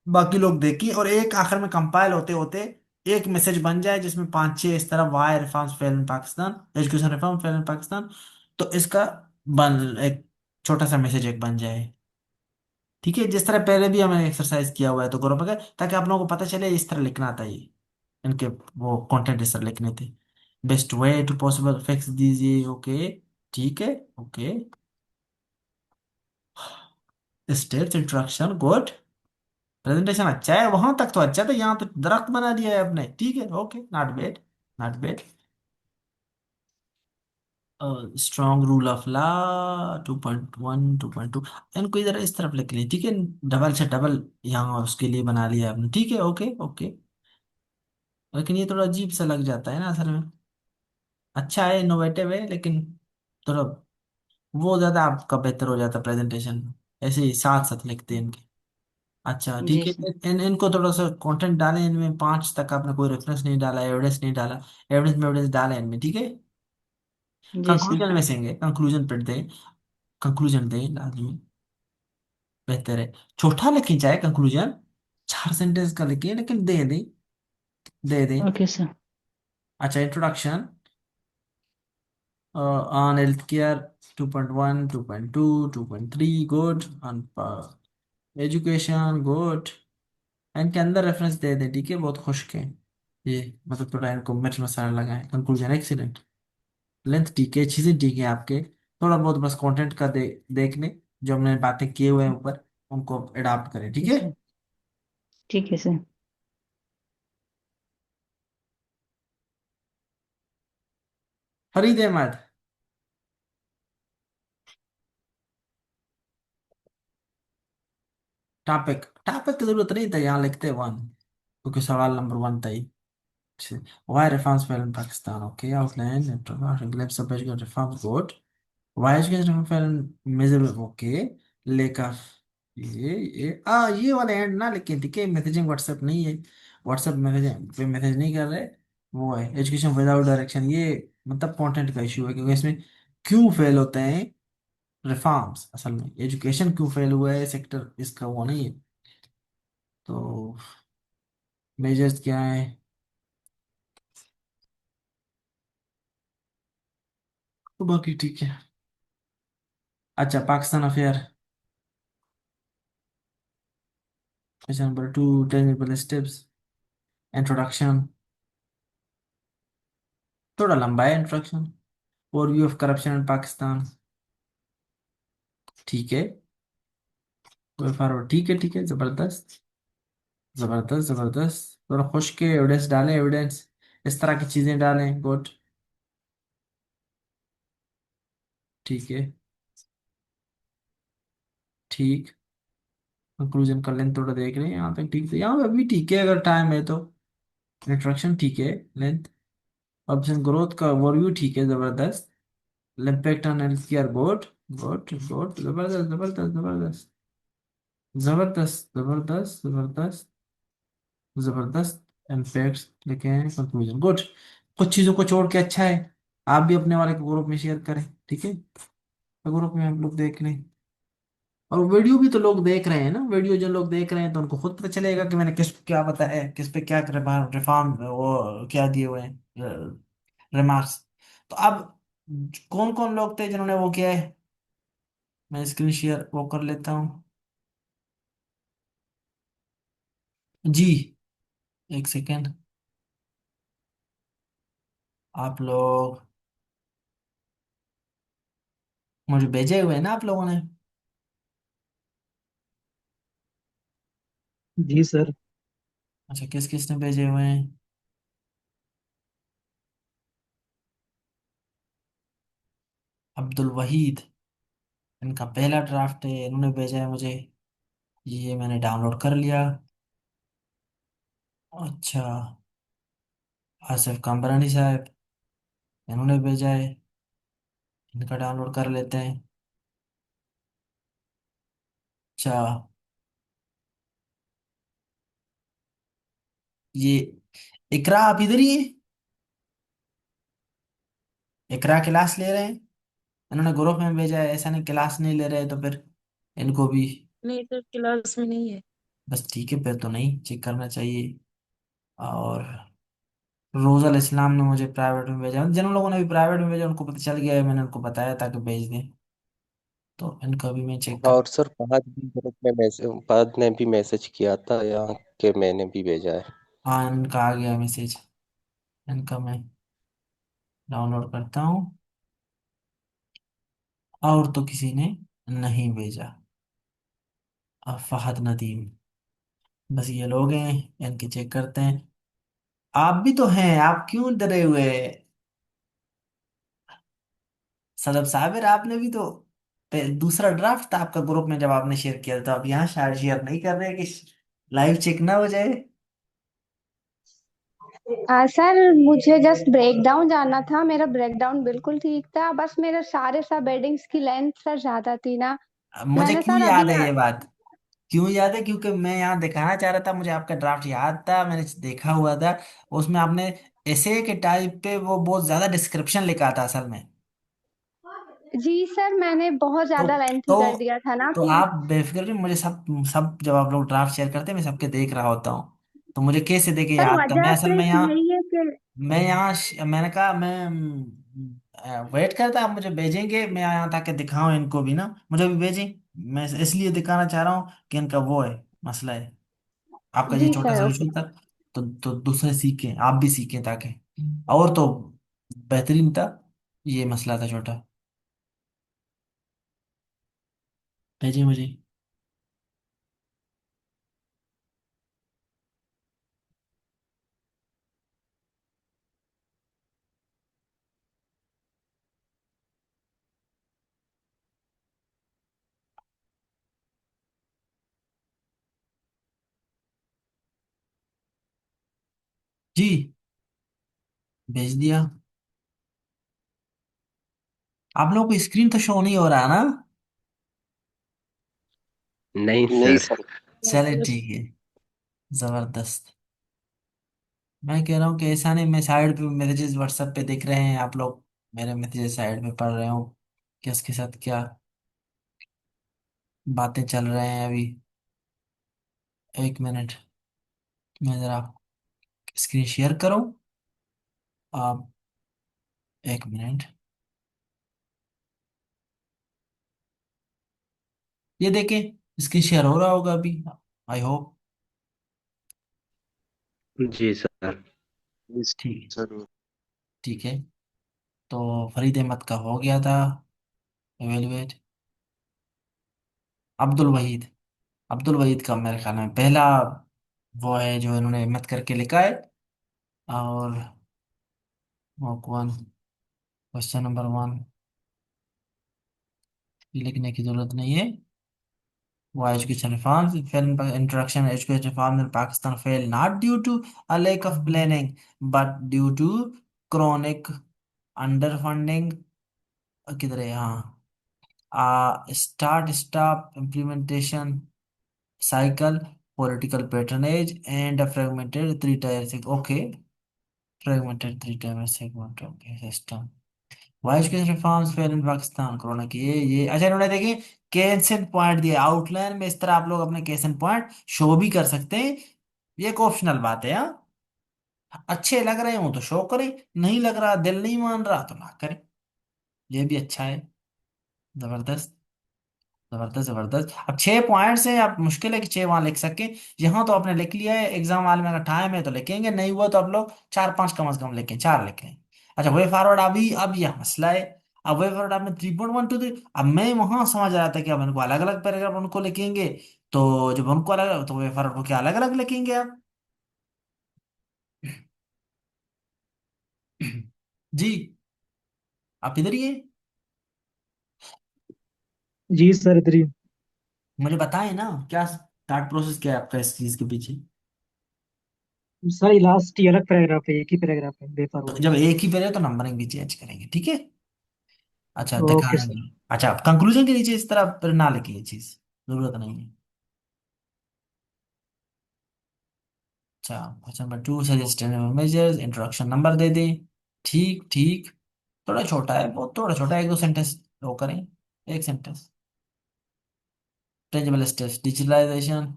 बाकी लोग देखें, और एक आखिर में कंपाइल होते होते एक मैसेज बन जाए जिसमें 5-6 इस तरह, Y reforms fail in Pakistan, education reform fail in Pakistan, तो इसका बन एक छोटा सा मैसेज एक बन जाए, ठीक है, जिस तरह पहले भी हमने एक्सरसाइज किया हुआ है, तो ग्रुप में, ताकि आप लोगों को पता चले इस तरह लिखना था ये, इनके वो कंटेंट इस तरह लिखने थे। Best way to possible fix दीजिए, ओके, ठीक है, okay. Steps introduction good, presentation अच्छा है, वहां तक तो अच्छा था, यहाँ तो दरख्त बना दिया है आपने, ठीक है, okay, not bad, not bad. Strong rule of law, 2.1 2.2, इनको इधर इस तरफ लिख लिया, ठीक है, डबल से डबल यहाँ उसके लिए बना लिया आपने, ठीक है, ओके ओके। लेकिन ये थोड़ा अजीब सा लग जाता है ना असल में, अच्छा है, इनोवेटिव है, लेकिन थोड़ा वो ज्यादा आपका बेहतर हो जाता प्रेजेंटेशन, ऐसे ही साथ साथ लिखते हैं इनके। अच्छा ठीक जी है, सर। इनको थोड़ा सा कंटेंट डालें इनमें, 5 तक आपने कोई रेफरेंस नहीं डाला, एविडेंस नहीं डाला, एविडेंस में एविडेंस डालें इनमें, ठीक है। जी सर। कंक्लूजन में सेंगे, कंक्लूजन पर दें, कंक्लूजन दें लाजमी, बेहतर है। छोटा लिखें चाहे कंक्लूजन, 4 सेंटेंस का लिखें, लेकिन दे दें, दे दें। Okay sir. अच्छा, introduction on healthcare, 2.1 2.2 2.3 good, on education good, इनके अंदर रेफरेंस दे दें, ठीक है, बहुत खुश्क है ये, मतलब थोड़ा इनको मिर्च मसाला लगाएं। कंक्लूजन एक्सीलेंट, लेंथ ठीक है, चीज़ें ठीक है आपके, थोड़ा बहुत बस कंटेंट का देख लें, जो हमने बातें किए हुए हैं ऊपर, उनको अडाप्ट करें, ठीक जी है। सर। ठीक है sir. Farid Ahmed, topic, topic की जरूरत नहीं था, यहाँ लिखते 1, क्योंकि सवाल नंबर 1 था ही। Why reforms fail in Pakistan? Okay, outline, glimpse of education reforms, good. Why education reform fail in miserable? Okay, lack of, ये वाला एंड ना, लेकिन ठीक है, मैसेजिंग व्हाट्सएप नहीं है, व्हाट्सएप मैसेज पे मैसेज नहीं कर रहे, वो है एजुकेशन विदाउट डायरेक्शन, ये मतलब कंटेंट का इशू है, क्योंकि इसमें क्यों फेल होते हैं रिफॉर्म्स, असल में एजुकेशन क्यों फेल हुआ है सेक्टर, इसका वो नहीं है, तो मेजर्स क्या है, तो बाकी ठीक है। अच्छा, Pakistan affair, question number 2, technical steps, introduction, थोड़ा लंबा है introduction, overview of corruption in Pakistan, ठीक है, वे फॉरवर्ड, ठीक है, ठीक है, जबरदस्त, जबरदस्त जबरदस्त, थोड़ा खुश के एविडेंस डालें, एविडेंस, इस तरह की चीजें डालें। गुड, ठीक है, ठीक। कंक्लूजन का लेंथ थोड़ा देख रहे हैं यहाँ तक, ठीक है, यहाँ पे भी ठीक है अगर टाइम है तो। इंट्रोडक्शन ठीक है, लेंथ। ऑप्शन ग्रोथ का ओवरव्यू ठीक है, जबरदस्त। Impact on health care, good good good, जबरदस्त जबरदस्त जबरदस्त जबरदस्त जबरदस्त जबरदस्त जबरदस्त। इम्पैक्ट लिखे हैं, कंक्लूजन गुड। कुछ चीजों को छोड़ के अच्छा है। आप भी अपने वाले को ग्रुप में शेयर करें, ठीक है, ग्रुप में हम लोग देख लें। और वीडियो भी तो लोग देख रहे हैं ना, वीडियो जो लोग देख रहे हैं तो उनको खुद पता चलेगा कि मैंने किस क्या बताया है, किस पे क्या रिफॉर्म वो क्या दिए हुए हैं रिमार्क्स। तो अब कौन कौन लोग थे जिन्होंने वो किया है, मैं स्क्रीन शेयर वो कर लेता हूँ जी। एक सेकेंड, आप लोग मुझे भेजे हुए हैं ना आप लोगों ने? जी सर। अच्छा, किस किस ने भेजे हुए हैं? अब्दुल वहीद, इनका पहला ड्राफ्ट है, इन्होंने भेजा है मुझे, ये मैंने डाउनलोड कर लिया। अच्छा, आसिफ कामरानी साहब, इन्होंने भेजा है, इनका डाउनलोड कर लेते हैं। अच्छा, ये इकरा आप इधर ही है? इकरा क्लास ले रहे हैं? इन्होंने ग्रुप में भेजा है, ऐसा नहीं क्लास नहीं ले रहे तो फिर इनको भी। नहीं सर, क्लास में नहीं है। बस ठीक है, फिर तो नहीं चेक करना चाहिए। और रोजल इस्लाम ने मुझे प्राइवेट में भेजा, जिन लोगों ने भी प्राइवेट में भेजा उनको पता चल गया है, मैंने उनको बताया था कि भेज दें, तो इनका भी मैं चेक कर। और सर फहद ने भी मैसेज किया था यहाँ के, मैंने भी भेजा है। हाँ, इनका आ गया मैसेज, इनका मैं डाउनलोड करता हूँ। और तो किसी ने नहीं भेजा। फहद नदीम, बस ये लोग हैं, इनके चेक करते हैं। आप भी तो हैं, आप क्यों डरे हुए हैं? सदब साबिर, आपने भी तो दूसरा ड्राफ्ट था आपका ग्रुप में जब आपने शेयर किया था, अब यहाँ शायद शेयर नहीं कर रहे कि लाइव चेक ना हो जाए। सर मुझे जस्ट ब्रेकडाउन जानना था। मेरा ब्रेकडाउन बिल्कुल ठीक था, बस मेरे सारे सब हेडिंग्स की लेंथ सर ज्यादा थी ना। अब मुझे मैंने क्यों सर याद अभी है ये बात? क्यों याद है? क्योंकि मैं यहाँ दिखाना चाह रहा था, मुझे आपका ड्राफ्ट याद था, मैंने देखा हुआ था। उसमें आपने ऐसे के टाइप पे वो बहुत ज्यादा डिस्क्रिप्शन लिखा था असल में। जी सर, मैंने बहुत तो ज्यादा लेंथी कर तो दिया था ना तो कि आप बेफिक्र रहिए, मुझे सब सब जब आप लोग ड्राफ्ट शेयर करते हैं मैं सबके देख रहा होता हूँ। तो मुझे कैसे देखे सर याद था, मैं वजह असल में सिर्फ यहाँ, यही है कि मैंने कहा मैं वेट करता, आप मुझे भेजेंगे, मैं यहाँ ताकि दिखाऊं इनको भी ना, मुझे भी भेजें। मैं इसलिए दिखाना चाह रहा हूँ कि इनका वो है, मसला है। आपका ये जी छोटा सर। सोल्यूशन था, तो दूसरे सीखें, आप भी सीखें ताकि। और तो बेहतरीन था, ये मसला था छोटा। भेजिए मुझे। जी, भेज दिया। आप लोगों को स्क्रीन तो शो नहीं हो रहा ना? नहीं नहीं सर। सर। चले ठीक है, जबरदस्त। मैं कह रहा हूँ कि ऐसा नहीं, मैं साइड पे मैसेजेस व्हाट्सएप पे देख रहे हैं आप लोग, मेरे मैसेजेस साइड पे पढ़ रहे हो, किसके साथ क्या बातें चल रहे हैं अभी। एक मिनट, मैं जरा स्क्रीन शेयर करूँ। आप, एक मिनट, ये देखें स्क्रीन शेयर हो रहा होगा अभी, आई होप। Ji sir. ठीक है, जरूर। ठीक है। तो फरीद अहमद का हो गया था एवेलुएट। अब्दुल वहीद, अब्दुल वहीद का मेरे ख्याल में पहला वो है जो इन्होंने हिम्मत करके लिखा है। और mock one, question number one, लिखने की जरूरत नहीं है। Why education reforms fail in introduction education reforms in Pakistan fail not due to a lack of planning but due to chronic underfunding। किधर है, हाँ, start stop implementation cycle, political patronage and a fragmented three tier okay, fragmented three tier segment okay system। Why education reforms fail in Pakistan, corona की ये अच्छा इन्होंने देखिए case and point दिया outline में, इस तरह आप लोग अपने केस एंड पॉइंट शो भी कर सकते हैं। ये एक ऑप्शनल बात है, हाँ, अच्छे लग रहे हो तो शो करें, नहीं लग रहा, दिल नहीं मान रहा तो ना करें। ये भी अच्छा है। जबरदस्त, जबरदस्त जबरदस्त। अब 6 पॉइंट्स हैं, अब मुश्किल है कि 6 वहां लिख सके। यहाँ तो आपने लिख लिया है, एग्जाम वाले में अगर टाइम है तो लिखेंगे, नहीं हुआ तो आप लोग 4 5 कम से कम लिखें, 4 लिखें। अच्छा वे फॉरवर्ड, अभी अब यह मसला है। अब वे फॉरवर्ड आपने 3.1 2 अब मैं वहां समझ रहा था कि अब इनको अलग अलग पैराग्राफ उनको लिखेंगे, तो जब उनको अलग तो वे फॉरवर्ड को क्या अलग अलग लिखेंगे आप। जी, आप इधर ही हैं? जी सर इधर ही। मुझे बताएं ना, क्या स्टार्ट प्रोसेस क्या है आपका इस चीज के पीछे। सर ये लास्ट ही अलग पैराग्राफ है, एक ही पैराग्राफ है, वे तो फॉरवर्ड है। जब एक ही पेज है तो नंबरिंग भी चेंज करेंगे, ठीक है। अच्छा दिखा ओके सर। देंगे। अच्छा कंक्लूजन के नीचे इस तरह फिर ना लिखिए चीज, जरूरत नहीं है। अच्छा question number 2 suggested measures, introduction number दे दें। ठीक ठीक, थोड़ा छोटा है, बहुत थोड़ा छोटा है, 1 2 सेंटेंस वो करें, एक सेंटेंस। टेंजिबल स्टेप्स डिजिटलाइजेशन,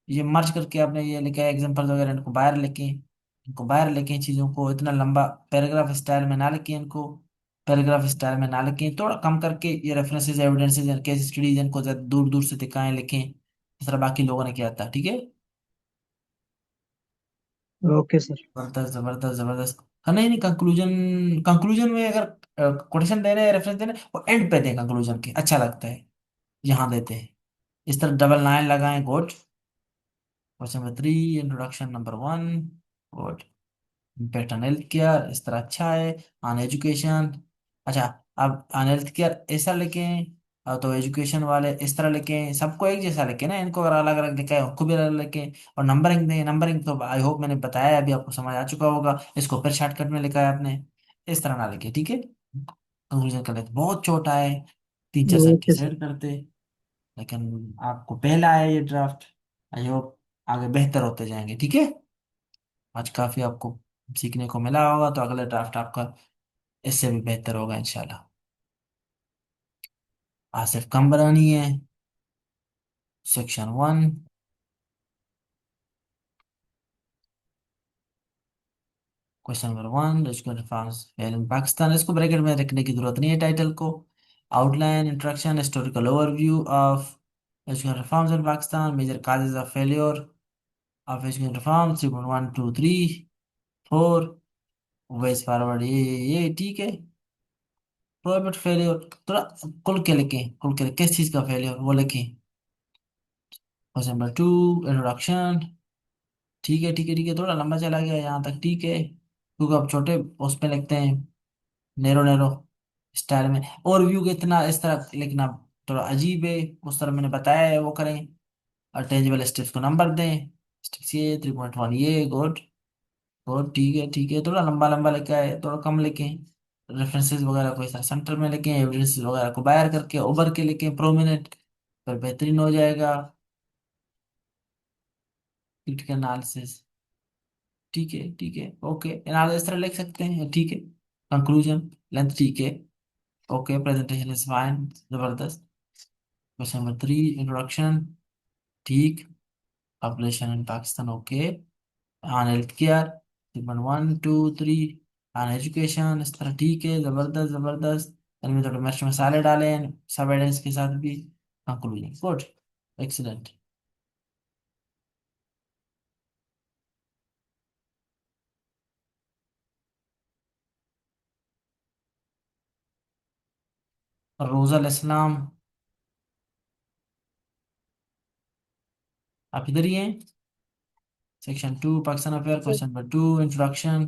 ये मर्ज करके आपने ये लिखा है एग्जांपल्स वगैरह, इनको बाहर लिखें, इनको बाहर लिखें, चीज़ों को इतना लंबा पैराग्राफ स्टाइल में ना लिखें, इनको पैराग्राफ स्टाइल में ना लिखें, थोड़ा कम करके ये रेफरेंसेस एविडेंसेस केस स्टडीज इनको ज़्यादा दूर दूर से दिखाएं लिखें, इस तरह बाकी लोगों ने किया था, ठीक है। Okay sir. जबरदस्त जबरदस्त जबरदस्त। हाँ नहीं नहीं, कंक्लूजन, कंक्लूजन में अगर कोटेशन दे रहे हैं रेफरेंस दे रहे हैं वो एंड पे दें, कंक्लूजन के अच्छा लगता है, यहाँ देते हैं, इस तरह डबल लाइन लगाएं, good. Question number 3 introduction number 1, good. Impact on health care, इस तरह अच्छा है। ऑन एजुकेशन, अच्छा, अब ऑन हेल्थ केयर ऐसा लिखें, तो एजुकेशन वाले इस तरह लिखें, सबको एक जैसा लिखें ना, इनको अगर अलग अलग लिखा है उनको भी अलग अलग लिखें। और नंबरिंग दें, नंबरिंग तो आई होप मैंने बताया अभी आपको समझ आ चुका होगा, इसको फिर शॉर्टकट में लिखा है आपने, इस तरह ना लिखे, ठीक है। कंक्लूजन कर लेते, बहुत छोटा है, 3 4 ओके सेंटेंस सर। ऐड करते, लेकिन आपको पहला है ये ड्राफ्ट, आई होप आगे बेहतर होते जाएंगे, ठीक है। आज काफी आपको सीखने को मिला होगा, तो अगला ड्राफ्ट आपका इससे भी बेहतर होगा इंशाल्लाह। आज सिर्फ कम बनानी है। Section 1, question number 1, education reforms fail in Pakistan, इसको ब्रैकेट में रखने की जरूरत नहीं है टाइटल को। Outline introduction historical overview of education reforms in Pakistan, major causes of failure of education reforms 3.1 2 3 4, ways forward, ये ठीक है। प्रोहिबिट फेलियर, थोड़ा खुल के लिखें, खुल के किस चीज़ का फेलियर वो लिखें। क्वेश्चन नंबर 2 इंट्रोडक्शन, ठीक है ठीक है ठीक है, थोड़ा लंबा चला गया यहाँ तक, ठीक है, क्योंकि आप छोटे उस पे लिखते हैं, नैरो नैरो स्टाइल में। और व्यू के इतना इस तरह लिखना थोड़ा अजीब है, उस तरह मैंने बताया है वो करें। और टेंजिबल स्टेप्स को नंबर दें, स्टेप्स ये 3.1 ये गुड, गुड ठीक है ठीक है, थोड़ा लंबा लंबा लिखा है, थोड़ा कम लिखें। रेफरेंसेस वगैरह को इस तरह सेंटर में लिखें, एविडेंसेस वगैरह को बाहर करके उभर के लिखें, प्रोमिनेंट, पर बेहतरीन हो जाएगा। क्रिटिकल एनालिसिस, ठीक है ठीक है, ओके, एनालिसिस इस तरह लिख सकते हैं, ठीक है। कंक्लूजन लेंथ, ठीक है, ओके, प्रेजेंटेशन इज फाइन, जबरदस्त। क्वेश्चन नंबर 3 इंट्रोडक्शन, ठीक। Population in Pakistan, okay. On health care 3.1 2 3, on education इस तरह, ठीक है, जबरदस्त जबरदस्त। इनमें थोड़े मिर्च मसाले डाले हैं सब एडेंस के साथ भी। Conclusion good, excellent. रोज़ा इस्लाम, आप इधर ही हैं। Section 2 Pakistan affair, question number 2 introduction,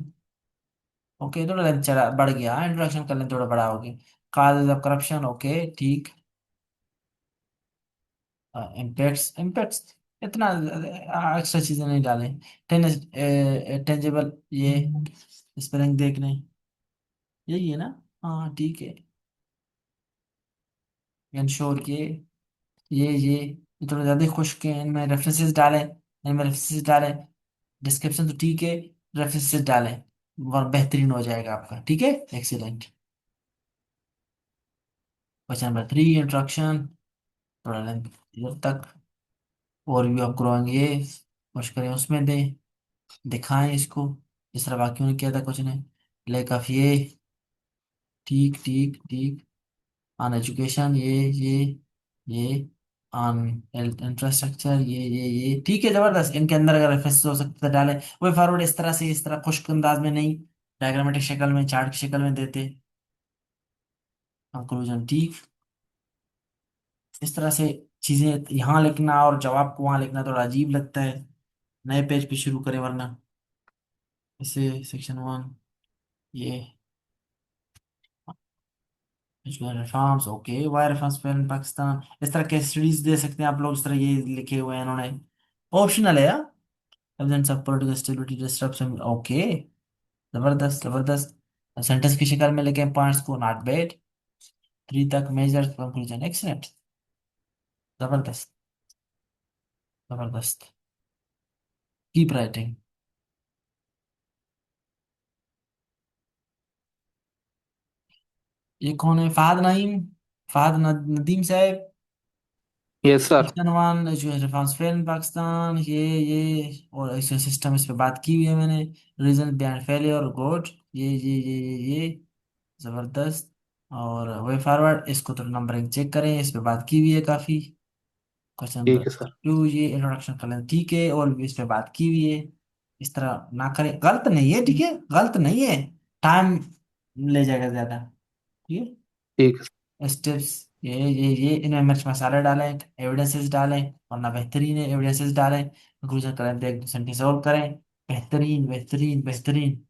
okay, थोड़ा लेंथ चला बढ़ गया, इंट्रोडक्शन का लेंथ थोड़ा बड़ा हो गया। काज ऑफ करप्शन, ओके ठीक। इम्पैक्ट्स, इम्पैक्ट्स इतना एक्स्ट्रा चीजें नहीं डालें। टेंजिबल, ये स्पेलिंग देख लें, यही है ना? हाँ ठीक है। इंश्योर के ये थोड़ा ज्यादा खुश्क है, इनमें रेफरेंसेस डालें, इनमें रेफरेंसेस डालें। डिस्क्रिप्शन तो ठीक है, रेफरेंसेस डालें, और बेहतरीन हो जाएगा आपका, ठीक है, एक्सीलेंट। क्वेश्चन नंबर 3, इंट्रोडक्शन, थोड़ा लेंथ इधर तक। ओवरव्यू ऑफ ग्रोइंग, ये मुश्किलें उसमें दें, दिखाएं इसको, जिस तरह बाकियों ने किया था कुछ ने। लेक ऑफ, ये ठीक ठीक ठीक। ऑन एजुकेशन, ये ऑन इंफ्रास्ट्रक्चर, ये ठीक है, जबरदस्त। इनके अंदर अगर रेफरेंस हो सकते तो डालें। वे फॉरवर्ड इस तरह से, इस तरह खुश्क अंदाज में नहीं, डायग्रामेटिक शक्ल में, चार्ट की शक्ल में देते। कंक्लूजन ठीक, इस तरह से चीजें यहाँ लिखना और जवाब को वहां लिखना थोड़ा अजीब लगता है। नए पेज पे शुरू करें वरना। इसे सेक्शन 1, ये reforms, okay, why reforms in Pakistan, इस तरह के स्टडीज दे सकते हैं आप लोग, इस तरह ये लिखे हुए हैं इन्होंने। ऑप्शनल है यार। Evidence of political stability disruption, okay, जबरदस्त जबरदस्त। सेंटेंस की शक्ल में लिखे पॉइंट्स को, नॉट बैड। 3 तक मेजर कंक्लूजन, एक्सीलेंट, जबरदस्त जबरदस्त। Keep writing. ये कौन है? फहद नईम, नदीम साहब। Yes sir. Section 1 education transfer इन पाकिस्तान, ये और एजुकेशन सिस्टम, इस पे बात की हुई है मैंने। रीजन बिहाइंड फेलियर, गुड, ये जबरदस्त। और वे फॉरवर्ड, इसको तो नंबरिंग चेक करें, इस पे बात की हुई है काफी। क्वेश्चन नंबर ठीक है सर। 2, ये इंट्रोडक्शन कर लें, ठीक है, और भी इस पे बात की हुई है। इस तरह ना करें, गलत नहीं है, ठीक है, गलत नहीं है। टाइम ले जाएगा ज्यादा, ठीक है। ठीक है स्टेप्स, ये इनमें मिर्च मसाले डालें, एविडेंसेस डालें, वरना बेहतरीन है, एविडेंसेस डालें, कंक्लूजन करें, देख सेंटेंस सॉल्व करें। बेहतरीन बेहतरीन बेहतरीन।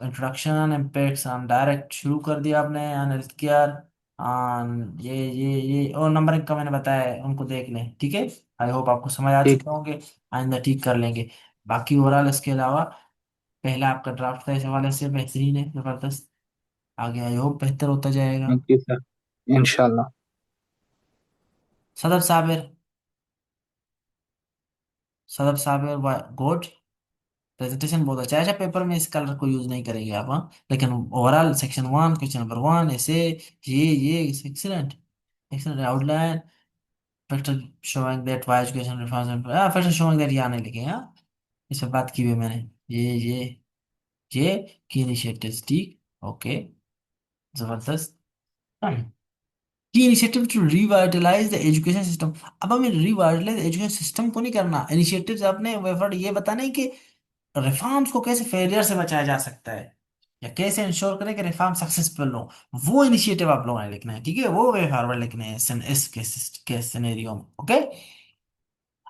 इंट्रोडक्शन, इम्पैक्ट्स ऑन डायरेक्ट शुरू कर दिया आपने, ऑन हेल्थ केयर, ऑन ये और नंबरिंग का मैंने बताया है, उनको देख लें, ठीक है। आई होप आपको समझ आ ठीक। चुके होंगे, आइंदा ठीक कर लेंगे। बाकी ओवरऑल इसके अलावा पहला आपका ड्राफ्ट का इस हवाले से बेहतरीन है, जबरदस्त। आगे आई होप बेहतर होता जाएगा। Thank you sir. इंशाल्लाह। सदब साबिर, सदब साबिर, गुड। प्रेजेंटेशन बहुत अच्छा है। पेपर में इस कलर को यूज नहीं करेंगे आप, हाँ, लेकिन ओवरऑल सेक्शन 1, क्वेश्चन नंबर 1, ऐसे ये excellent, excellent outline. Factor showing that why education reforms, factor showing that, यहाँ नहीं लिखे, हाँ, इस पर बात की हुई है मैंने। ये की इनिशिएटिव्स, ठीक, ओके, जबरदस्त। की initiative to revitalize the education system. अब हमें रिवाइटलाइज एजुकेशन सिस्टम को नहीं करना, इनिशिएटिव्स अपने एफर्ट ये बताना है कि रिफॉर्म्स को कैसे फेलियर से बचाया जा सकता है, या कैसे इंश्योर करें कि रिफॉर्म सक्सेसफुल हो। वो इनिशिएटिव आप लोगों ने लिखना है, ठीक है, वो वे फॉरवर्ड लिखने हैं इस सिनेरियो में, ओके।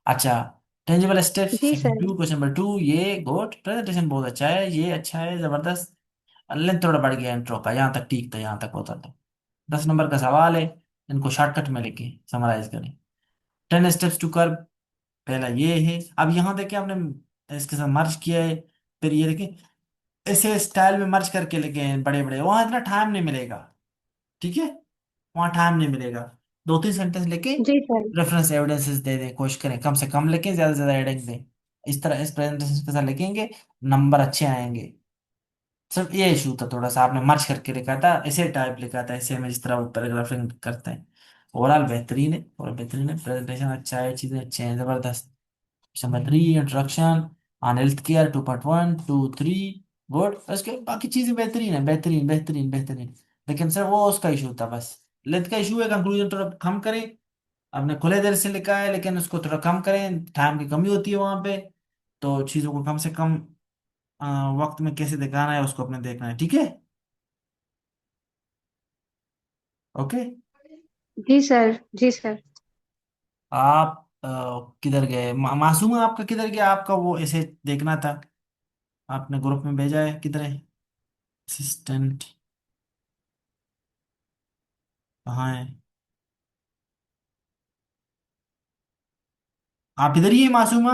अच्छा, टेंजिबल स्टेप्स, जी सेक्शन सर। 2, क्वेश्चन नंबर 2, ये गुड, प्रेजेंटेशन बहुत अच्छा है, ये अच्छा है, जबरदस्त। लेंथ थोड़ा बढ़ गया इंट्रो का, यहाँ तक ठीक था, यहाँ तक होता था। 10 नंबर का सवाल है, इनको शॉर्टकट में लिखे, समराइज करें। 10 स्टेप्स टू कर, पहला ये है। अब यहाँ देखिए आपने इसके साथ मर्ज किया है, फिर ये देखिए ऐसे स्टाइल में मर्ज करके लिखे हैं बड़े बड़े, वहां इतना टाइम नहीं मिलेगा, ठीक है, वहां टाइम नहीं मिलेगा। 2-3 सेंटेंस लेके जी सर। रेफरेंस एविडेंसेस दे दें, कोशिश करें कम से कम लिखें, ज्यादा से ज्यादा एडिंग दें। इस तरह इस प्रेजेंटेशन के साथ लिखेंगे, नंबर अच्छे आएंगे। सिर्फ ये इशू था थोड़ा सा, आपने मर्ज करके लिखा था, ऐसे टाइप लिखा था, ऐसे में जिस तरह वो पैराग्राफिंग करते हैं। ओवरऑल बेहतरीन है, और बेहतरीन है, प्रेजेंटेशन अच्छा है, चीजें अच्छी हैं, जबरदस्त। Number 3, introduction on health care, 2.1 2 3, good. उसके बाकी चीजें बेहतरीन है, बेहतरीन बेहतरीन बेहतरीन। लेकिन सर वो उसका इशू था बस, लेंथ का इशू है, कंक्लूजन थोड़ा कम करें। आपने खुले दिल से लिखा है, लेकिन उसको थोड़ा कम करें, टाइम की कमी होती है वहां पे। तो चीजों को कम से कम वक्त में कैसे दिखाना है उसको अपने देखना है, ठीक है, ओके। जी सर। जी सर। आप किधर गए? मासूम आपका किधर गया? आपका वो ऐसे देखना था, आपने ग्रुप में भेजा है, किधर है? असिस्टेंट कहाँ है? आप इधर ही है मासूमा?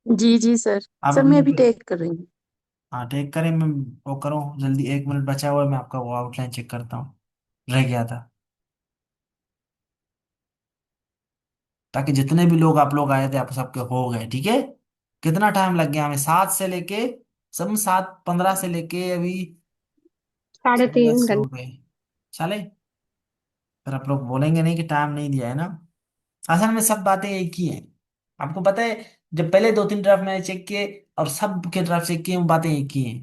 जी जी सर। आप सर मैं अपनी, अभी टेक कर रही हूँ। हाँ टेक करें, मैं वो करूँ जल्दी, 1 मिनट बचा हुआ है, मैं आपका वो आउटलाइन चेक करता हूँ, रह गया था, ताकि जितने भी लोग आप लोग आए थे आप सबके हो गए, ठीक है। कितना टाइम लग गया हमें, 7 से लेके, सब 7:15 से लेके अभी साढ़े 10 तीन हो घंटे गए। चले, फिर आप लोग बोलेंगे नहीं कि टाइम नहीं दिया है ना। असल में सब बातें एक ही हैं, आपको पता है। जब पहले 2-3 ड्राफ्ट मैंने चेक किए और सब के ड्राफ्ट चेक किए, वो बातें एक ही हैं।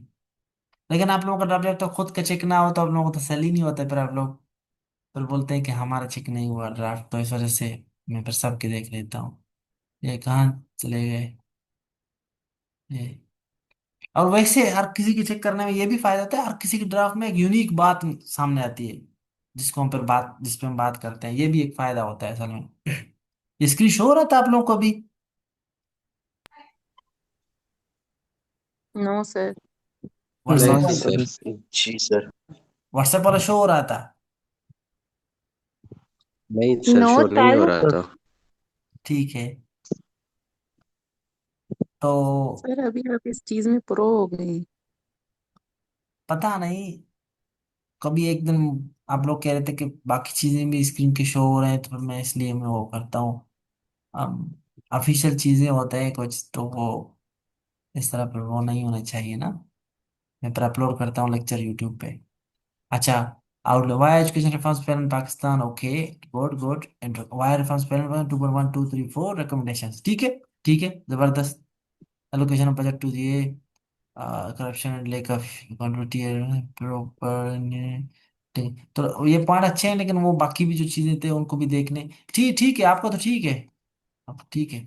लेकिन आप लोगों का ड्राफ्ट जब तक खुद का चेक ना हो तो आप लोगों को तसल्ली नहीं होता, फिर आप लोग फिर बोलते हैं कि हमारा चेक नहीं हुआ ड्राफ्ट, तो इस वजह से मैं फिर सबके देख लेता हूँ। ये कहाँ चले गए ये। और वैसे हर किसी की चेक करने में ये भी फायदा होता है, हर किसी की ड्राफ्ट में एक यूनिक बात सामने आती है, जिस पे हम बात करते हैं, ये भी एक फायदा होता है असल में। ये स्क्रीन शो हो रहा था आप लोगों को भी? No sir. नहीं नहीं व्हाट्सएप, सर। सर। जी सर। व्हाट्सएप वाला शो हो रहा था? नहीं सर, नो शो नहीं हो सर। रहा था। ठीक है, तो सर अभी आप इस चीज में प्रो हो गए। पता नहीं, कभी एक दिन आप लोग कह रहे थे कि बाकी चीजें भी स्क्रीन के शो हो रहे हैं, तो फिर मैं इसलिए मैं वो करता हूँ। अब ऑफिशियल चीजें होते हैं कुछ, तो वो इस तरह पर वो नहीं होना चाहिए ना। मैं फिर अपलोड करता हूँ लेक्चर यूट्यूब पे। अच्छा, outlook why education reforms fail in Pakistan, okay, good good. Why reforms fail in 2.1 2 3 4 recommendations, ठीक है, ठीक है, जबरदस्त। एलोकेशन ऑफ बजट टू दिए, corruption and lack of accountability, proper, तो ये पॉइंट अच्छे हैं, लेकिन वो बाकी भी जो चीजें थे उनको भी देखने। ठीक, ठीक है, आपका तो ठीक है, अब ठीक है।